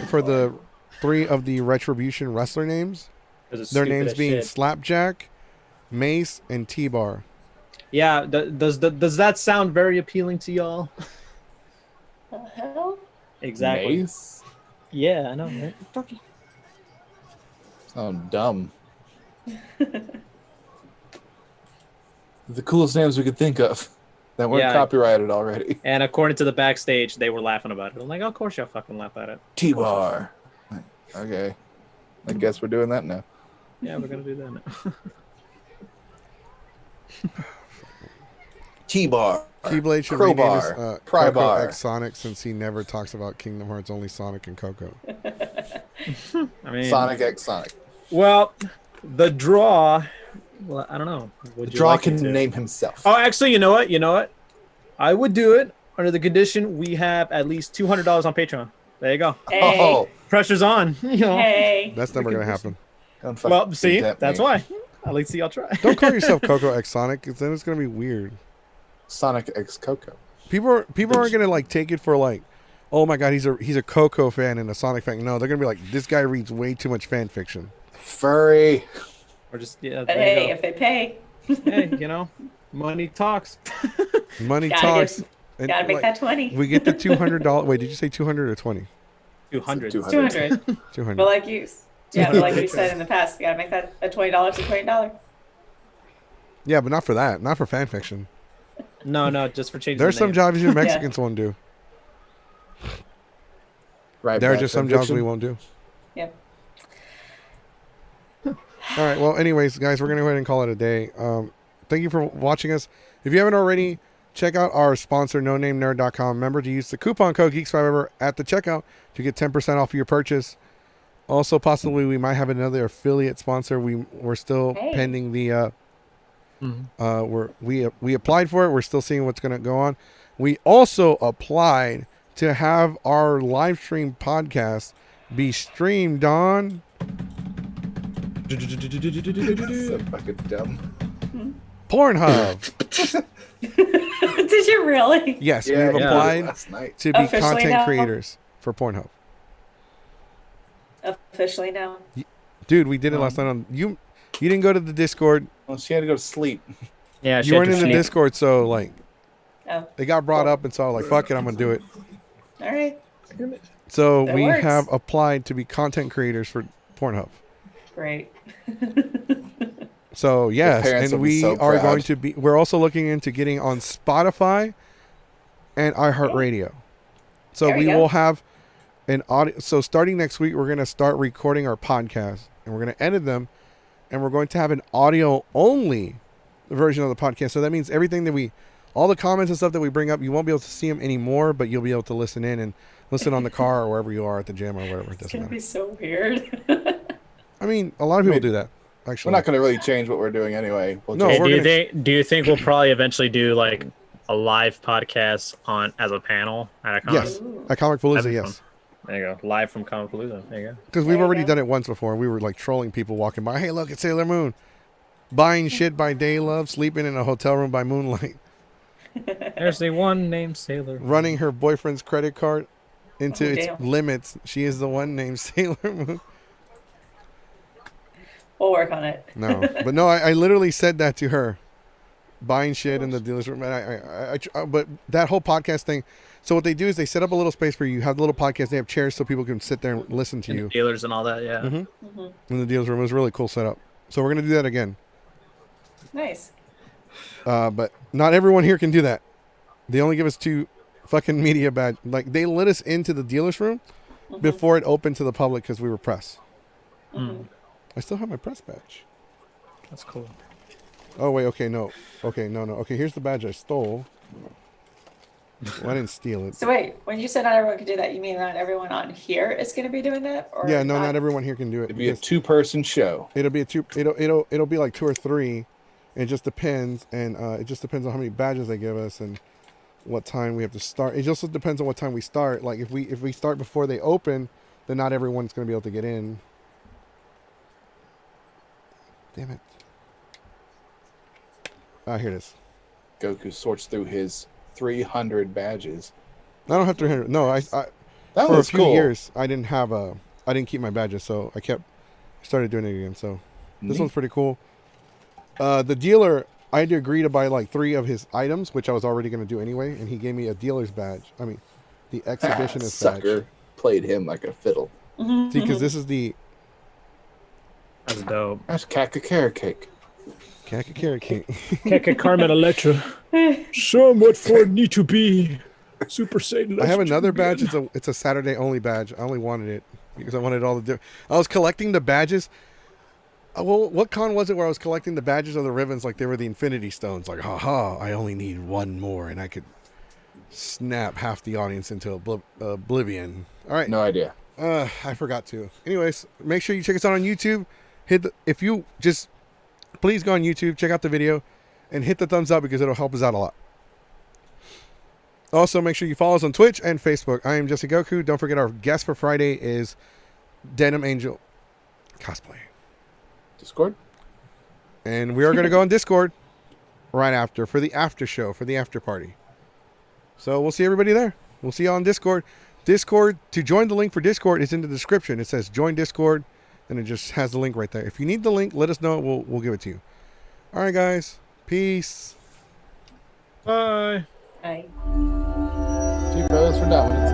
for the three of the Retribution wrestler names. 'Cause it's Their stupid names as being shit. Slapjack, Mace, and T-Bar. Yeah. Does that sound very appealing to y'all? The hell? Exactly. Mace? Yeah, I know, right? Sound dumb. The coolest names we could think of that weren't Yeah. copyrighted already. And according to the backstage, they were laughing about it. I'm like, of course you'll fucking laugh at it. T-bar. Okay. I guess we're doing that now. Yeah, we're gonna do that now. T-bar. Keyblade should rename his Crowbar. Coco Prybar. X Sonic since he never talks about Kingdom Hearts, only Sonic and Coco. I mean, Sonic X Sonic. well, the draw. Well, I don't know. Would The you draw like can it to? name himself. Oh, actually, you know what? You know what? I would do it under the condition we have at least $200 on Patreon. There you go. Hey. Oh, Pressure's on. You know. Hey. That's never gonna happen. don't fucking Well, see, tempt that's me. why. At least y'all try. Don't call yourself Coco X Sonic, because then it's gonna be weird. Sonic X Coco. People aren't gonna like take it for like, oh my god, he's a Coco fan and a Sonic fan. No, they're gonna be like, this guy reads way too much fan fiction. Furry. Or just yeah. But There hey, you if they pay, go. Hey, you know, money talks. Money Gotta talks. get- and, gotta make like, that 20. We get the $200. Wait, did you say 200 or 20? 200. 200. 200. But like you said in the past, you gotta make that a $20 to $20. Yeah, but not for that. Not for fan fiction. No, just for changing. There's the some name. jobs you Mexicans won't do. Right. There are back just to some jobs fiction. we won't do. Yep. All right. Well, anyways, guys, we're going to go ahead and call it a day. Thank you for watching us. If you haven't already, check out our sponsor, NoNameNerd.com. Remember to use the coupon code Geeks5 at the checkout to get 10% off your purchase. Also, possibly, we might have another affiliate sponsor. We're still Hey. pending the... we applied for it. We're still seeing what's going to go on. We also applied to have our live stream podcast be streamed on So fucking dumb. Pornhub. Did you really? Yes, Yeah, we've yeah. applied Last night. to be Officially content now? creators for Pornhub. Officially now. Dude, we did it last night on you. You didn't go to the Discord. Well, she had to go to sleep. Yeah, You weren't in the Discord, so like Oh, it got brought up, and so I was like, "Fuck it, I'm gonna do it." all right. So That we works. have applied to be content creators for Pornhub. Great. So yes, parents and will be we so are proud. going to be. We're also looking into getting on Spotify and iHeartRadio. So There we we go. will have an audio. So starting next week, we're going to start recording our podcast, and we're going to edit them, and we're going to have an audio only version of the podcast. So that means everything that all the comments and stuff that we bring up, you won't be able to see them anymore, but you'll be able to listen in and listen on the car or wherever you are at the gym or whatever. It It's doesn't gonna matter. be so weird. I mean, a lot of people I mean, do that. We're Actually, not going to really change what we're doing anyway. We'll No, just- Hey, we're do you think we'll probably eventually do like a live podcast on as a panel at a con? yes, Ooh. at Comic Palooza, That'd be yes. There you go. Live from Comic Palooza. There you go. Because we've There you already go. done it once before. We were like trolling people walking by. Hey, look, it's Sailor Moon. Buying shit by day love, sleeping in a hotel room by moonlight, There's the one named Sailor. running her boyfriend's credit card into Oh, its damn. limits. She is the one named Sailor Moon. We'll work on it. No, but no, I literally said that to her. Buying shit in the dealer's room. And but that whole podcast thing. So what they do is they set up a little space for you. You have the little podcast. They have chairs so people can sit there and listen to And you dealers and all that. Yeah. Mhm. in the dealer's room. It was a really cool setup. So we're gonna do that again. Nice. But not everyone here can do that. They only give us 2 fucking media badge. Like they let us into the dealer's room before it opened to the public because we were press. I still have my press badge. That's cool. Oh wait, okay, no. Okay, no. Okay, here's the badge I stole. Well, I didn't steal it. So wait, when you said not everyone could do that, you mean not everyone on here is going to be doing that? Or Yeah, no, not everyone here can do it. It'd be a because 2-person show. it'll be a 2. It'll be like 2 or 3. It just depends, and it just depends on how many badges they give us and what time we have to start. It just depends on what time we start. Like if we start before they open, then not everyone's going to be able to get in. Damn it. Ah, here it is. Goku sorts through his 300 badges. I don't have 300. No, I That for a was few cool. years I didn't keep my badges, so I started doing it again. So this Neat. one's pretty cool. The dealer, I had to agree to buy like 3 of his items, which I was already going to do anyway, and he gave me a dealer's badge. I mean, the exhibitionist badge. Sucker played him like a fiddle. See, because this is the That's dope. That's caca carrot cake. Kaka carrot cake. Keka Carmen Electra. Somewhat for need to be. Super Saiyan. I have another badge. It's a Saturday only badge. I only wanted it because I wanted all the different. I was collecting the badges. Well, what con was it where I was collecting the badges of the ribbons like they were the Infinity Stones? Like, haha, I only need one more, and I could snap half the audience into oblivion. All right. No idea. I forgot to. Anyways, make sure you check us out on YouTube. Please go on YouTube, check out the video, and hit the thumbs up because it'll help us out a lot. Also, make sure you follow us on Twitch and Facebook. I am Jesse Goku. Don't forget our guest for Friday is Denim Angel Cosplay. Discord? And we are going to go on Discord right after for the after show, for the after party. So we'll see everybody there. We'll see you on Discord. Discord, to join the link for Discord is in the description. It says join Discord, and it just has the link right there. If you need the link, let us know. We'll give it to you. All right, guys. Peace. Bye. Bye. Two pros for dominance.